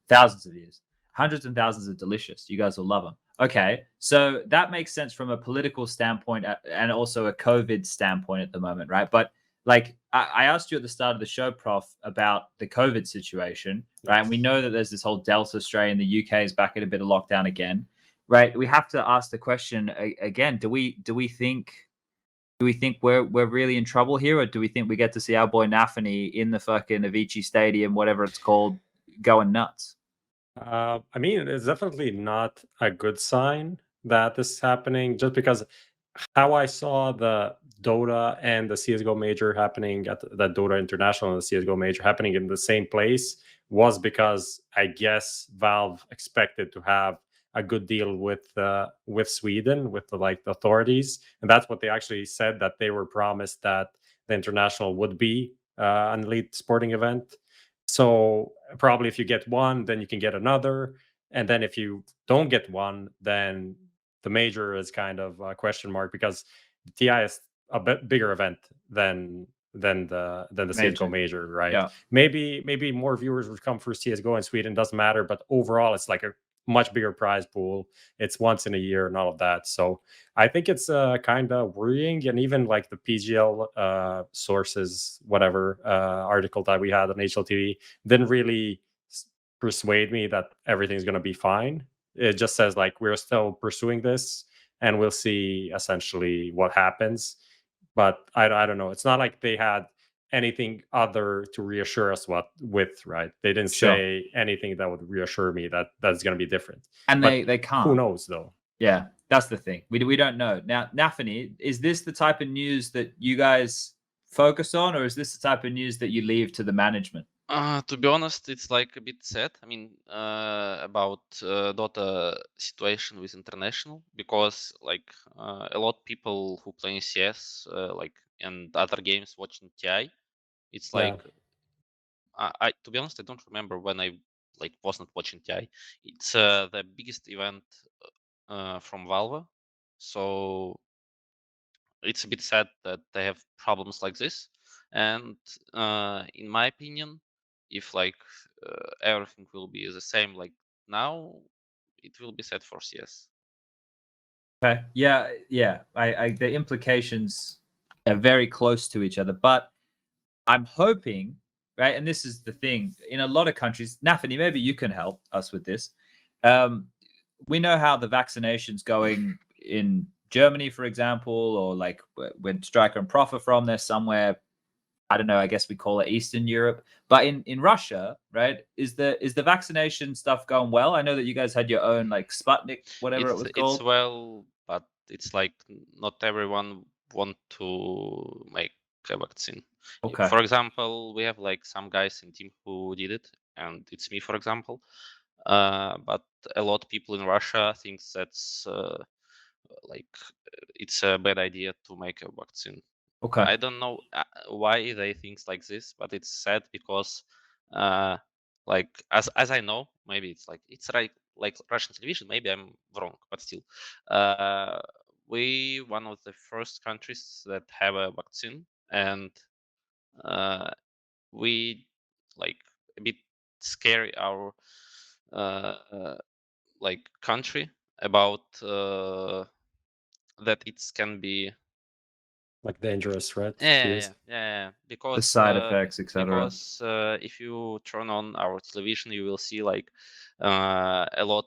[SPEAKER 2] Thousands of years. Hundreds and thousands are delicious. You guys will love them. Okay, so that makes sense from a political standpoint and also a COVID standpoint at the moment, right? But like I asked you at the start of the show, Prof, about the COVID situation, right? And we know that there's this whole Delta strain. The UK is back in a bit of lockdown again, right? We have to ask the question again: Do we think we're really in trouble here, or do we think we get to see our boy nafany in the fucking Avicii Stadium, whatever it's called, going nuts?
[SPEAKER 3] I mean, it's definitely not a good sign that this is happening, just because how I saw the Dota and the CSGO major happening at the Dota International and the CSGO major happening in the same place was because I guess Valve expected to have a good deal with Sweden, with the authorities, and that's what they actually said, that they were promised that the international would be an elite sporting event. So probably if you get one, then you can get another, and then if you don't get one, then the major is kind of a question mark, because the TI is a bit bigger event than the CSGO major, right?
[SPEAKER 2] Yeah.
[SPEAKER 3] Maybe more viewers would come for CSGO in Sweden, doesn't matter, but overall it's like a much bigger prize pool. It's once in a year and all of that. So I think it's kind of worrying. And even like the PGL sources, whatever article that we had on HLTV didn't really persuade me that everything's going to be fine. It just says like we're still pursuing this and we'll see essentially what happens. But I don't know. It's not like they had anything other to reassure us with, right? They didn't say anything that would reassure me that that's going to be different.
[SPEAKER 2] And
[SPEAKER 3] but
[SPEAKER 2] they can't.
[SPEAKER 3] Who knows though?
[SPEAKER 2] Yeah, that's the thing. We don't know. Now, nafany, is this the type of news that you guys focus on, or is this the type of news that you leave to the management?
[SPEAKER 1] To be honest, it's like a bit sad. I mean, about Dota situation with international, because like a lot of people who play in CS, like and other games watching TI, it's like I to be honest, I don't remember when I like wasn't watching TI. It's the biggest event from Valve, so it's a bit sad that they have problems like this. And in my opinion, if like everything will be the same like now, it will be sad for CS.
[SPEAKER 2] Okay. Yeah. The implications are very close to each other, but I'm hoping right? And this is the thing. In a lot of countries, Nafany, maybe you can help us with this. We know how the vaccination's going in Germany, for example, or like when Striker and Prof are from, they're somewhere, I don't know, I guess we call it Eastern Europe. But in Russia, right, is the vaccination stuff going well? I know that you guys had your own like Sputnik, whatever it was called.
[SPEAKER 1] It's well, but it's like not everyone want to make a vaccine.
[SPEAKER 2] Okay.
[SPEAKER 1] For example, we have like some guys in team who did it, and it's me, for example. But a lot of people in Russia thinks that's like it's a bad idea to make a vaccine.
[SPEAKER 2] Okay.
[SPEAKER 1] I don't know why they think like this, but it's sad because like as I know, maybe it's like Russian television, maybe I'm wrong, but still we one of the first countries that have a vaccine, and we like a bit scary our like country about that it can be
[SPEAKER 3] like dangerous, right?
[SPEAKER 1] Yeah. Because
[SPEAKER 2] the side effects, etc.
[SPEAKER 1] Because if you turn on our television, you will see like a lot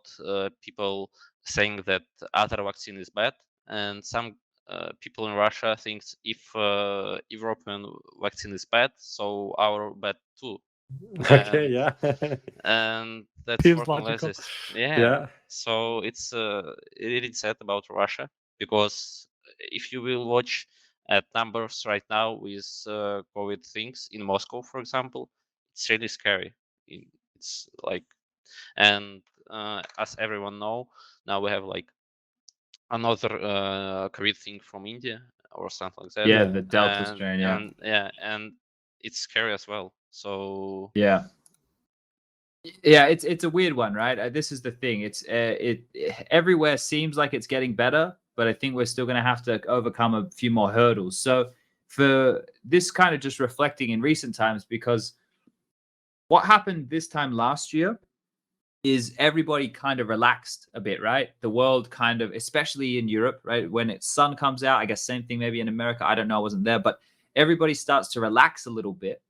[SPEAKER 1] people saying that other vaccine is bad, and some people in Russia thinks if European vaccine is bad, so our bad too.
[SPEAKER 3] Okay, yeah.
[SPEAKER 1] And that's
[SPEAKER 9] Feels
[SPEAKER 1] working like
[SPEAKER 9] logical.
[SPEAKER 1] this. Yeah. So it's really sad about Russia, because if you will watch at numbers right now with COVID things in Moscow, for example, it's really scary. It's like, and as everyone know, now we have like another COVID thing from India or something like that.
[SPEAKER 2] Yeah, the Delta strain. Yeah,
[SPEAKER 1] and it's scary as well. So
[SPEAKER 2] yeah, it's a weird one, right? This is the thing. It's everywhere seems like it's getting better, but I think we're still going to have to overcome a few more hurdles. So for this kind of just reflecting in recent times, because what happened this time last year is everybody kind of relaxed a bit, right? The world kind of, especially in Europe, right? When its sun comes out, I guess same thing maybe in America. I don't know, I wasn't there, but everybody starts to relax a little bit.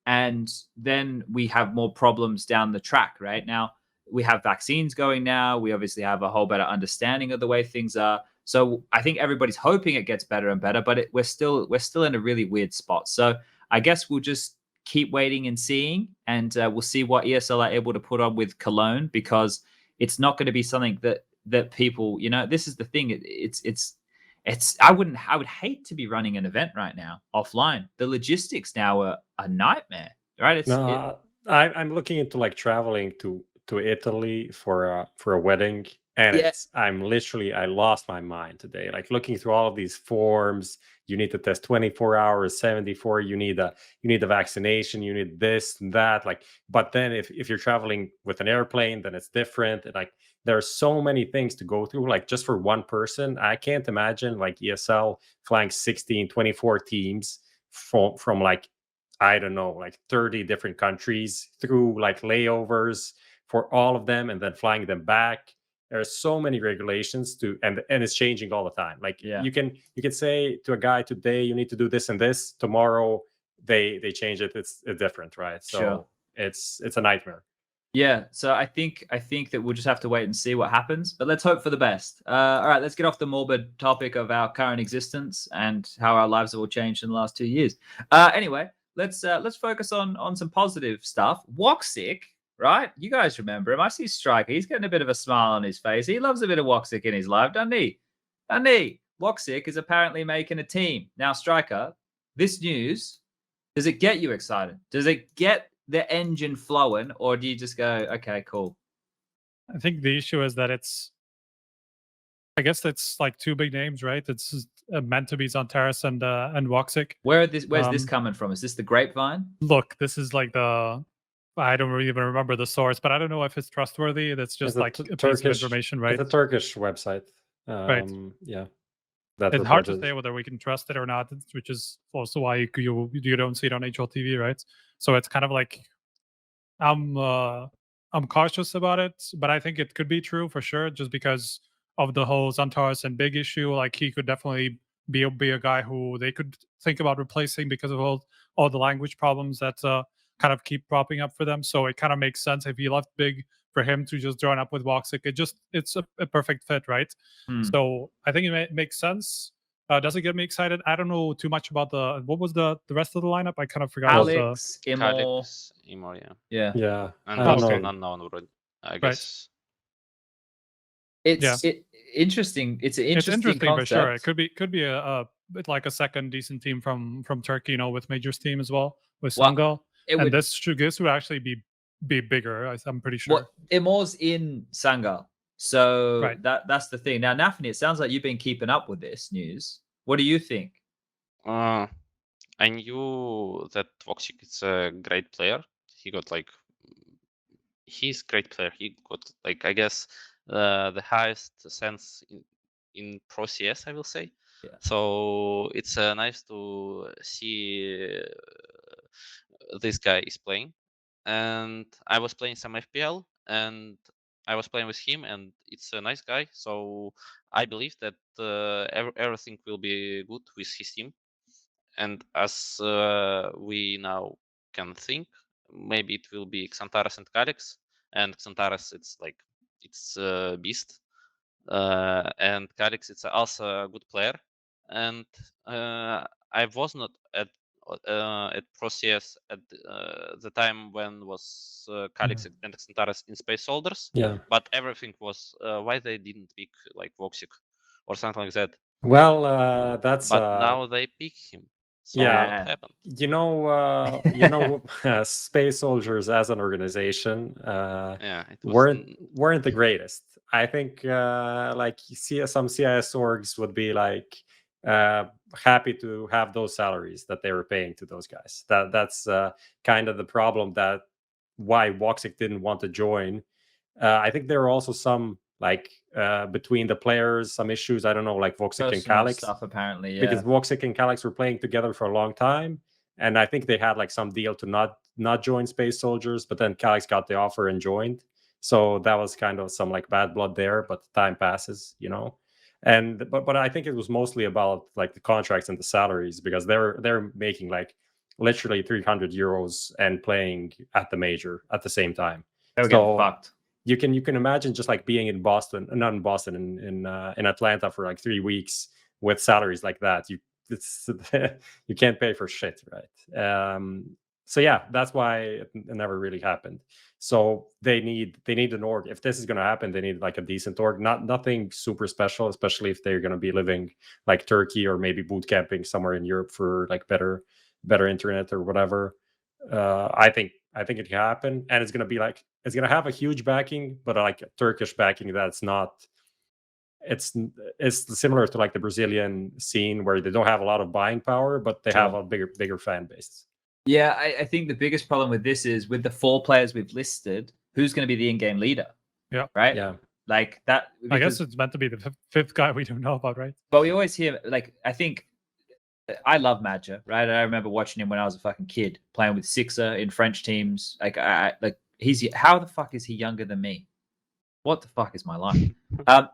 [SPEAKER 2] And then we have more problems down the track, right? Now, we have vaccines going now. We obviously have a whole better understanding of the way things are. So I think everybody's hoping it gets better and better, but we're still in a really weird spot. So I guess we'll just keep waiting and seeing, and we'll see what ESL are able to put on with Cologne, because it's not going to be something that people, this is the thing. I would hate to be running an event right now offline. The logistics now are a nightmare, right?
[SPEAKER 3] I'm looking into like traveling to Italy for a wedding, and I lost my mind today. Like looking through all of these forms, you need to test 24 hours, 74. You need a vaccination. You need this and that. Like, but then if you're traveling with an airplane, then it's different. And like, there are so many things to go through, like just for one person. I can't imagine like ESL flying 16, 24 teams from like, I don't know, like 30 different countries through like layovers for all of them and then flying them back. There are so many regulations and it's changing all the time. Like you can say to a guy today, you need to do this and this. Tomorrow they change it. It's different, right? So it's a nightmare.
[SPEAKER 2] Yeah, so I think that we'll just have to wait and see what happens, but let's hope for the best. All right, let's get off the morbid topic of our current existence and how our lives have all changed in the last 2 years. Anyway, let's focus on some positive stuff. Woxic, right? You guys remember him? I see Striker. He's getting a bit of a smile on his face. He loves a bit of Woxic in his life, doesn't he? Woxic is apparently making a team now. Striker, this news, does it get you excited? Does it get the engine flowing, or do you just go, okay, cool?
[SPEAKER 9] I think the issue is that I guess it's like two big names, right? It's meant to be Xantares and Woxic.
[SPEAKER 2] Where's this coming from? Is this the grapevine?
[SPEAKER 9] Look, this is like I don't really even remember the source, but I don't know if it's trustworthy. That's just like a piece of information, right?
[SPEAKER 3] It's a Turkish website.
[SPEAKER 9] Right.
[SPEAKER 3] Yeah.
[SPEAKER 9] It's hard to say whether we can trust it or not, which is also why you don't see it on HLTV, right? So it's kind of like I'm cautious about it, but I think it could be true for sure, just because of the whole Xantares and Big issue. Like he could definitely be a guy who they could think about replacing because of all the language problems that kind of keep propping up for them. So it kind of makes sense if he left big for him to just join up with woxic. It's a perfect fit, right? So I think it makes sense. Does it get me excited? I don't know too much about what was the rest of the lineup. I kind of forgot.
[SPEAKER 2] Alex,
[SPEAKER 1] Calix, yeah.
[SPEAKER 3] Yeah.
[SPEAKER 1] And
[SPEAKER 3] I don't
[SPEAKER 1] also
[SPEAKER 3] know.
[SPEAKER 1] an unknown, I guess.
[SPEAKER 2] It's interesting. It's an interesting
[SPEAKER 9] for sure.
[SPEAKER 2] concept.
[SPEAKER 9] It could be a bit like a second decent team from Turkey, with Major's team as well with Sangal. And this would actually be bigger. I'm pretty sure.
[SPEAKER 2] Imor's in Sangal, so
[SPEAKER 9] Right.
[SPEAKER 2] that's the thing. Now, nafany, it sounds like you've been keeping up with this news. What do you think?
[SPEAKER 1] I knew that woxic is a great player. He's a great player. He got I guess the highest sense in Pro CS, I will say.
[SPEAKER 2] Yeah.
[SPEAKER 1] So it's nice to see this guy is playing. And I was playing some FPL, and I was playing with him, and it's a nice guy. So I believe that everything will be good with his team. And as we now can think, maybe it will be Xantares and Calix. And Xantares, it's a beast. And Calix, it's also a good player. And I was not at Pro CS at the time when was Calix and Xantares in Space Soldiers.
[SPEAKER 3] Yeah.
[SPEAKER 1] But everything was why they didn't pick woxic or something like that.
[SPEAKER 3] Well, that's.
[SPEAKER 1] But now they pick him. So
[SPEAKER 3] Yeah.
[SPEAKER 1] what happened?
[SPEAKER 3] Space Soldiers as an organization
[SPEAKER 1] It
[SPEAKER 3] weren't the greatest. I think some CIS orgs would be happy to have those salaries that they were paying to those guys. That's kind of the problem, that why woxic didn't want to join. I think there were also some between the players, some issues. I don't know, like woxic and Calix
[SPEAKER 2] stuff apparently,
[SPEAKER 3] because woxic and Calix were playing together for a long time, and I think they had some deal to not join Space Soldiers, but then Calix got the offer and joined. So that was kind of some bad blood there, but time passes, and but I think it was mostly about the contracts and the salaries, because they're making literally 300 euros and playing at the major at the same time.
[SPEAKER 2] They were getting fucked.
[SPEAKER 3] You can imagine just being in Boston, not in Boston, in Atlanta for 3 weeks with salaries like that. You can't pay for shit, right? So yeah, that's why it never really happened. So they need an org. If this is going to happen, they need a decent org, nothing super special, especially if they're going to be living Turkey or maybe boot camping somewhere in Europe for better internet or whatever. I think it can happen, and it's going to be it's going to have a huge backing, but a Turkish backing that's not. It's similar to the Brazilian scene, where they don't have a lot of buying power, but they have a bigger fan base.
[SPEAKER 2] Yeah, I think the biggest problem with this is with the 4 players we've listed, who's going to be the in-game leader?
[SPEAKER 9] Yeah.
[SPEAKER 2] Right?
[SPEAKER 3] Yeah.
[SPEAKER 2] That.
[SPEAKER 9] I guess it's meant to be the fifth guy we don't know about, right?
[SPEAKER 2] But we always hear, I think, I love Major, right? I remember watching him when I was a fucking kid, playing with Sixer in French teams. How the fuck is he younger than me? What the fuck is my life?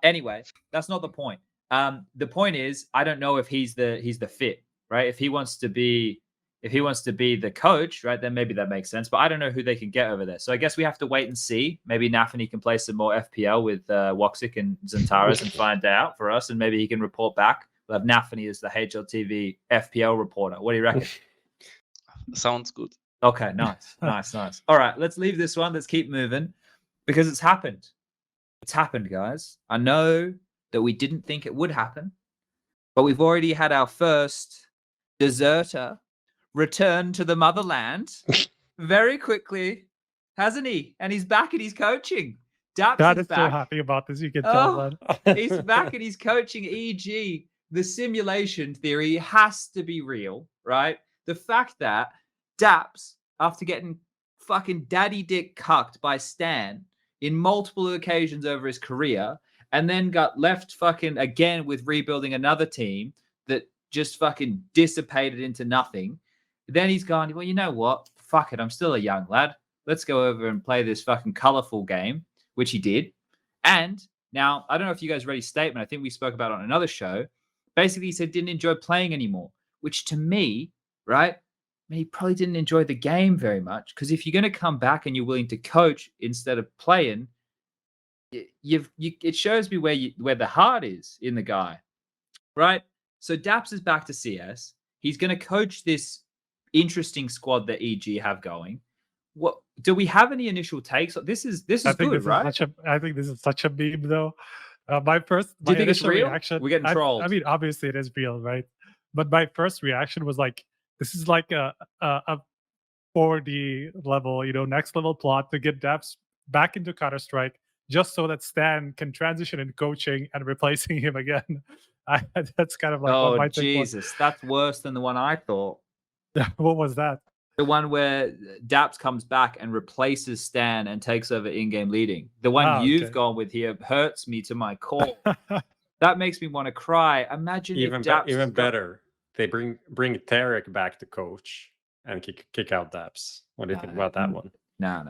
[SPEAKER 2] Anyway, that's not the point. The point is, I don't know if he's the fit, right? If he wants to be the coach, right, then maybe that makes sense. But I don't know who they can get over there. So I guess we have to wait and see. Maybe nafany can play some more FPL with woxic and Xantares and find out for us, and maybe he can report back. We'll have nafany as the HLTV FPL reporter. What do you reckon?
[SPEAKER 1] Sounds good.
[SPEAKER 2] Okay, nice. All right, let's leave this one. Let's keep moving, because it's happened. It's happened, guys. I know that we didn't think it would happen, but we've already had our first deserter return to the motherland very quickly, hasn't he? And he's back and he's coaching. Daps is back.
[SPEAKER 9] So happy about this. You can tell, man.
[SPEAKER 2] He's back and he's coaching. EG, the simulation theory has to be real, right? The fact that Daps, after getting fucking daddy dick cucked by Stan in multiple occasions over his career, and then got left fucking again with rebuilding another team that just fucking dissipated into nothing. Then he's gone, well, you know what? Fuck it. I'm still a young lad. Let's go over and play this fucking colorful game, which he did. And now, I don't know if you guys read his statement. I think we spoke about it on another show. Basically, he said didn't enjoy playing anymore, which to me, right, he probably didn't enjoy the game very much. Because if you're going to come back and you're willing to coach instead of playing, it shows me where the heart is in the guy, right? So daps is back to CS. He's going to coach this interesting squad that EG have going. What do we have any initial takes? This is good, right?
[SPEAKER 9] I think this is such a meme, though. My
[SPEAKER 2] Do you think it's
[SPEAKER 9] initial
[SPEAKER 2] real?
[SPEAKER 9] reaction.
[SPEAKER 2] We're getting trolled.
[SPEAKER 9] I mean, obviously it is real, right? But my first reaction was like, this is like a 4D level, next level plot to get daps back into Counter-Strike, just so that Stan can transition in coaching and replacing him again. That's kind of like what my take was.
[SPEAKER 2] Jesus, that's worse than the one I thought.
[SPEAKER 9] What was that?
[SPEAKER 2] The one where daps comes back and replaces Stan and takes over in-game leading. The one you've gone with here hurts me to my core. That makes me want to cry. Imagine
[SPEAKER 3] even
[SPEAKER 2] if daps
[SPEAKER 3] even better. They bring Tarek back to coach and kick out daps. What do you think about that one?
[SPEAKER 2] No.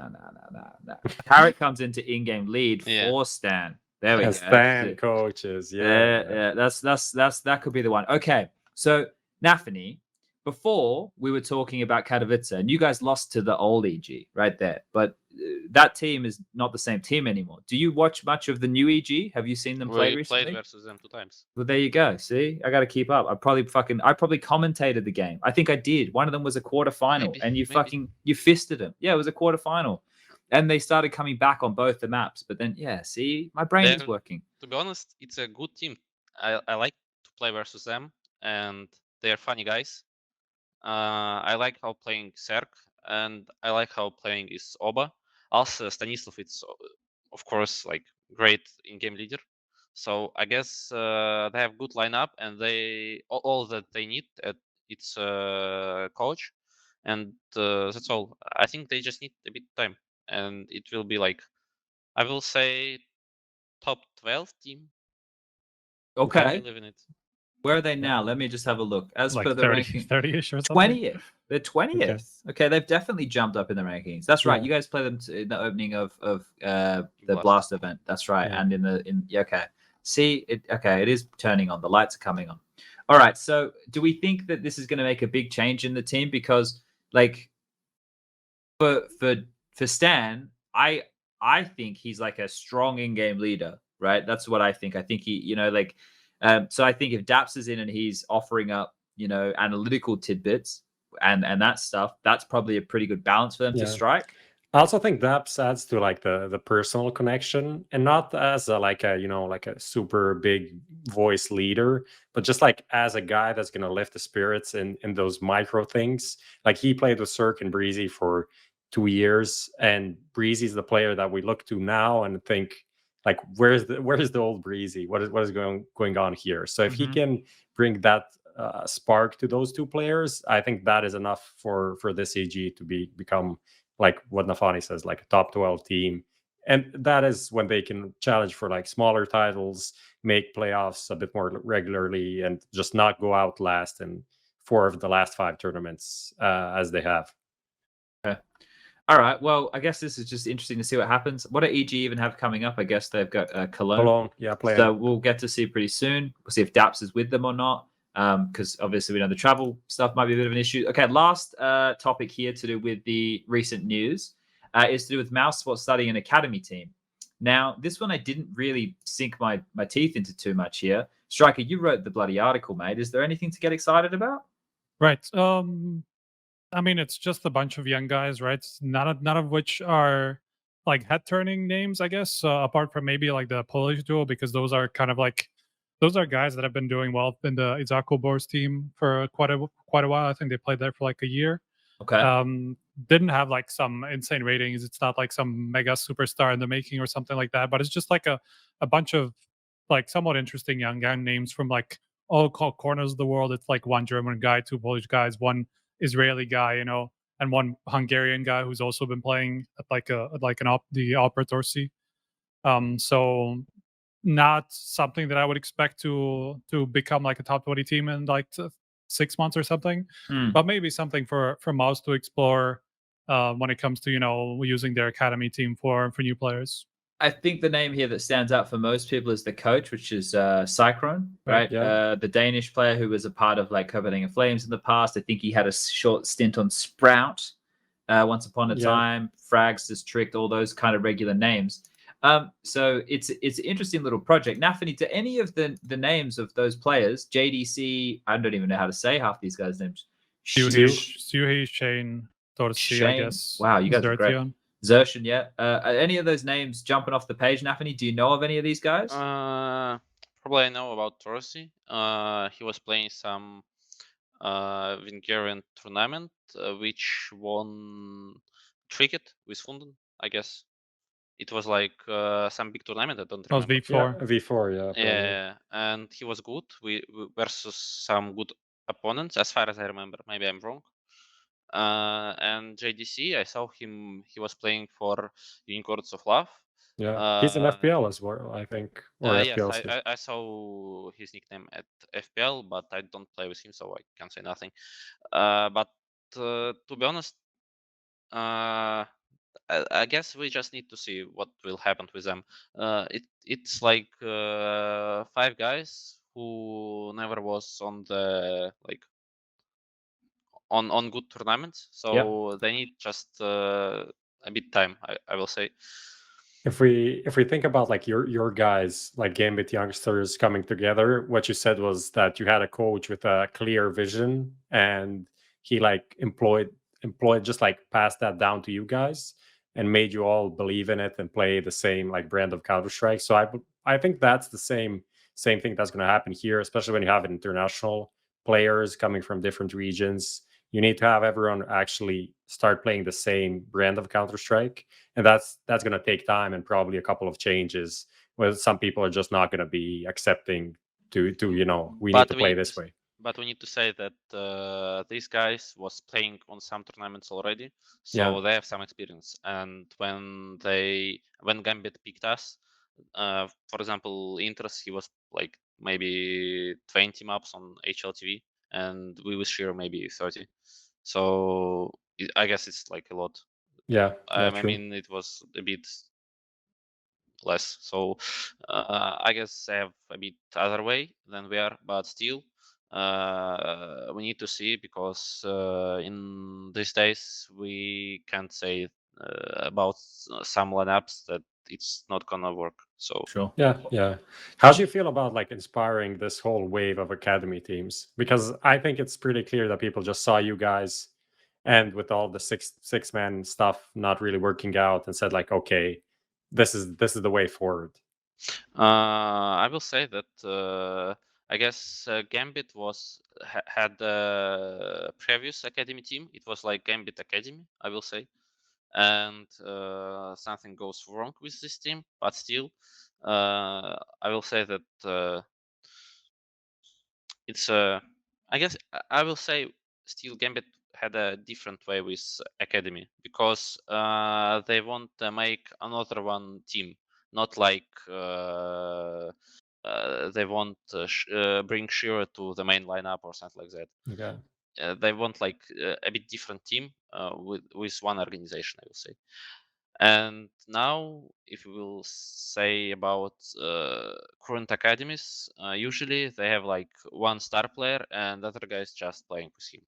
[SPEAKER 2] Tarek comes into in-game lead for Stan. There we go.
[SPEAKER 3] Stan coaches. Yeah.
[SPEAKER 2] That could be the one. Okay, so nafany. Before we were talking about Katowice, and you guys lost to the old EG right there, but that team is not the same team anymore. Do you watch much of the new EG? Have you seen them play recently?
[SPEAKER 1] Played versus them 2 times.
[SPEAKER 2] Well, there you go. See, I got to keep up. I probably commentated the game. I think I did. One of them was a quarterfinal, and you fisted them. Yeah, it was a quarterfinal, and they started coming back on both the maps. But then, see, my brain is working.
[SPEAKER 1] To be honest, it's a good team. I like to play versus them, and they're funny guys. I like how playing Serk, and I like how playing is Oba. Also, Stanislav, it's of course like great in-game leader. So I guess they have good lineup, and they all that they need at its coach, and that's all. I think they just need a bit of time, and it will be like, I will say, top 12 team.
[SPEAKER 2] Okay.
[SPEAKER 1] I live in it.
[SPEAKER 2] Where are they now? Let me just have a look. As
[SPEAKER 9] like
[SPEAKER 2] per the
[SPEAKER 9] 30,
[SPEAKER 2] ranking,
[SPEAKER 9] 30-ish or something.
[SPEAKER 2] 20th. They're 20th. Okay, they've definitely jumped up in the rankings. That's right. You guys play them in the opening of the Blast event. That's right.
[SPEAKER 3] Yeah.
[SPEAKER 2] And okay. See, it is turning on. The lights are coming on. All right. So, do we think that this is going to make a big change in the team? Because, like, for Stan, I think he's like a strong in-game leader. Right. That's what I think. I think he, so I think if daps is in and he's offering up, analytical tidbits and that stuff, that's probably a pretty good balance for them to strike.
[SPEAKER 3] I also think daps adds to like the personal connection, and not as a super big voice leader, but just like as a guy that's gonna lift the spirits in those micro things. Like he played with Cirque and Breezy for 2 years, and Breezy's the player that we look to now and think, like, where's the old Breezy? What is going on here? So if he can bring that spark to those 2 players, I think that is enough for this EG to become, like what nafany says, like a top 12 team. And that is when they can challenge for like smaller titles, make playoffs a bit more regularly, and just not go out last in 4 of the last 5 tournaments as they have.
[SPEAKER 2] All right. Well, I guess this is just interesting to see what happens. What do EG even have coming up? I guess they've got Cologne.
[SPEAKER 3] Playing.
[SPEAKER 2] So we'll get to see pretty soon. We'll see if daps is with them or not. Because obviously we know the travel stuff might be a bit of an issue. Okay, last topic here to do with the recent news is to do with mouz starting an academy team. Now, this one I didn't really sink my teeth into too much here. Striker, you wrote the bloody article, mate. Is there anything to get excited about?
[SPEAKER 9] Right. I mean, it's just a bunch of young guys, right? None of which are like head-turning names, I guess, apart from maybe like the Polish duo, because those are kind of like, those are guys that have been doing well in the Izako team for quite a while. I think they played there for like a year.
[SPEAKER 2] Okay.
[SPEAKER 9] Didn't have like some insane ratings. It's not like some mega superstar in the making or something like that, but it's just like a bunch of like somewhat interesting young names from like all corners of the world. It's like one German guy, 2 Polish guys, one Israeli guy, and one Hungarian guy who's also been playing at the Opera Torsi. So not something that I would expect to become like a top 20 team in like 6 months or something, but maybe something for mouz to explore when it comes to using their academy team for new players.
[SPEAKER 2] I think the name here that stands out for most people is the coach, which is Cyclone, right?
[SPEAKER 3] Yeah.
[SPEAKER 2] The Danish player who was a part of like Copenhagen Flames in the past. I think he had a short stint on Sprout once upon a time. Frags is Tricked, all those kind of regular names. So it's an interesting little project. Nafany, to any of the names of those players, JDC, I don't even know how to say half these guys' names.
[SPEAKER 9] Suhi, Shane, Dorsi, I guess.
[SPEAKER 2] Wow, you guys are great.
[SPEAKER 9] Zertion.
[SPEAKER 2] Zertion, yeah. Any of those names jumping off the page, Nafany? Do you know of any of these guys?
[SPEAKER 1] Probably I know about Torsi. He was playing some Hungarian tournament, which won Tricket with Funden, I guess. It was like some big tournament. I don't
[SPEAKER 9] That was
[SPEAKER 1] remember.
[SPEAKER 9] V4.
[SPEAKER 3] V4, yeah. Probably.
[SPEAKER 1] Yeah, and he was good. We versus some good opponents, as far as I remember. Maybe I'm wrong. And JDC, I saw him. He was playing for Unicorns of Love.
[SPEAKER 3] Yeah, he's in FPL as well, I think. Or FPL.
[SPEAKER 1] Yes, I saw his nickname at FPL, but I don't play with him, so I can't say nothing. But to be honest, I guess we just need to see what will happen with them. It's like 5 guys who never was on the like on good tournaments, so they need just a bit time. I will say.
[SPEAKER 3] If we think about like your guys, like Gambit youngsters coming together, what you said was that you had a coach with a clear vision, and he like employed just like passed that down to you guys and made you all believe in it and play the same like brand of Counter-Strike. So I think that's the same thing that's going to happen here, especially when you have international players coming from different regions. You need to have everyone actually start playing the same brand of Counter-Strike, and that's going to take time and probably a couple of changes where some people are just not going to be accepting to we need to play this way.
[SPEAKER 1] But we need to say that these guys was playing on some tournaments already, so they have some experience. And when Gambit picked us, for example, interz, he was like maybe 20 maps on HLTV, and we with Shiro maybe 30. So I guess it's like a lot.
[SPEAKER 3] Yeah,
[SPEAKER 1] I mean, it was a bit less. So I guess they have a bit other way than we are, but still, we need to see, because in these days we can't say about some lineups that it's not gonna work. So
[SPEAKER 2] sure.
[SPEAKER 3] Yeah. How do you feel about like inspiring this whole wave of academy teams? Because I think it's pretty clear that people just saw you guys, and with all the six man stuff not really working out, and said like, okay, this is the way forward.
[SPEAKER 1] I will say that I guess Gambit had a previous academy team. It was like Gambit Academy, I will say. And something goes wrong with this team, but still, I will say that it's I guess I will say still Gambit had a different way with academy, because they want to make another one team, not like they want to bring Shiro to the main lineup or something like that.
[SPEAKER 3] Okay.
[SPEAKER 1] They want like a bit different team with one organization, I will say. And now, if we will say about current academies, usually they have like one star player and the other guys just playing with him.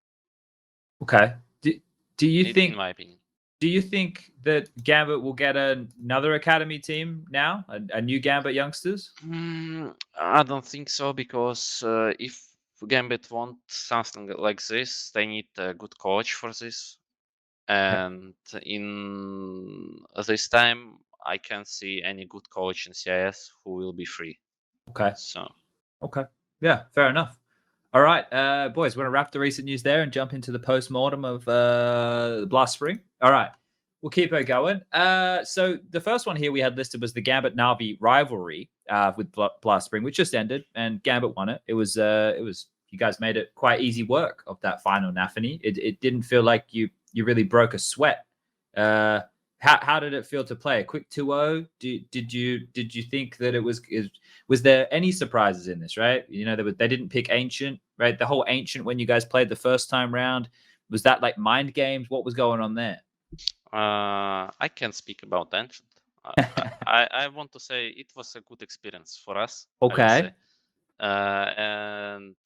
[SPEAKER 2] Okay. Do you think,
[SPEAKER 1] in my opinion,
[SPEAKER 2] do you think that Gambit will get another academy team now, a new Gambit youngsters?
[SPEAKER 1] I don't think so, because if Gambit want something like this, they need a good coach for this. And in this time, I can't see any good coach in CIS who will be free.
[SPEAKER 2] Okay.
[SPEAKER 1] So.
[SPEAKER 2] Okay. Yeah, fair enough. All right, boys, we're going to wrap the recent news there and jump into the post-mortem of Blast Spring. All right, we'll keep it going. So the first one here we had listed was the Gambit Na'Vi rivalry with Blast Spring, which just ended, and Gambit won it. It was you guys made it quite easy work of that final, Nafany. It didn't feel like you really broke a sweat. How did it feel to play a quick 2-0? Did you think that it was there any surprises in this, right? You know, they didn't pick Ancient, right? The whole Ancient when you guys played the first time round, was that like mind games? What was going on there?
[SPEAKER 1] I can't speak about Ancient. I want to say it was a good experience for us. I will
[SPEAKER 2] Okay.
[SPEAKER 1] say. And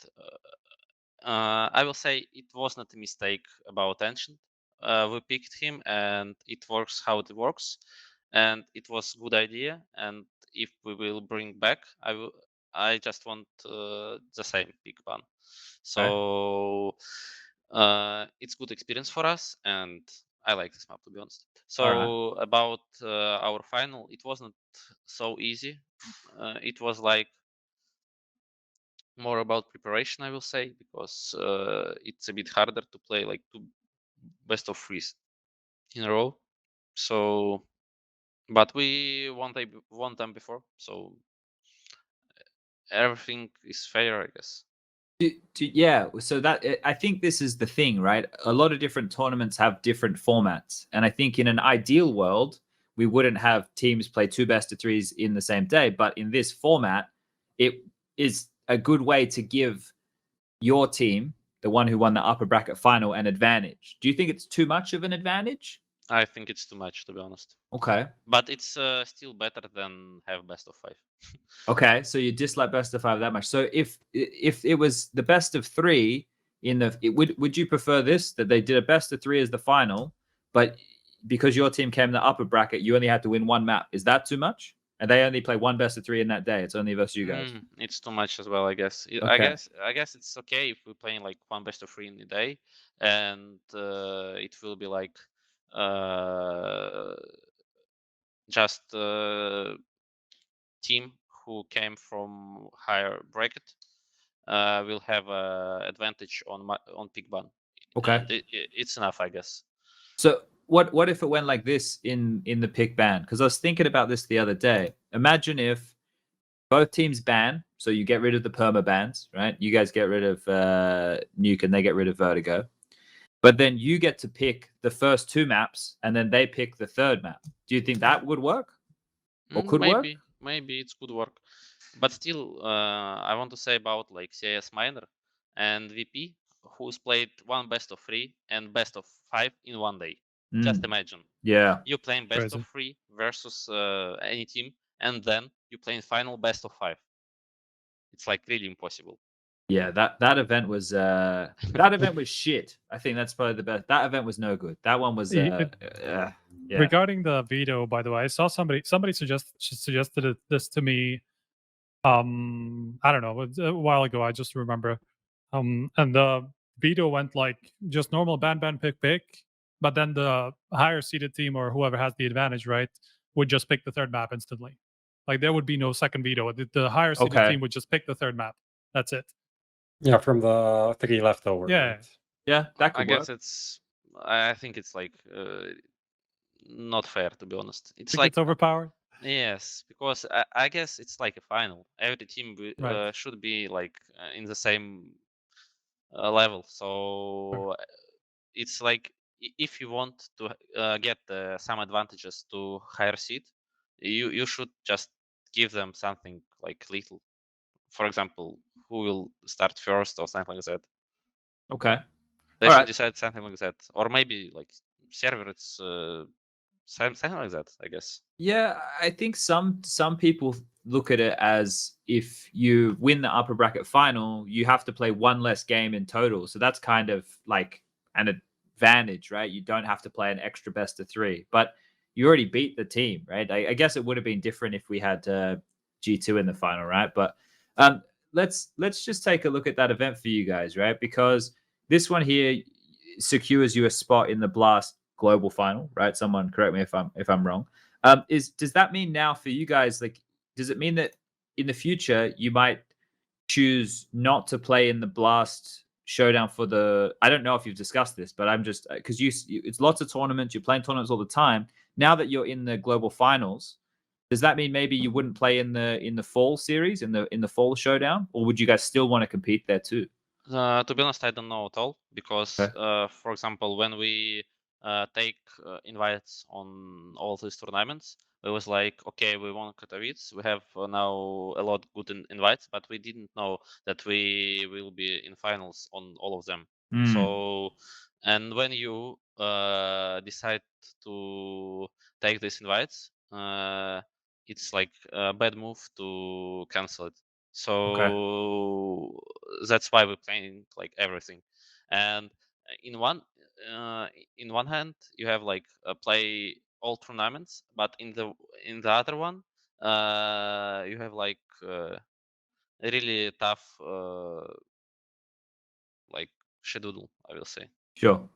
[SPEAKER 1] I will say it was not a mistake about Ancient. We picked him, and it works how it works, and it was good idea. And if we will bring back, I just want the same big ban. So it's good experience for us, and I like this map, to be honest. So about our final, it wasn't so easy. It was like more about preparation, I will say, because it's a bit harder to play like 2 best of 3s in a row. So, but we won them before, so everything is fair, I guess.
[SPEAKER 2] Yeah, so that I think this is the thing, right? A lot of different tournaments have different formats, and I think in an ideal world we wouldn't have teams play 2 best of 3s in the same day, but in this format it is a good way to give your team, the one who won the upper bracket final, an advantage. Do you think it's too much of an advantage?
[SPEAKER 1] I think it's too much, to be honest.
[SPEAKER 2] Okay.
[SPEAKER 1] But it's still better than have best of 5.
[SPEAKER 2] Okay, so you dislike best of 5 that much. So if it was the best of 3 in the, would you prefer this, that they did a best of 3 as the final, but because your team came in the upper bracket, you only had to win 1 map? Is that too much? And they only play 1 best of 3 in that day. It's only versus you guys.
[SPEAKER 1] It's too much as well, I guess.
[SPEAKER 2] Okay.
[SPEAKER 1] I guess it's okay if we're playing like 1 best of 3 in a day, and it will be like just team who came from higher bracket will have advantage on pick ban.
[SPEAKER 2] Okay.
[SPEAKER 1] And it's enough, I guess.
[SPEAKER 2] So what if it went like this in the pick ban? Because I was thinking about this the other day. Imagine if both teams ban, so you get rid of the perma bans, right? You guys get rid of Nuke and they get rid of Vertigo. But then you get to pick the first 2 maps, and then they pick the 3rd map. Do you think that would work? Or could work?
[SPEAKER 1] Maybe it could work. But still, I want to say about like CIS Minor and VP, who's played 1 best of 3 and best of 5 in 1 day. Just imagine.
[SPEAKER 2] Yeah.
[SPEAKER 1] You playing best
[SPEAKER 9] Crazy.
[SPEAKER 1] of 3 versus any team, and then you playing final best of 5. It's like really impossible.
[SPEAKER 2] Yeah, that event was that event was shit. I think that's probably the best. That event was no good. That one was yeah.
[SPEAKER 9] Regarding the veto, by the way, I saw somebody suggested this to me. I don't know, a while ago. I just remember. And the veto went like just normal ban pick, but then the higher seeded team or whoever has the advantage, right, would just pick the 3rd map instantly. Like there would be no second veto. The higher seeded team would just pick the 3rd map. That's it.
[SPEAKER 3] Yeah, from the 3 leftover.
[SPEAKER 9] Yeah.
[SPEAKER 3] Right?
[SPEAKER 2] Yeah, that could
[SPEAKER 1] I guess
[SPEAKER 2] work.
[SPEAKER 1] I think it's like not fair, to be honest. It's
[SPEAKER 9] Think
[SPEAKER 1] like
[SPEAKER 9] it's overpowered.
[SPEAKER 1] Yes, because I guess it's like a final. Every team
[SPEAKER 9] Right.
[SPEAKER 1] should be like in the same level. So it's like if you want to get some advantages to higher seed, you should just give them something like little. For example, who will start first or something like that.
[SPEAKER 2] Okay.
[SPEAKER 1] They
[SPEAKER 2] All
[SPEAKER 1] should
[SPEAKER 2] right.
[SPEAKER 1] decide something like that, or maybe like server. It's something like that, I guess.
[SPEAKER 2] Yeah, I think some people look at it as if you win the upper bracket final, you have to play 1 less game in total. So that's kind of like an advantage, right? You don't have to play an extra best of 3, but you already beat the team, right? I guess it would have been different if we had G2 in the final, right? But let's just take a look at that event for you guys, right? Because this one here secures you a spot in the Blast global final, right? Someone correct me if I'm wrong. Does that mean now for you guys, like, does it mean that in the future you might choose not to play in the Blast showdown for the? I don't know if you've discussed this, but I'm just because it's lots of tournaments. You're playing tournaments all the time. Now that you're in the global finals, does that mean maybe you wouldn't play in the fall series in the fall showdown, or would you guys still want to compete there too?
[SPEAKER 1] To be honest, I don't know at all because, for example, when we take invites on all these tournaments, it was like, okay, we won Katowice, we have now a lot good invites, but we didn't know that we will be in finals on all of them. So, and when you decide to take these invites, it's like a bad move to cancel it. So that's why we're playing like everything. And in one hand, you have like play all tournaments, but in the other one, you have like a really tough like schedule, I will say.
[SPEAKER 2] Sure.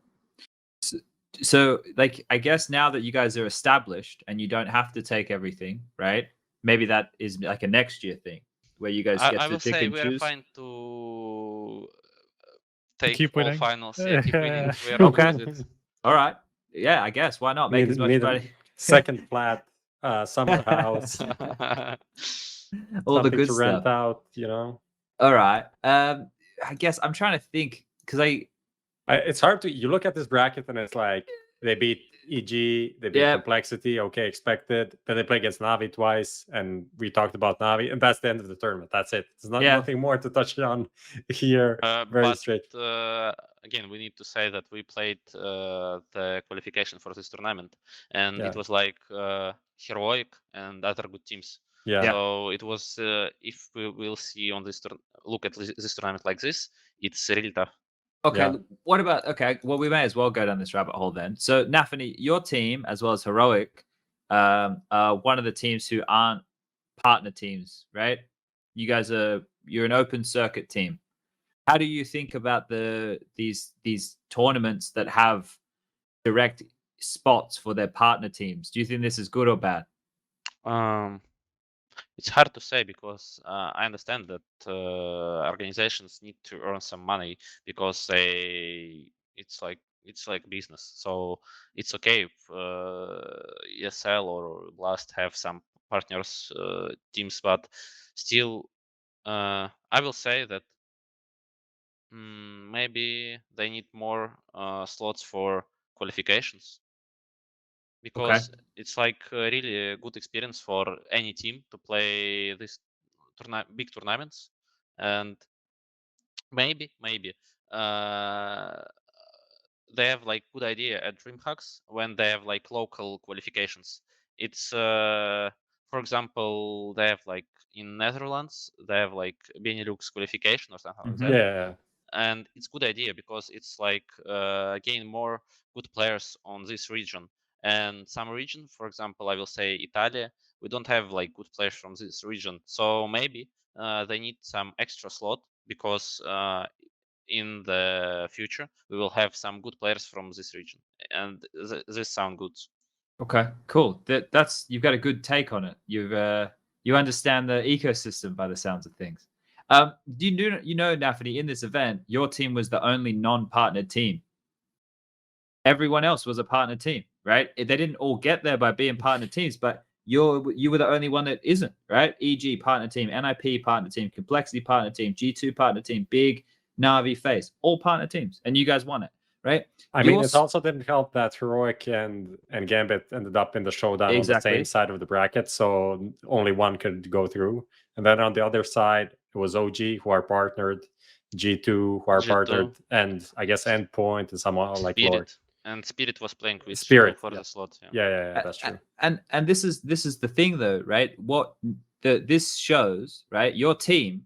[SPEAKER 2] So, like, I guess now that you guys are established and you don't have to take everything, right? Maybe that is like a next year thing where you guys get
[SPEAKER 1] I
[SPEAKER 2] to
[SPEAKER 1] will
[SPEAKER 2] pick
[SPEAKER 1] say
[SPEAKER 2] and
[SPEAKER 1] we are
[SPEAKER 2] choose.
[SPEAKER 1] fine to take
[SPEAKER 9] keep
[SPEAKER 1] all
[SPEAKER 9] winning.
[SPEAKER 1] finals. Yeah, keep winning. We are
[SPEAKER 2] Okay.
[SPEAKER 1] okay with it.
[SPEAKER 2] All right. Yeah, I guess. Why not make as much money?
[SPEAKER 3] Second flat, summer house,
[SPEAKER 2] All the
[SPEAKER 3] something
[SPEAKER 2] good
[SPEAKER 3] to rent
[SPEAKER 2] stuff.
[SPEAKER 3] out, you know.
[SPEAKER 2] All right. I guess I'm trying to think because
[SPEAKER 3] It's hard to, you look at this bracket and it's like they beat EG, they beat
[SPEAKER 2] Yeah.
[SPEAKER 3] Complexity, okay, expected. Then they play against Navi twice, and we talked about Navi, and that's the end of the tournament. That's it. There's nothing more to touch on here. Very straight.
[SPEAKER 1] Again, we need to say that we played the qualification for this tournament, and
[SPEAKER 3] Yeah.
[SPEAKER 1] it was like Heroic and other good teams.
[SPEAKER 3] Yeah.
[SPEAKER 1] So it was, if we will see on this look at this tournament like this, it's really tough.
[SPEAKER 2] Okay,
[SPEAKER 3] Yeah.
[SPEAKER 2] what about, okay, well, we may as well go down this rabbit hole then. So, Nafany, your team, as well as Heroic, are one of the teams who aren't partner teams, right? You guys you're an open circuit team. How do you think about these tournaments that have direct spots for their partner teams? Do you think this is good or bad?
[SPEAKER 1] It's hard to say because I understand that organizations need to earn some money because it's like business. So it's okay if ESL or Blast have some partners teams, but still, I will say that maybe they need more slots for qualifications. Because it's like really a good experience for any team to play these big tournaments, and maybe they have like good idea at DreamHacks when they have like local qualifications. It's for example, they have like in Netherlands they have like Benelux qualification or something like that.
[SPEAKER 3] Yeah.
[SPEAKER 1] And it's good idea because it's like gain more good players on this region. And some region, for example, I will say Italy, we don't have like good players from this region. So maybe they need some extra slot because in the future we will have some good players from this region, and this sound good.
[SPEAKER 2] Okay, cool. That's you've got a good take on it. You understand the ecosystem by the sounds of things. Do you know, Nafany, in this event, your team was the only non-partnered team. Everyone else was a partner team, right? They didn't all get there by being partner teams, but you were the only one that isn't, right? EG partner team, NIP partner team, Complexity partner team, G2 partner team, Big, Navi, Face, all partner teams, and you guys won it, right?
[SPEAKER 3] I mean, it also didn't help that Heroic and Gambit ended up in the showdown on the same side of the bracket, so only one could go through. And then on the other side, it was OG who are partnered, G2 who are partnered, and I guess Endpoint and someone like Lord.
[SPEAKER 1] And Spirit was playing with
[SPEAKER 3] Spirit
[SPEAKER 1] for the slot.
[SPEAKER 3] Yeah, that's true.
[SPEAKER 2] And this is the thing though, right? What this shows, right? Your team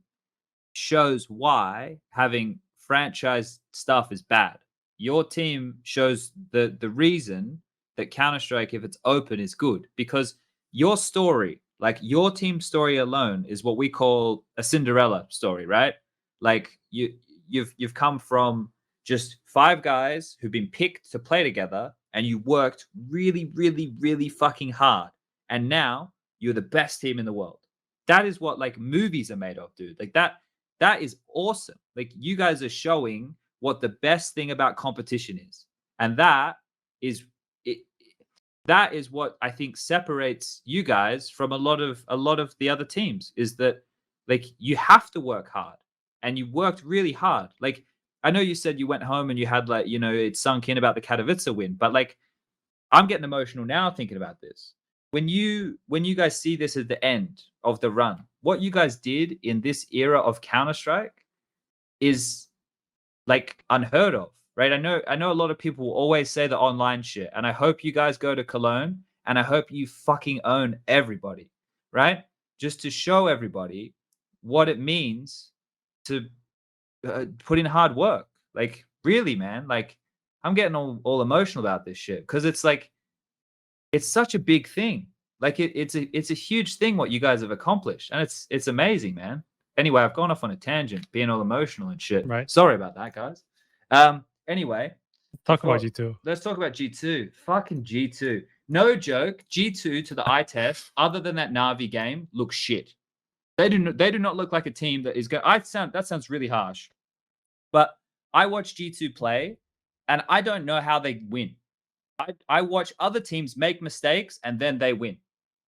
[SPEAKER 2] shows why having franchise stuff is bad. Your team shows the reason that Counter-Strike, if it's open, is good, because your story, like your team story alone, is what we call a Cinderella story, right? Like you've come from just 5 guys who've been picked to play together, and you worked really, really, really fucking hard, and now you're the best team in the world. That is what like movies are made of, dude. Like that is awesome. Like you guys are showing what the best thing about competition is, and that is what I think separates you guys from a lot of the other teams, is that like you have to work hard, and you worked really hard. Like I know you said you went home and you had like, you know, it sunk in about the Katowice win, but like I'm getting emotional now thinking about this. When you guys see this at the end of the run, what you guys did in this era of Counter-Strike is like unheard of, right? I know a lot of people will always say the online shit, and I hope you guys go to Cologne and I hope you fucking own everybody, right? Just to show everybody what it means to put in hard work. Like, really, man. Like, I'm getting all emotional about this shit because it's like, it's such a big thing. Like, it's a huge thing what you guys have accomplished, and it's amazing, man. Anyway, I've gone off on a tangent, being all emotional and shit.
[SPEAKER 9] Right.
[SPEAKER 2] Sorry about that, guys. Anyway,
[SPEAKER 9] Talk about G2.
[SPEAKER 2] let's talk about G2. Fucking G2. No joke. G2 to the eye test, other than that Navi game, looks shit. They do not look like a team that is going. That sounds really harsh, but I watch G2 play, and I don't know how they win. I watch other teams make mistakes and then they win.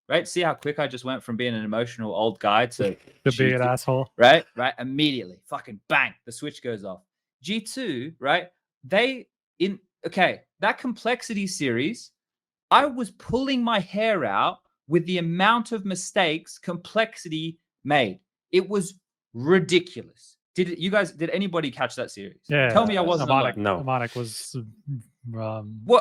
[SPEAKER 2] Right? See how quick I just went from being an emotional old guy to
[SPEAKER 9] The big asshole.
[SPEAKER 2] Right? Immediately. Fucking bang. The switch goes off. G2, right? That complexity series, I was pulling my hair out with the amount of mistakes complexity made. It was ridiculous. Did anybody catch that series?
[SPEAKER 9] Yeah.
[SPEAKER 2] Tell me I wasn't alone.
[SPEAKER 3] No.
[SPEAKER 9] Amonic was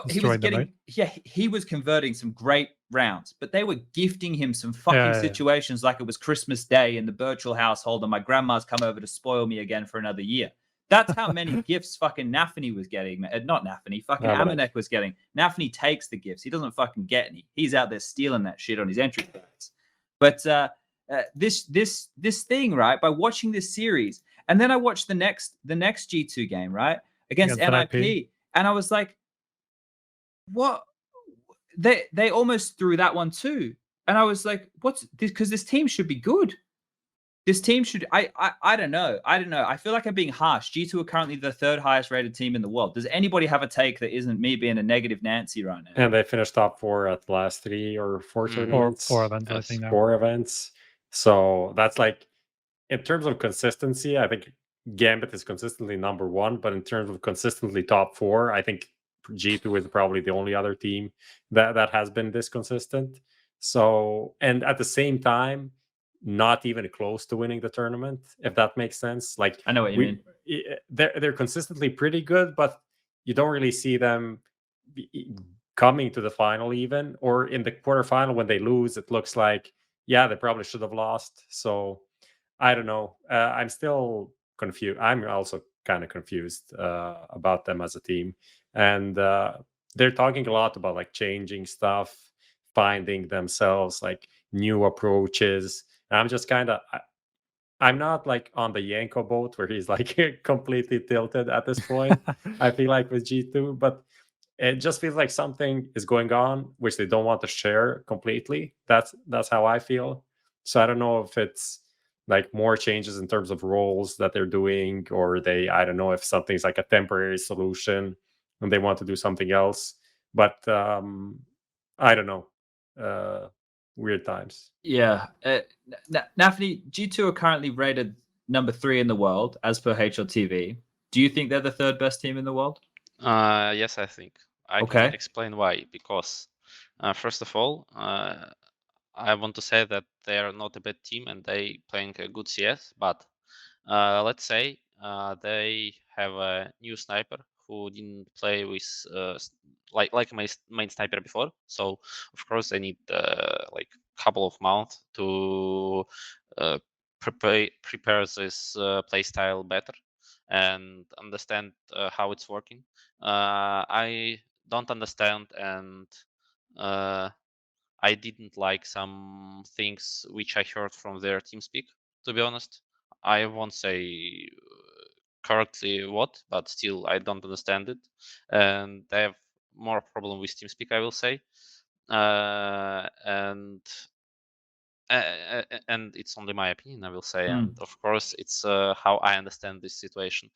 [SPEAKER 2] He was getting,
[SPEAKER 9] right?
[SPEAKER 2] yeah, he was converting some great rounds, but they were gifting him some fucking situations like it was Christmas Day in the virtual household and my grandma's come over to spoil me again for another year. That's how many gifts fucking nafany was getting. Not nafany, fucking Amanek was getting. nafany takes the gifts. He doesn't fucking get any. He's out there stealing that shit on his entry cards. But this thing, right? By watching this series, and then I watched the next G2 game, right, against NIP. And I was like, what? They almost threw that one too. And I was like, what's this? Because this team should be good. This team should. I don't know. I feel like I'm being harsh. G2 are currently the third highest rated team in the world. Does anybody have a take that isn't me being a negative Nancy right now?
[SPEAKER 3] And they finished top 4 at the last 3 or 4 tournaments.
[SPEAKER 9] 4 events, I think. Now.
[SPEAKER 3] 4 events. So that's like, in terms of consistency, I think Gambit is consistently number 1, but in terms of consistently top 4, I think G2 is probably the only other team that has been this consistent. So, and at the same time, not even close to winning the tournament, if that makes sense. Like,
[SPEAKER 2] I know what you mean.
[SPEAKER 3] They're consistently pretty good, but you don't really see them coming to the final even, or in the quarterfinal when they lose, it looks like, yeah, they probably should have lost. So I don't know. I'm still confused. I'm also kind of confused about them as a team. And they're talking a lot about like changing stuff, finding themselves, like new approaches. And I'm just kind of, I'm not like on the Yanko boat where he's like completely tilted at this point. I feel like with G2, but it just feels like something is going on which they don't want to share completely. That's how I feel. So I don't know if it's like more changes in terms of roles that they're doing, or I don't know if something's like a temporary solution and they want to do something else. But I don't know. Weird times.
[SPEAKER 2] Yeah. nafany, G2 are currently rated number 3 in the world as per HLTV. Do you think they're the third best team in the world?
[SPEAKER 1] Yes, I think. I can explain why. Because first of all, I want to say that they are not a bad team and they playing a good CS. But let's say they have a new sniper who didn't play with like my main sniper before. So of course they need like couple of months to prepare this playstyle better and understand how it's working. I don't understand, and I didn't like some things which I heard from their TeamSpeak, to be honest. I won't say correctly what, but still I don't understand it. And I have more problem with TeamSpeak, I will say. And it's only my opinion, I will say. And of course, it's how I understand this situation.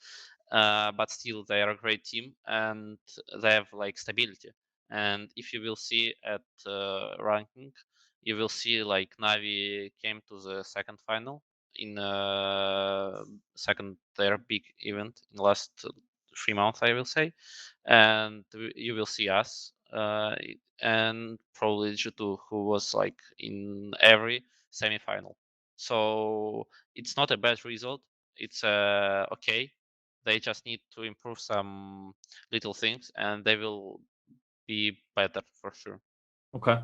[SPEAKER 1] But still, they are a great team and they have like stability. And if you will see at ranking, you will see like Navi came to the second final in second their big event in the last 3 months, I will say. And you will see us and probably G2, who was like in every semi-final. So it's not a bad result. It's okay. They just need to improve some little things, and they will be better for sure.
[SPEAKER 2] Okay.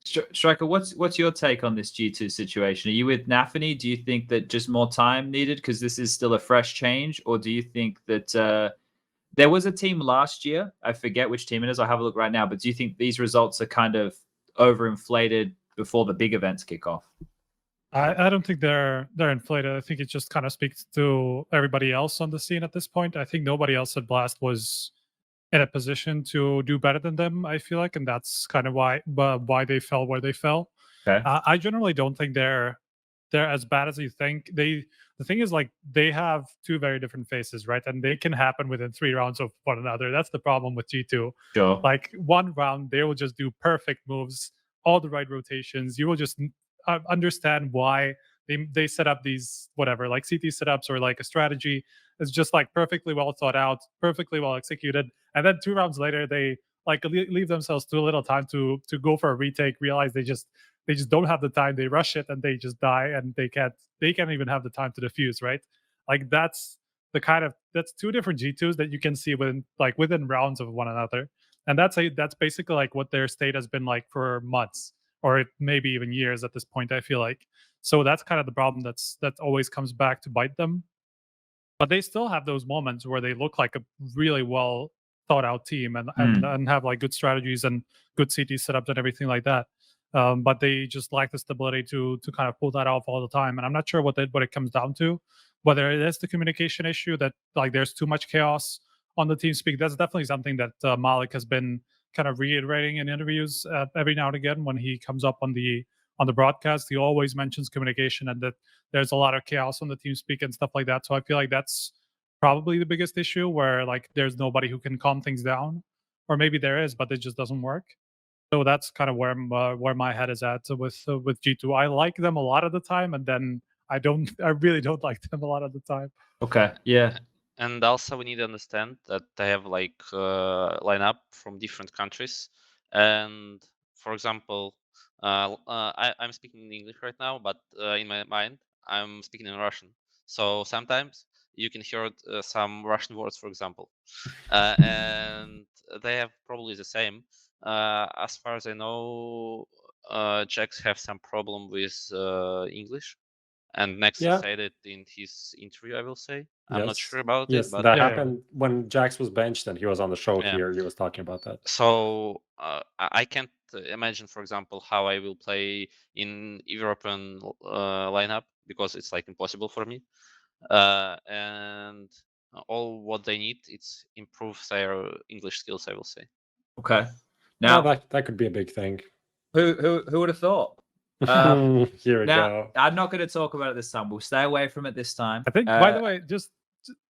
[SPEAKER 2] Striker, what's your take on this G2 situation? Are you with nafany? Do you think that just more time needed because this is still a fresh change, or do you think that there was a team last year? I forget which team it is. I'll have a look right now. But do you think these results are kind of overinflated before the big events kick off?
[SPEAKER 9] I don't think they're inflated. I think it just kind of speaks to everybody else on the scene at this point. I think nobody else at Blast was in a position to do better than them, I feel like, and that's kind of why they fell where they fell.
[SPEAKER 2] Okay.
[SPEAKER 9] I generally don't think they're as bad as you think. The thing is, like, they have two very different faces, right? And they can happen within 3 rounds of one another. That's the problem with G2.
[SPEAKER 2] Sure.
[SPEAKER 9] Like, one round, they will just do perfect moves, all the right rotations. You will just understand why they set up these, whatever, like CT setups or like a strategy is just like perfectly well thought out, perfectly well executed. And then 2 rounds later, they like leave themselves too little time to go for a retake, realize they just don't have the time, they rush it and they just die, and they can't even have the time to defuse, right? Like, that's 2 different G2s that you can see within rounds of one another. And that's basically like what their state has been like for months, or maybe even years at this point, I feel like. So that's kind of the problem that always comes back to bite them. But they still have those moments where they look like a really well thought out team and have like good strategies and good CT setups and everything like that. But they just lack the stability to kind of pull that off all the time. And I'm not sure what it comes down to. Whether it is the communication issue that like there's too much chaos on the team speak. That's definitely something that Malik has been kind of reiterating in interviews every now and again when he comes up on the broadcast. He always mentions communication and that there's a lot of chaos on the team speak and stuff like that. So I feel like that's probably the biggest issue, where like there's nobody who can calm things down, or maybe there is, but it just doesn't work. So that's kind of where my head is at with G2. I like them a lot of the time, and then I really don't like them a lot of the time.
[SPEAKER 2] Okay. Yeah.
[SPEAKER 1] And also we need to understand that they have like lineup from different countries. And for example, I'm speaking in English right now, but in my mind I'm speaking in Russian. So sometimes you can hear some Russian words, for example, and they have probably the same. As far as I know, Jax have some problem with English, and Next said it in his interview, I will say. I'm not sure about it, but
[SPEAKER 3] that happened when Jax was benched and he was on the show here. He was talking about that.
[SPEAKER 1] So I can't imagine, for example, how I will play in European lineup, because it's like impossible for me. And all what they need is improve their English skills, I will say.
[SPEAKER 2] Okay. Now
[SPEAKER 3] that could be a big thing.
[SPEAKER 2] Who would have thought?
[SPEAKER 3] Here we go.
[SPEAKER 2] I'm not going to talk about it this time. We'll stay away from it this time.
[SPEAKER 9] I think, by the way, just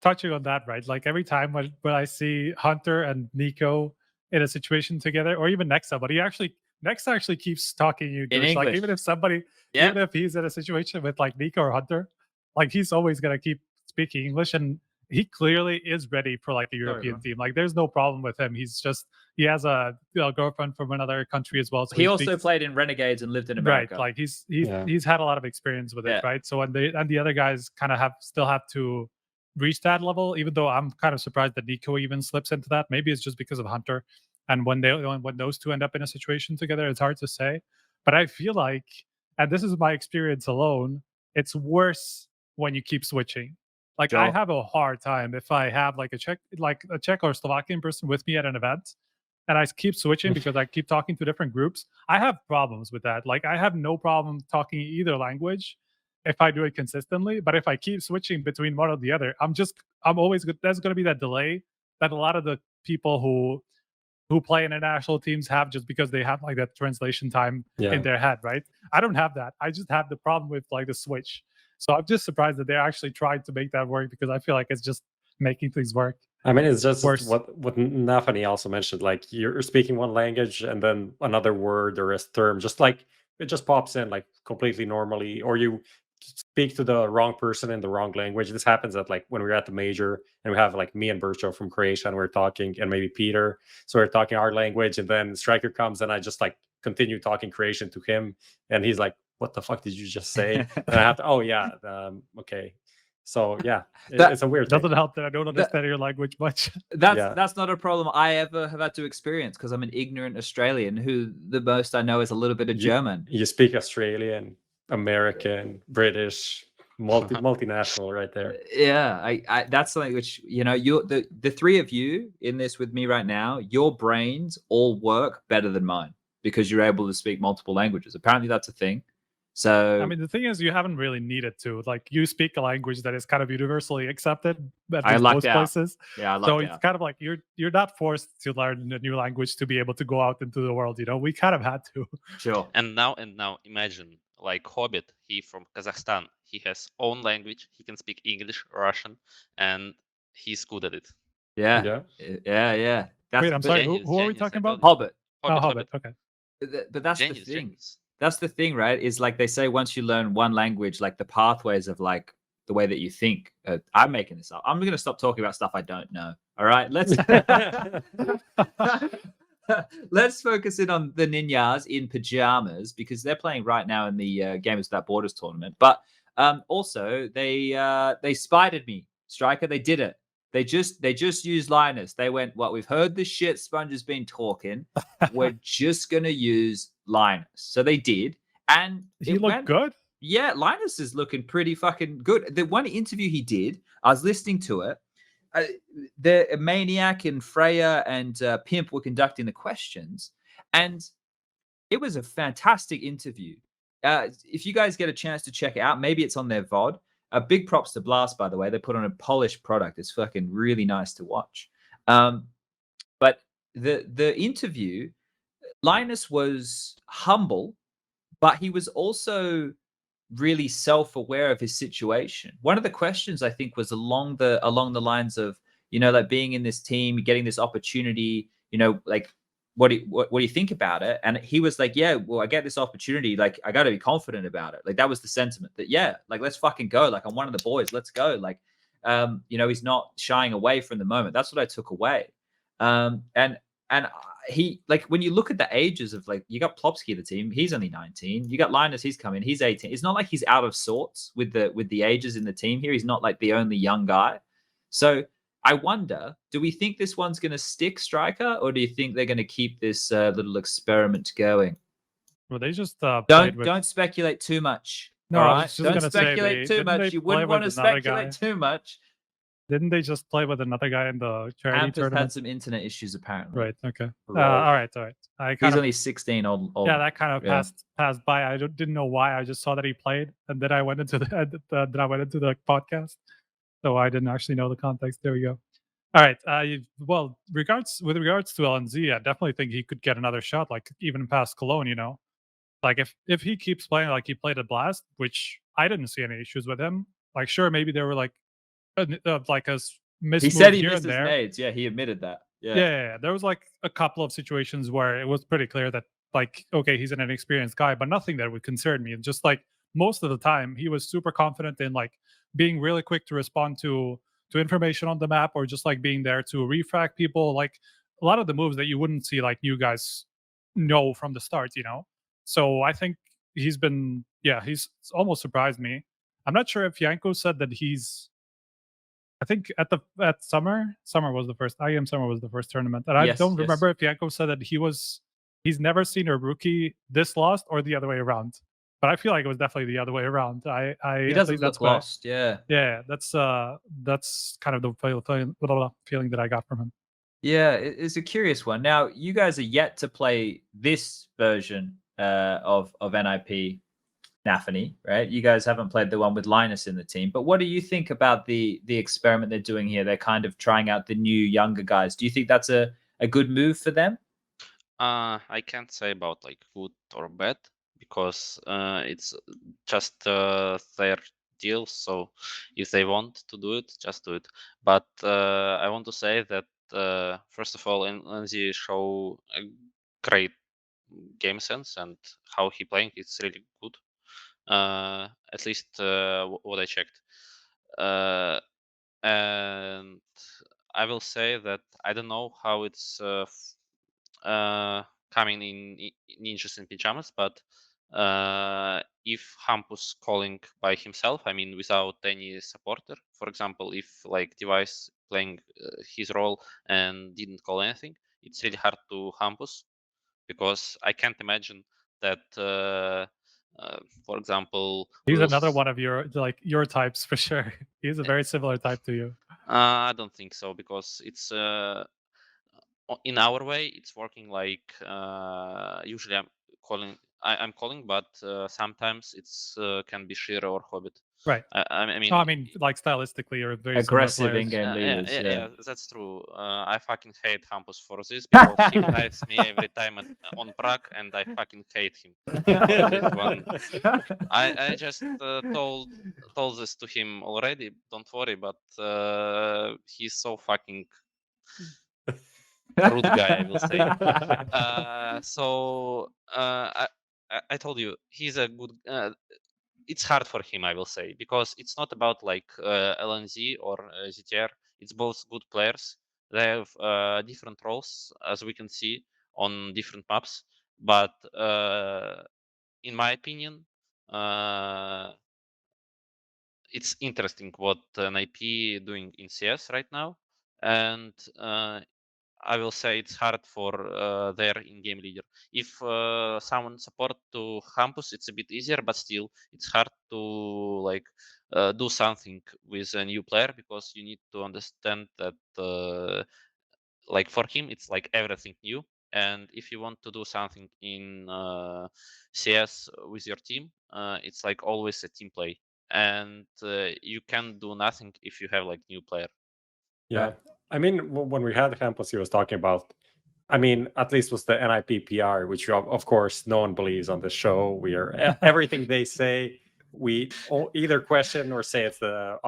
[SPEAKER 9] touching on that, right? Like every time when I see Hunter and Nico in a situation together, or even Nexa, but Nexa actually keeps talking English.
[SPEAKER 2] In English.
[SPEAKER 9] Like even if he's in a situation with like Nico or Hunter, like he's always gonna keep speaking English, and he clearly is ready for like a European team. Like there's no problem with him. He has a girlfriend from another country as well. So
[SPEAKER 2] he also played in Renegades and lived in America.
[SPEAKER 9] Right, like he's had a lot of experience with it, right? So and the other guys kind of still have to reach that level. Even though I'm kind of surprised that Nico even slips into that. Maybe it's just because of Hunter. And when those two end up in a situation together, it's hard to say. But I feel like, and this is my experience alone, it's worse when you keep switching. Like I have a hard time if I have like a Czech or Slovakian person with me at an event, and I keep switching because I keep talking to different groups. I have problems with that. Like I have no problem talking either language if I do it consistently. But if I keep switching between one or the other, I'm always good. There's going to be that delay that a lot of the people who play international teams have, just because they have like that translation time in their head, right? I don't have that. I just have the problem with like the switch. So I'm just surprised that they actually tried to make that work, because I feel like it's just making things work.
[SPEAKER 3] I mean, it's just
[SPEAKER 9] worse.
[SPEAKER 3] what nafany also mentioned. Like you're speaking one language and then another word or a term, just like it just pops in like completely normally, or you speak to the wrong person in the wrong language. This happens at like when we're at the major and we have like me and Bercho from Croatia and we're talking, and maybe Peter. So we're talking our language, and then Striker comes and I just like continue talking Croatian to him, and he's like, "What the fuck did you just say?" And I have to, okay. So yeah,
[SPEAKER 2] That-
[SPEAKER 3] it's a weird
[SPEAKER 9] It doesn't
[SPEAKER 3] thing.
[SPEAKER 9] help that I don't understand your language much.
[SPEAKER 2] That's not a problem I ever have had to experience because I'm an ignorant Australian who the most I know is a little bit of German.
[SPEAKER 3] You speak Australian, American, British, multinational right there.
[SPEAKER 2] Yeah, I that's something which you're the three of you in this with me right now. Your brains all work better than mine because you're able to speak multiple languages. Apparently, that's a thing. So
[SPEAKER 9] I mean, the thing is, you haven't really needed to. Like, you speak a language that is kind of universally accepted at
[SPEAKER 2] I
[SPEAKER 9] least
[SPEAKER 2] lucked
[SPEAKER 9] most
[SPEAKER 2] out.
[SPEAKER 9] places.
[SPEAKER 2] Yeah, I
[SPEAKER 9] So
[SPEAKER 2] lucked
[SPEAKER 9] it's
[SPEAKER 2] out.
[SPEAKER 9] kind of like you're not forced to learn a new language to be able to go out into the world. We kind of had to.
[SPEAKER 2] Sure.
[SPEAKER 1] And now imagine like Hobbit, he from Kazakhstan, he has own language, he can speak English, Russian, and he's good at it.
[SPEAKER 2] Yeah. That's,
[SPEAKER 9] Wait, I'm
[SPEAKER 2] but-
[SPEAKER 9] sorry.
[SPEAKER 1] Genius,
[SPEAKER 9] Who are we
[SPEAKER 1] genius,
[SPEAKER 9] talking
[SPEAKER 1] I
[SPEAKER 9] about?
[SPEAKER 1] told you.
[SPEAKER 2] Hobbit.
[SPEAKER 9] Hobbit. Okay.
[SPEAKER 2] But that's the
[SPEAKER 1] Genius,
[SPEAKER 2] thing.
[SPEAKER 1] genius.
[SPEAKER 2] That's the thing, right? Is like they say once you learn one language, like the pathways of like the way that you think. I'm making this up. I'm going to stop talking about stuff I don't know. All right, let's let's focus in on the Ninjas in pajamas because they're playing right now in the Gamers Without Borders tournament. But also they spited me, Striker. They did it. They just used Linus. They went, "What, we've heard this shit. Sponge has been talking. We're just gonna use Linus." So they did, and
[SPEAKER 9] He looked good.
[SPEAKER 2] Yeah, Linus is looking pretty fucking good. The one interview he did, I was listening to it. The Maniac and Freya and Pimp were conducting the questions, and it was a fantastic interview. If you guys get a chance to check it out, maybe it's on their VOD. Big props to Blast, by the way. They put on a polished product. It's fucking really nice to watch. But the interview, Linus was humble, but he was also really self-aware of his situation. One of the questions I think was along the lines of, like being in this team, getting this opportunity, like what do you think about it? And he was like, yeah, well, I get this opportunity, like I got to be confident about it. Like that was the sentiment that, yeah, like let's fucking go. Like I'm one of the boys, let's go. Like he's not shying away from the moment. That's what I took away. And he, like, when you look at the ages of, like, you got Plopsky the team, he's only 19. You got Linus, he's coming, he's 18. It's not like he's out of sorts with the ages in the team here. He's not like the only young guy. So I wonder, do we think this one's going to stick, Striker, or do you think they're going to keep this little experiment going?
[SPEAKER 9] Well, they just
[SPEAKER 2] don't speculate too much.
[SPEAKER 9] No,
[SPEAKER 2] all
[SPEAKER 9] I
[SPEAKER 2] right?
[SPEAKER 9] was just
[SPEAKER 2] Don't
[SPEAKER 9] gonna say,
[SPEAKER 2] speculate too much. You wouldn't want to speculate too much.
[SPEAKER 9] Didn't they just play with another guy in the charity
[SPEAKER 2] Amp has
[SPEAKER 9] tournament?
[SPEAKER 2] had some internet issues apparently.
[SPEAKER 9] Right. Okay.
[SPEAKER 3] Right.
[SPEAKER 9] All right.
[SPEAKER 2] He's only 16. Old.
[SPEAKER 9] Yeah, that kind of passed by. I didn't know why. I just saw that he played, and then I went into the podcast, so I didn't actually know the context. There we go. All right. Well, with regards to LNZ, I definitely think he could get another shot, like even past Cologne. Like if he keeps playing like he played at Blast, which I didn't see any issues with him. Like sure, maybe there were like a miss.
[SPEAKER 2] He said he
[SPEAKER 9] here
[SPEAKER 2] missed
[SPEAKER 9] and
[SPEAKER 2] his
[SPEAKER 9] there.
[SPEAKER 2] nades. Yeah, he admitted that.
[SPEAKER 9] Yeah. There was like a couple of situations where it was pretty clear that, like, okay, he's an inexperienced guy, but nothing that would concern me. And just like most of the time, he was super confident in like being really quick to respond to information on the map, or just like being there to refrag people. Like a lot of the moves that you wouldn't see like new guys know from the start. So I think he's almost surprised me. I'm not sure if Yanko said that I think at Summer was the first Summer was the first tournament, and I don't remember if Yanko said that he's never seen a rookie this lost or the other way around. But I feel like it was definitely the other way around.
[SPEAKER 2] He doesn't look lost. Yeah.
[SPEAKER 9] That's kind of the feeling that I got from him.
[SPEAKER 2] Yeah, it's a curious one. Now, you guys are yet to play this version of NIP nafany, right? You guys haven't played the one with Linus in the team, but what do you think about the experiment they're doing here? They're kind of trying out the new younger guys. Do you think that's a good move for them?
[SPEAKER 1] I can't say about like good or bad because it's just their deal. So if they want to do it, just do it. But I want to say that first of all, Lindsay show a great game sense, and how he playing it's really good. At least what I checked. And I will say that I don't know how it's coming in Ninjas in Pajamas, but if Hampus calling by himself, I mean without any supporter, for example, if like device playing his role and didn't call anything, it's really hard to Hampus, because I can't imagine that for example,
[SPEAKER 9] He's another one of your types for sure. He's a very similar type to you.
[SPEAKER 1] I don't think so, because it's in our way it's working like usually I'm calling, but sometimes it's can be Shira or Hobbit.
[SPEAKER 9] Right.
[SPEAKER 1] I mean,
[SPEAKER 9] No, I mean, like stylistically, you're very
[SPEAKER 2] Aggressive
[SPEAKER 9] similar players.
[SPEAKER 2] in-game leaders.
[SPEAKER 1] yeah, that's true. I fucking hate Hampus for this, because he knives me every time on Prague, and I fucking hate him for this one. I just told this to him already. Don't worry, but he's so fucking rude guy, I will say. I told you he's a good. It's hard for him, I will say, because it's not about like LNZ or ZTR. It's both good players. They have different roles, as we can see on different maps. But in my opinion, it's interesting what an IP doing in CS right now, and I will say it's hard for their in-game leader. If someone support to Hampus, it's a bit easier, but still it's hard to like do something with a new player, because you need to understand that like for him it's like everything new, and if you want to do something in CS with your team, it's like always a team play, and you can do nothing if you have like new player.
[SPEAKER 3] Yeah. I mean, when we had Campos, he was talking about, I mean, at least was the NIP PR, which of course no one believes on this show. We are everything they say, we either question or say it's the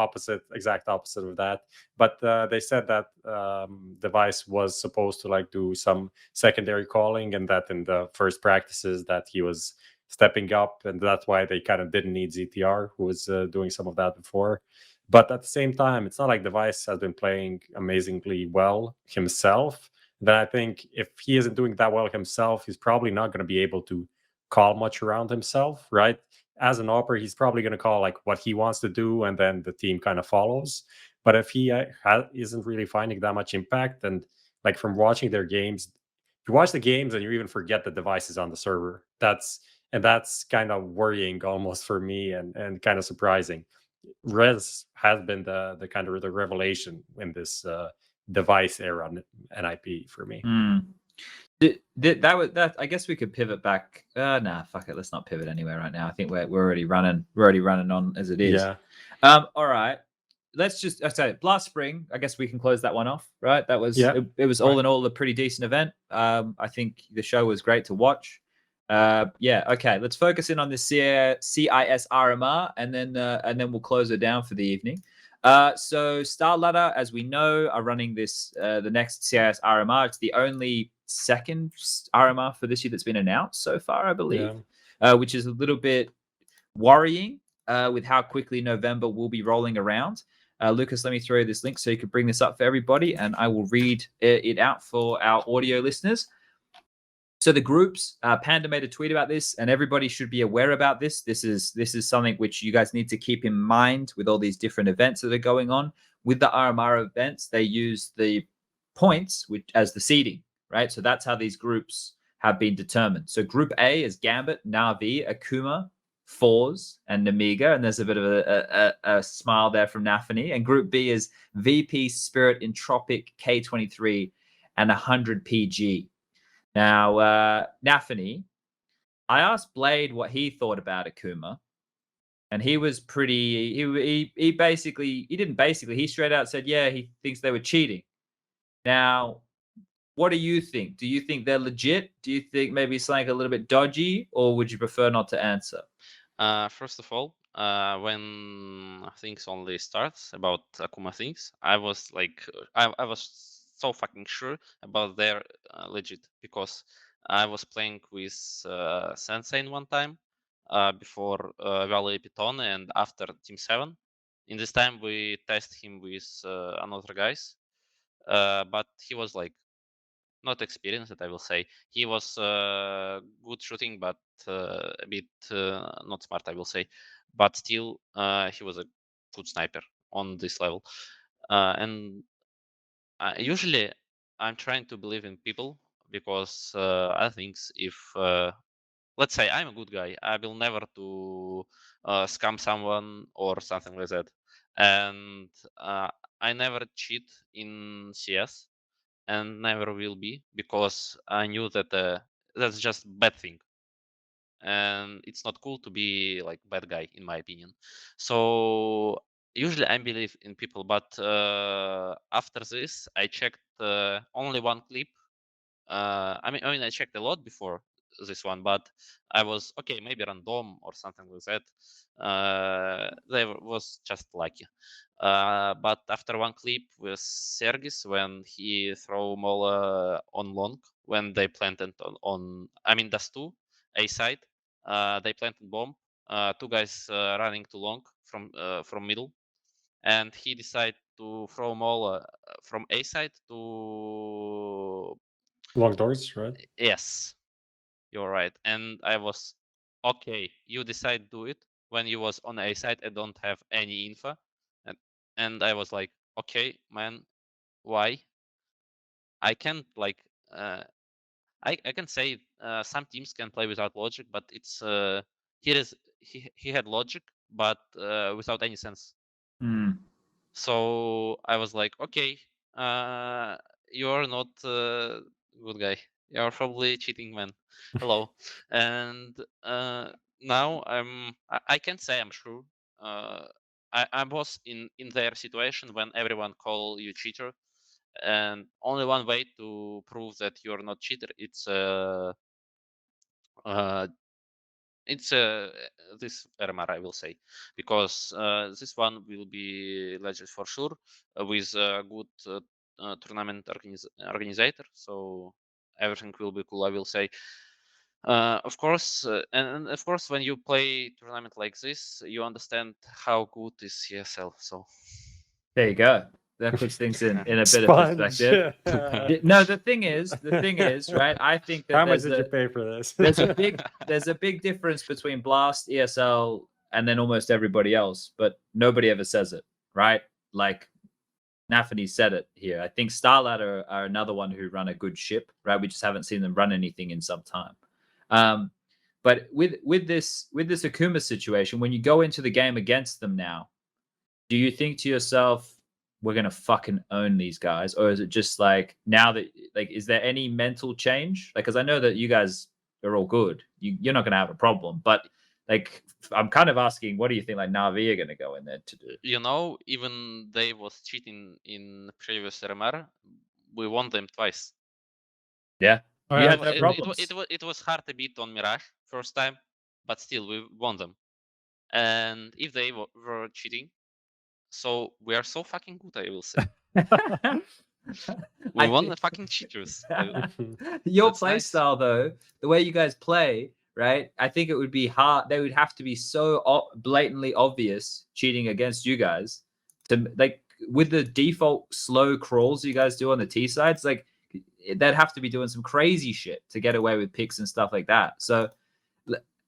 [SPEAKER 3] exact opposite of that. But they said that device was supposed to like do some secondary calling, and that in the first practices that he was stepping up, and that's why they kind of didn't need ZTR, who was doing some of that before. But at the same time, it's not like Device has been playing amazingly well himself. Then I think if he isn't doing that well himself, he's probably not going to be able to call much around himself, right? As an operator, he's probably going to call like what he wants to do, and then the team kind of follows. But if he isn't really finding that much impact, and like from watching their games, you watch the games and you even forget the Device is on the server. That's kind of worrying almost for me, and kind of surprising. Rez has been the kind of the revelation in this device era NIP for me.
[SPEAKER 2] That I guess we could pivot back. Nah, fuck it. Let's not pivot anywhere right now. I think we're already running. We're already running on as it is.
[SPEAKER 3] Yeah.
[SPEAKER 2] All right. Let's just say Blast Spring. I guess we can close that one off, right? That was it was all in all a pretty decent event. I think the show was great to watch. Yeah. Okay. Let's focus in on the CIS RMR, and then we'll close it down for the evening. So Star Ladder, as we know, are running this the next CIS RMR. It's the only second RMR for this year that's been announced so far, I believe, which is a little bit worrying with how quickly November will be rolling around. Lucas, let me throw you this link so you can bring this up for everybody, and I will read it out for our audio listeners. So the groups, Panda made a tweet about this, and everybody should be aware about this. This is something which you guys need to keep in mind with all these different events that are going on. With the RMR events, they use the points as the seeding, right? So that's how these groups have been determined. So Group A is Gambit, Na'Vi, Akuma, Fours, and Namiga, and there's a bit of a smile there from nafany. And Group B is VP, Spirit, Entropiq, K23, and 100 PG. Now, nafany, I asked Blade what he thought about Akuma, and he was pretty. He straight out said, yeah, he thinks they were cheating. Now, what do you think? Do you think they're legit? Do you think maybe something a little bit dodgy, or would you prefer not to answer?
[SPEAKER 1] First of all, when things only starts about Akuma things, I was like, I was so fucking sure about their legit, because I was playing with Sensei one time before Valley Python and after Team 7. In this time, we test him with another guys, but he was like not experienced, I will say. He was good shooting, but a bit not smart, I will say. But still, he was a good sniper on this level. And usually, I'm trying to believe in people because I think if let's say I'm a good guy, I will never to scam someone or something like that. And I never cheat in CS and never will be because I knew that that's just bad thing. And it's not cool to be like bad guy, in my opinion. So usually I believe in people, but after this, I checked only one clip. I mean, I checked a lot before this one, but I was okay, maybe random or something like that. They was just lucky. But after one clip with Sergis, when he throw Mola on long, when they planted on I mean, that's two A side. They planted bomb. Two guys running too long from middle, and he decided to throw Mola from A side to
[SPEAKER 3] Long doors, right?
[SPEAKER 1] yes, you're right. And I was okay. You decide do it when you was on A side. I don't have any info, and I was like, okay, man, why? I can't like I can say some teams can play without logic, but it's he had logic, but without any sense. So I was like, okay, you're not a good guy. You're probably cheating, man. Hello. And now I can't say I'm sure. I was in their situation when everyone call you cheater, and only one way to prove that you're not cheater, it's this RMR, I will say, because this one will be legend for sure with a good tournament organizer. So everything will be cool, I will say. Of course, and of course, when you play tournament like this, you understand how good is CSL. So
[SPEAKER 2] There you go. That puts things in a bit of
[SPEAKER 3] Sponge.
[SPEAKER 2] perspective. No, the thing is, right? I think that
[SPEAKER 3] How much did you pay for this?
[SPEAKER 2] there's a big difference between Blast, ESL, and then almost everybody else, but nobody ever says it, right? Like nafany said it here. I think Starlight are another one who run a good ship, right? We just haven't seen them run anything in some time. But with this Akuma situation, when you go into the game against them now, do you think to yourself, we're gonna fucking own these guys, or is it just like now that like is there any mental change? Like, because I know that you guys are all good, you're not gonna have a problem, but like I'm kind of asking, what do you think like Na'Vi are gonna go in there to do?
[SPEAKER 1] you know, even they was cheating in previous RMR, we won them twice.
[SPEAKER 2] Yeah,
[SPEAKER 9] Oh,
[SPEAKER 2] you
[SPEAKER 9] yeah,
[SPEAKER 2] had no
[SPEAKER 1] It
[SPEAKER 2] problems.
[SPEAKER 1] was hard to beat on Mirage first time, but still we won them. And if they were cheating, so we are so fucking good, I will say. We won the fucking cheaters.
[SPEAKER 2] Your
[SPEAKER 1] That's
[SPEAKER 2] play
[SPEAKER 1] nice.
[SPEAKER 2] style, though, the way you guys play, right? I think it would be hard. They would have to be so blatantly obvious cheating against you guys to like with the default slow crawls you guys do on the T sides. Like they'd have to be doing some crazy shit to get away with picks and stuff like that. So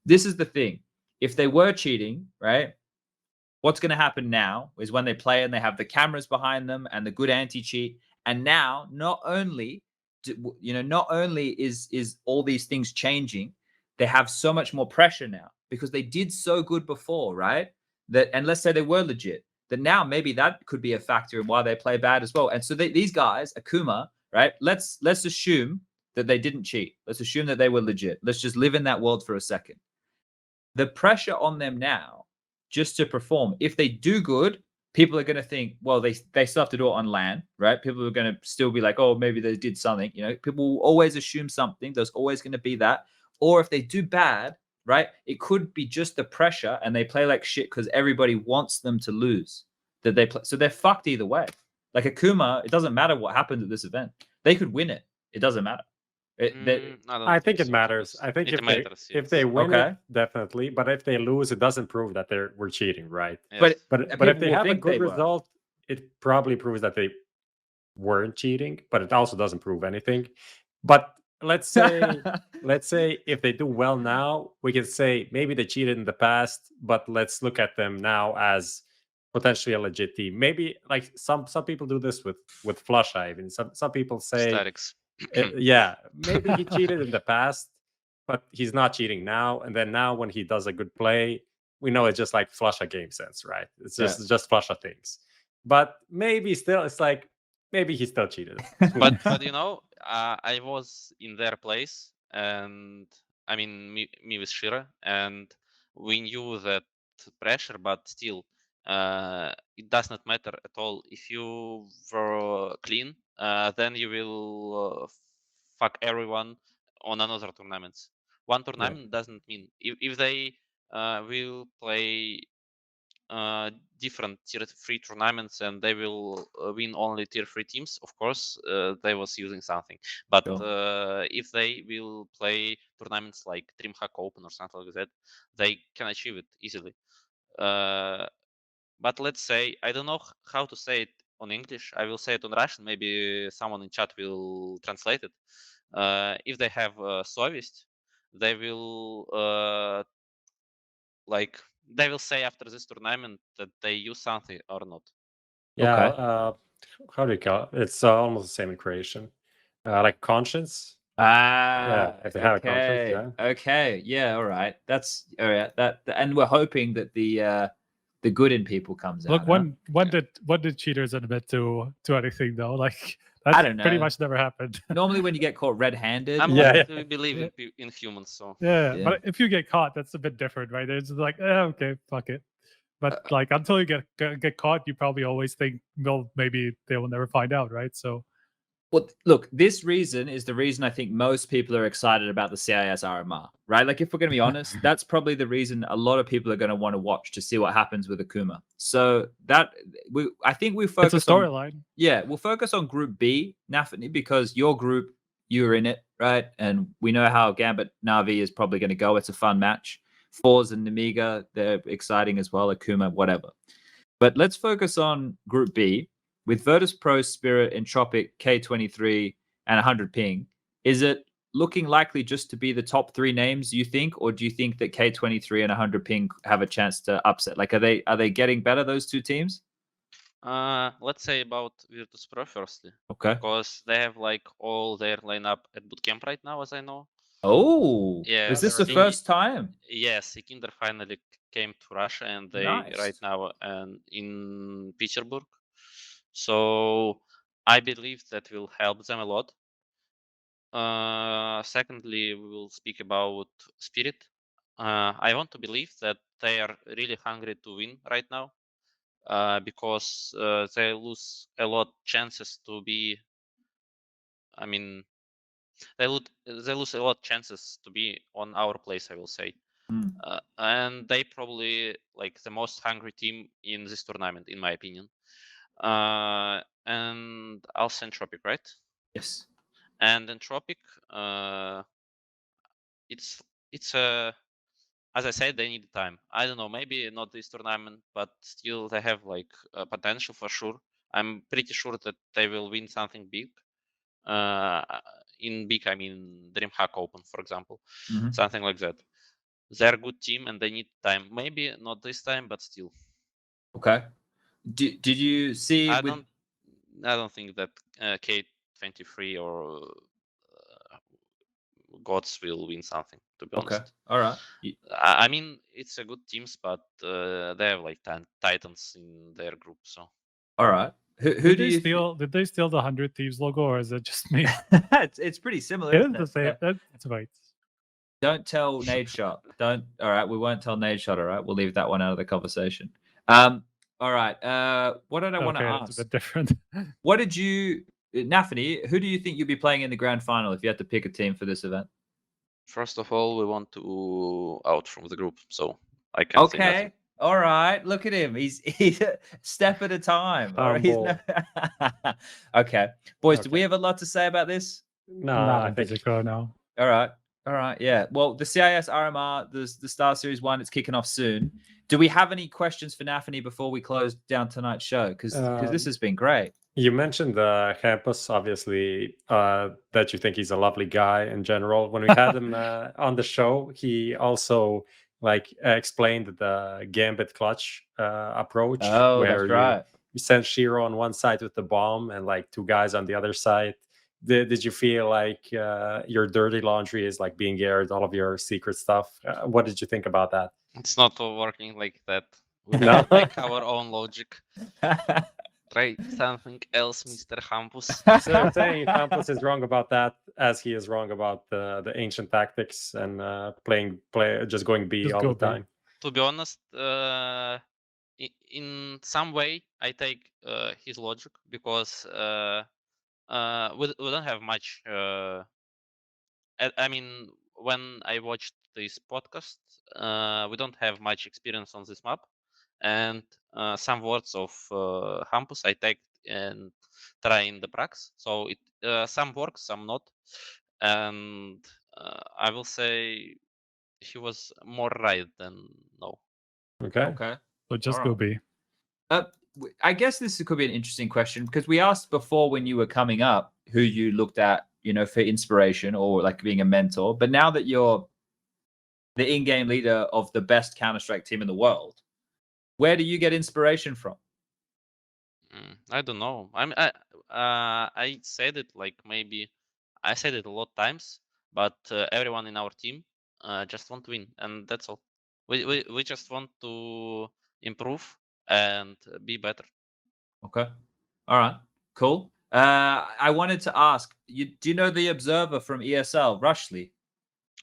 [SPEAKER 2] this is the thing: if they were cheating, right? What's going to happen now is when they play and they have the cameras behind them and the good anti-cheat. And now, not only is all these things changing, they have so much more pressure now because they did so good before, right? That, and let's say they were legit, that now maybe that could be a factor in why they play bad as well. And so these guys, Akuma, right? Let's assume that they didn't cheat. Let's assume that they were legit. Let's just live in that world for a second. The pressure on them now just to perform. If they do good, people are going to think, well, they still have to do it on LAN, right? People are going to still be like, oh, maybe they did something. You know, people will always assume something. There's always going to be that. Or if they do bad, right, it could be just the pressure and they play like shit because everybody wants them to lose. That they play, so they're fucked either way. Like Akuma, it doesn't matter what happens at this event. They could win it. It doesn't matter.
[SPEAKER 3] I think it matters. I think if they win it, definitely. But if they lose, it doesn't prove that we're cheating, right?
[SPEAKER 1] Yes.
[SPEAKER 3] But if they have a good result, it probably proves that they weren't cheating. But it also doesn't prove anything But let's say if they do well now, we can say maybe they cheated in the past, but let's look at them now as potentially a legit team. Maybe like some people do this with Flusha. Even some people say,
[SPEAKER 1] Statics.
[SPEAKER 3] yeah, maybe he cheated in the past, but he's not cheating now. And then now when he does a good play, we know it's just like Flusha game sense, right? It's just Flusha things. But maybe still, it's like maybe he still cheated.
[SPEAKER 1] but you know, I was in their place, and I mean me with Shira, and we knew that pressure, but still, it does not matter at all. If you were clean, then you will fuck everyone on another tournaments. One tournament doesn't mean if they will play different tier 3 tournaments and they will win only tier 3 teams, of course they was using something, but if they will play tournaments like DreamHack Open or something like that, they can achieve it easily. But let's say, I don't know how to say it on English, I will say it on Russian, maybe someone in chat will translate it. If they have совесть, they will like they will say after this tournament that they use something or not.
[SPEAKER 3] Yeah. How do you call it? It's almost the same in Croatian. Like conscience. Yeah, if they have a conscience. Yeah.
[SPEAKER 2] Okay. Yeah. All right. That's all right. And we're hoping that the good in people comes out.
[SPEAKER 9] Look, when did cheaters admit to anything though? Like
[SPEAKER 2] I don't know.
[SPEAKER 9] Pretty much never happened.
[SPEAKER 2] Normally, when you get caught red-handed,
[SPEAKER 1] I'm like to believe in humans. So
[SPEAKER 9] yeah, but if you get caught, that's a bit different, right? It's like, okay, fuck it. But like until you get caught, you probably always think, well, maybe they will never find out, right? So,
[SPEAKER 2] well, look, this reason is the reason I think most people are excited about the CIS RMR, right? Like, if we're going to be honest, that's probably the reason a lot of people are going to want to watch to see what happens with Akuma. So I think we focus
[SPEAKER 9] it's a storyline.
[SPEAKER 2] Yeah, we'll focus on Group B, nafany, because your group, you're in it, right? And we know how Gambit Na'Vi is probably going to go. It's a fun match. Fours and Nemiga, they're exciting as well. Akuma, whatever. But let's focus on Group B. With Virtus Pro, Spirit, Entropiq, K23, and 100 ping, is it looking likely just to be the top 3 names, you think, or do you think that K23 and 100 ping have a chance to upset? Like, are they getting better, those two teams?
[SPEAKER 1] Let's say about Virtus Pro firstly.
[SPEAKER 2] Okay.
[SPEAKER 1] Because they have like all their lineup at bootcamp right now, as I know.
[SPEAKER 2] Oh,
[SPEAKER 1] yeah.
[SPEAKER 2] Is this the first time?
[SPEAKER 1] Yes, Ikinder finally came to Russia, and they right now in Petersburg. So I believe that will help them a lot. Secondly, we will speak about Spirit. I want to believe that they are really hungry to win right now, because they lose a lot chances to be. I mean, they lose a lot chances to be on our place, I will say. And they probably like the most hungry team in this tournament, in my opinion. And also Entropiq, right?
[SPEAKER 2] Yes.
[SPEAKER 1] And Entropiq, it's as I said, they need time. I don't know, maybe not this tournament, but still they have like potential for sure. I'm pretty sure that they will win something big. In big, I mean DreamHack Open, for example, something like that. They're a good team and they need time. Maybe not this time, but still.
[SPEAKER 2] Okay. Did you see?
[SPEAKER 1] I don't think that K23 or Gods will win something, to be honest.
[SPEAKER 2] Okay. All right.
[SPEAKER 1] I mean, it's a good teams, but they have like Titans in their group. So.
[SPEAKER 2] All right. Who do you
[SPEAKER 9] steal? Did they steal the 100 Thieves logo, or is it just me?
[SPEAKER 2] It's pretty similar.
[SPEAKER 9] It is the same. That's right.
[SPEAKER 2] Don't tell Nadeshot. Don't. All right. We won't tell Nadeshot. All right. We'll leave that one out of the conversation. All right. What did I want to ask?
[SPEAKER 9] It's a bit different.
[SPEAKER 2] What did you, nafany? Who do you think you'd be playing in the grand final if you had to pick a team for this event?
[SPEAKER 1] First of all, we want to out from the group, so I can't.
[SPEAKER 2] Okay. All right. Look at him. He's step at a time. Okay, boys. Do we have a lot to say about this?
[SPEAKER 3] No,
[SPEAKER 9] I think it's go now.
[SPEAKER 2] All right. Yeah. Well, the CIS RMR, the Star Series 1, it's kicking off soon. Do we have any questions for nafany before we close down tonight's show? Because this has been great.
[SPEAKER 3] You mentioned Hampus, obviously, that you think he's a lovely guy in general. When we had him on the show, he also explained the Gambit clutch approach,
[SPEAKER 2] Oh,
[SPEAKER 3] where
[SPEAKER 2] that's right.
[SPEAKER 3] you send Shiro on one side with the bomb and like two guys on the other side. Did you feel like your dirty laundry is like being aired, all of your secret stuff? What did you think about that?
[SPEAKER 1] It's not working like that. We
[SPEAKER 3] No?
[SPEAKER 1] have like our own logic. Try something else, Mr. Hampus.
[SPEAKER 3] So you're saying Hampus is wrong about that, as he is wrong about the ancient tactics and just going B
[SPEAKER 9] Just
[SPEAKER 3] all
[SPEAKER 9] go
[SPEAKER 3] the
[SPEAKER 9] B.
[SPEAKER 3] time.
[SPEAKER 1] To be honest, in some way, I take his logic because we don't have much. I mean, when I watched this podcast, we don't have much experience on this map, and some words of Hampus I take and try in the prax. So it some works, some not, and I will say he was more right than no.
[SPEAKER 3] Okay.
[SPEAKER 2] Okay.
[SPEAKER 9] So just
[SPEAKER 2] All
[SPEAKER 9] go
[SPEAKER 2] right.
[SPEAKER 9] B.
[SPEAKER 2] I guess this could be an interesting question because we asked before when you were coming up who you looked at, for inspiration or like being a mentor. But now that you're the in-game leader of the best Counter-Strike team in the world, where do you get inspiration from?
[SPEAKER 1] I don't know. I said it like maybe I said it a lot times, but everyone in our team just want to win, and that's all. We just want to improve and be better.
[SPEAKER 2] Okay. All right. Cool. I wanted to ask you, do you know the observer from ESL, Rushley?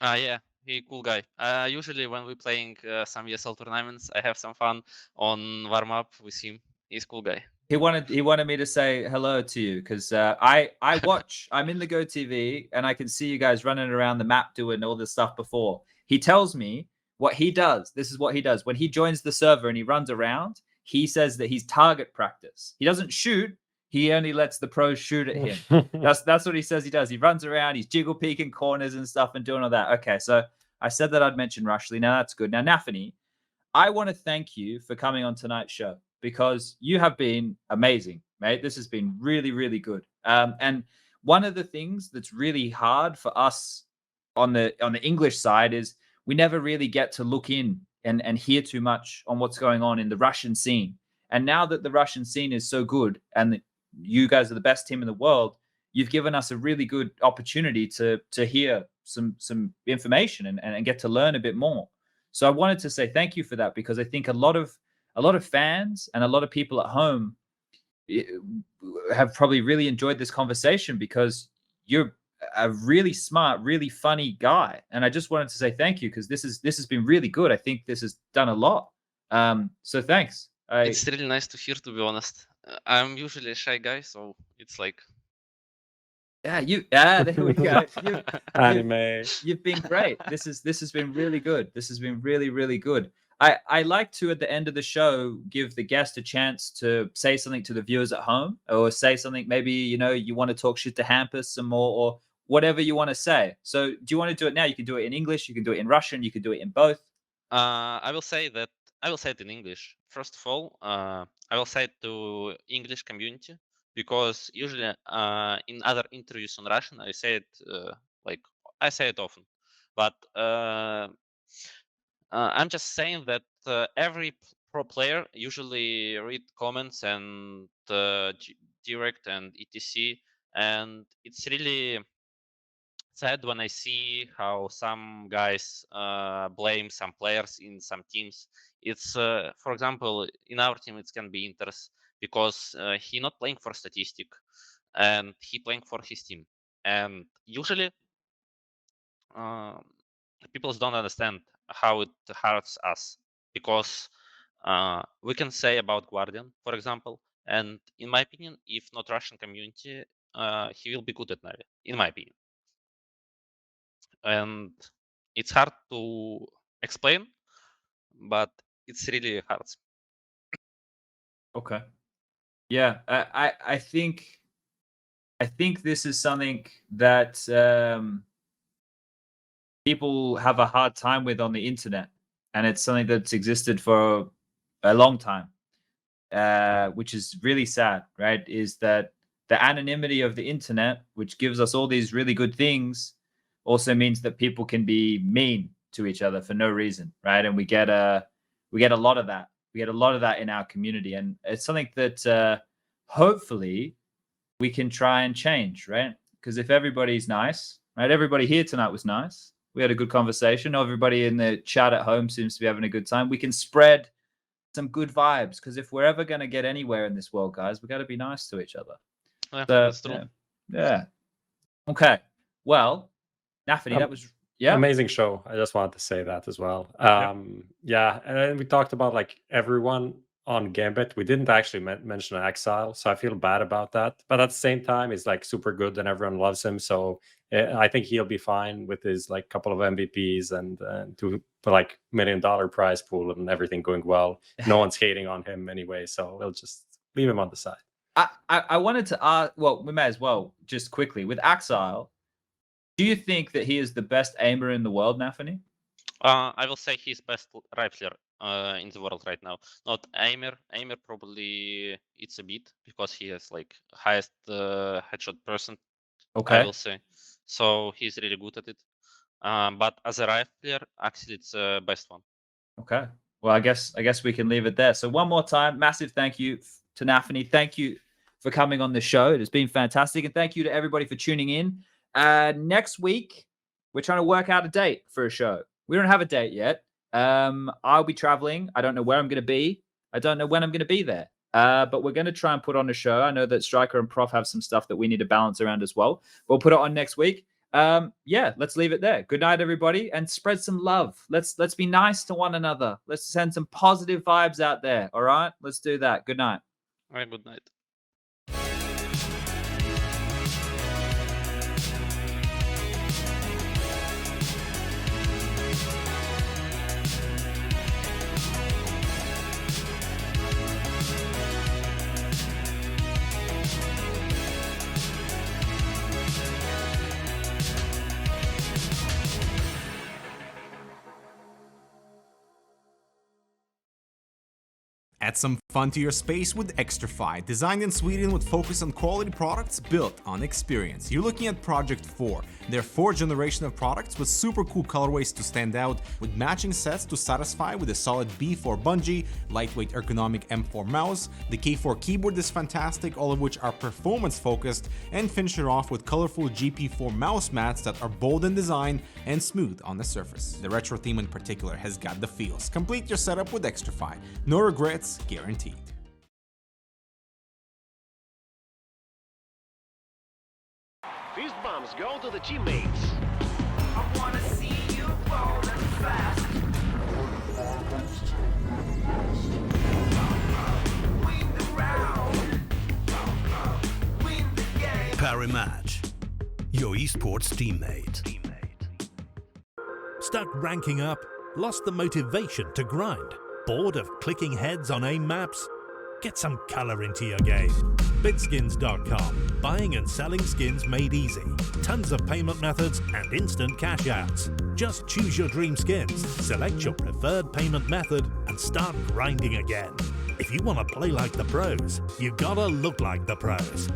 [SPEAKER 1] Yeah, he cool guy. Usually when we're playing some ESL tournaments, I have some fun on warm up with him. He's cool guy.
[SPEAKER 2] He wanted me to say hello to you because I watch. I'm in the Go TV and I can see you guys running around the map doing all this stuff before. He tells me what he does. This is what he does when he joins the server and he runs around. He says that he's target practice. He doesn't shoot. He only lets the pros shoot at him. That's what he says he does. He runs around. He's jiggle peeking corners and stuff and doing all that. Okay, so I said that I'd mention Rushley. Now that's good. Now nafany, I want to thank you for coming on tonight's show because you have been amazing, mate. This has been really, really good. And one of the things that's really hard for us on the English side is we never really get to look in and hear too much on what's going on in the Russian scene. And now that the Russian scene is so good and you guys are the best team in the world, you've given us a really good opportunity to hear some information and get to learn a bit more. So I wanted to say thank you for that because I think a lot of fans and a lot of people at home have probably really enjoyed this conversation because you're a really smart, really funny guy, and I just wanted to say thank you because this has been really good. I think this has done a lot. So thanks.
[SPEAKER 1] It's really nice to hear, to be honest. I'm usually a shy guy, so it's like
[SPEAKER 2] there we go.
[SPEAKER 3] Anime.
[SPEAKER 2] You've been great. This has been really good. This has been really, really good. I like to, at the end of the show, give the guest a chance to say something to the viewers at home or say something. Maybe, you want to talk shit to Hampus some more or whatever you want to say. So do you want to do it now? You can do it in English. You can do it in Russian. You can do it in both.
[SPEAKER 1] I will say it in English. First of all, I will say it to English community because usually in other interviews on Russian, I say it often, but I'm just saying that every pro player usually read comments and direct and etc. And it's really sad when I see how some guys blame some players in some teams. It's for example, in our team it can be interz because he not playing for statistic and he playing for his team. And usually people don't understand how it hurts us because we can say about Guardian, for example, and in my opinion, if not Russian community, he will be good at Navi, in my opinion. And it's hard to explain, but it's really hard.
[SPEAKER 2] Okay. Yeah, I think this is something that people have a hard time with on the internet, and it's something that's existed for a long time. which is really sad, right? Is that the anonymity of the internet, which gives us all these really good things, also means that people can be mean to each other for no reason, right? And we get a lot of that. We get a lot of that in our community, and it's something that hopefully we can try and change, right? Because if everybody's nice, right? Everybody here tonight was nice. We had a good conversation. Everybody in the chat at home seems to be having a good time. We can spread some good vibes, because if we're ever going to get anywhere in this world, guys, we got to be nice to each other.
[SPEAKER 1] Yeah, that's true.
[SPEAKER 2] Yeah. Okay. Well, nafany, that was
[SPEAKER 3] amazing show. I just wanted to say that as well. Yeah, and then we talked about like everyone on Gambit. We didn't actually mention Exile, so I feel bad about that. But at the same time, he's like super good and everyone loves him. So I think he'll be fine with his like couple of MVPs and to like $1 million prize pool and everything going well. No one's hating on him anyway, so we'll just leave him on the side.
[SPEAKER 2] I wanted to ask, well, we may as well just quickly with Exile. Do you think that he is the best aimer in the world, nafany?
[SPEAKER 1] I will say he's best rifler in the world right now. Not aimer. Aimer probably it's a bit, because he has like highest headshot percent.
[SPEAKER 2] Okay.
[SPEAKER 1] I will say. So he's really good at it. But as a rifler, actually it's the best one.
[SPEAKER 2] Okay. Well, I guess we can leave it there. So one more time, massive thank you to nafany. Thank you for coming on the show. It has been fantastic, and thank you to everybody for tuning in. Next week, we're trying to work out a date for a show. We don't have a date yet. I'll be traveling. I don't know where I'm going to be. I don't know when I'm going to be there. But we're going to try and put on a show. I know that Striker and Prof have some stuff that we need to balance around as well. We'll put it on next week. Yeah, let's leave it there. Good night, everybody, and spread some love. Let's be nice to one another. Let's send some positive vibes out there. All right, let's do that. Good night.
[SPEAKER 1] All right, good night.
[SPEAKER 4] Add some fun to your space with Xtrfy, designed in Sweden with focus on quality products built on experience. You're looking at Project 4, their 4th generation of products with super cool colorways to stand out, with matching sets to satisfy with a solid B4 bungee, lightweight ergonomic M4 mouse, the K4 keyboard is fantastic, all of which are performance focused, and finish it off with colorful GP4 mouse mats that are bold in design and smooth on the surface. The retro theme in particular has got the feels. Complete your setup with Xtrfy. No regrets guaranteed.
[SPEAKER 5] Fist bumps go to the teammates.
[SPEAKER 6] I wanna see you rolling fast. Win the round. Win the game.
[SPEAKER 7] Parimatch, your esports teammate. Stuck ranking up? Lost the motivation to grind? Bored of clicking heads on aim maps? Get some color into your game. Bitskins.com. Buying and selling skins made easy. Tons of payment methods and instant cash outs. Just choose your dream skins, select your preferred payment method, and start grinding again. If you want to play like the pros, you gotta look like the pros.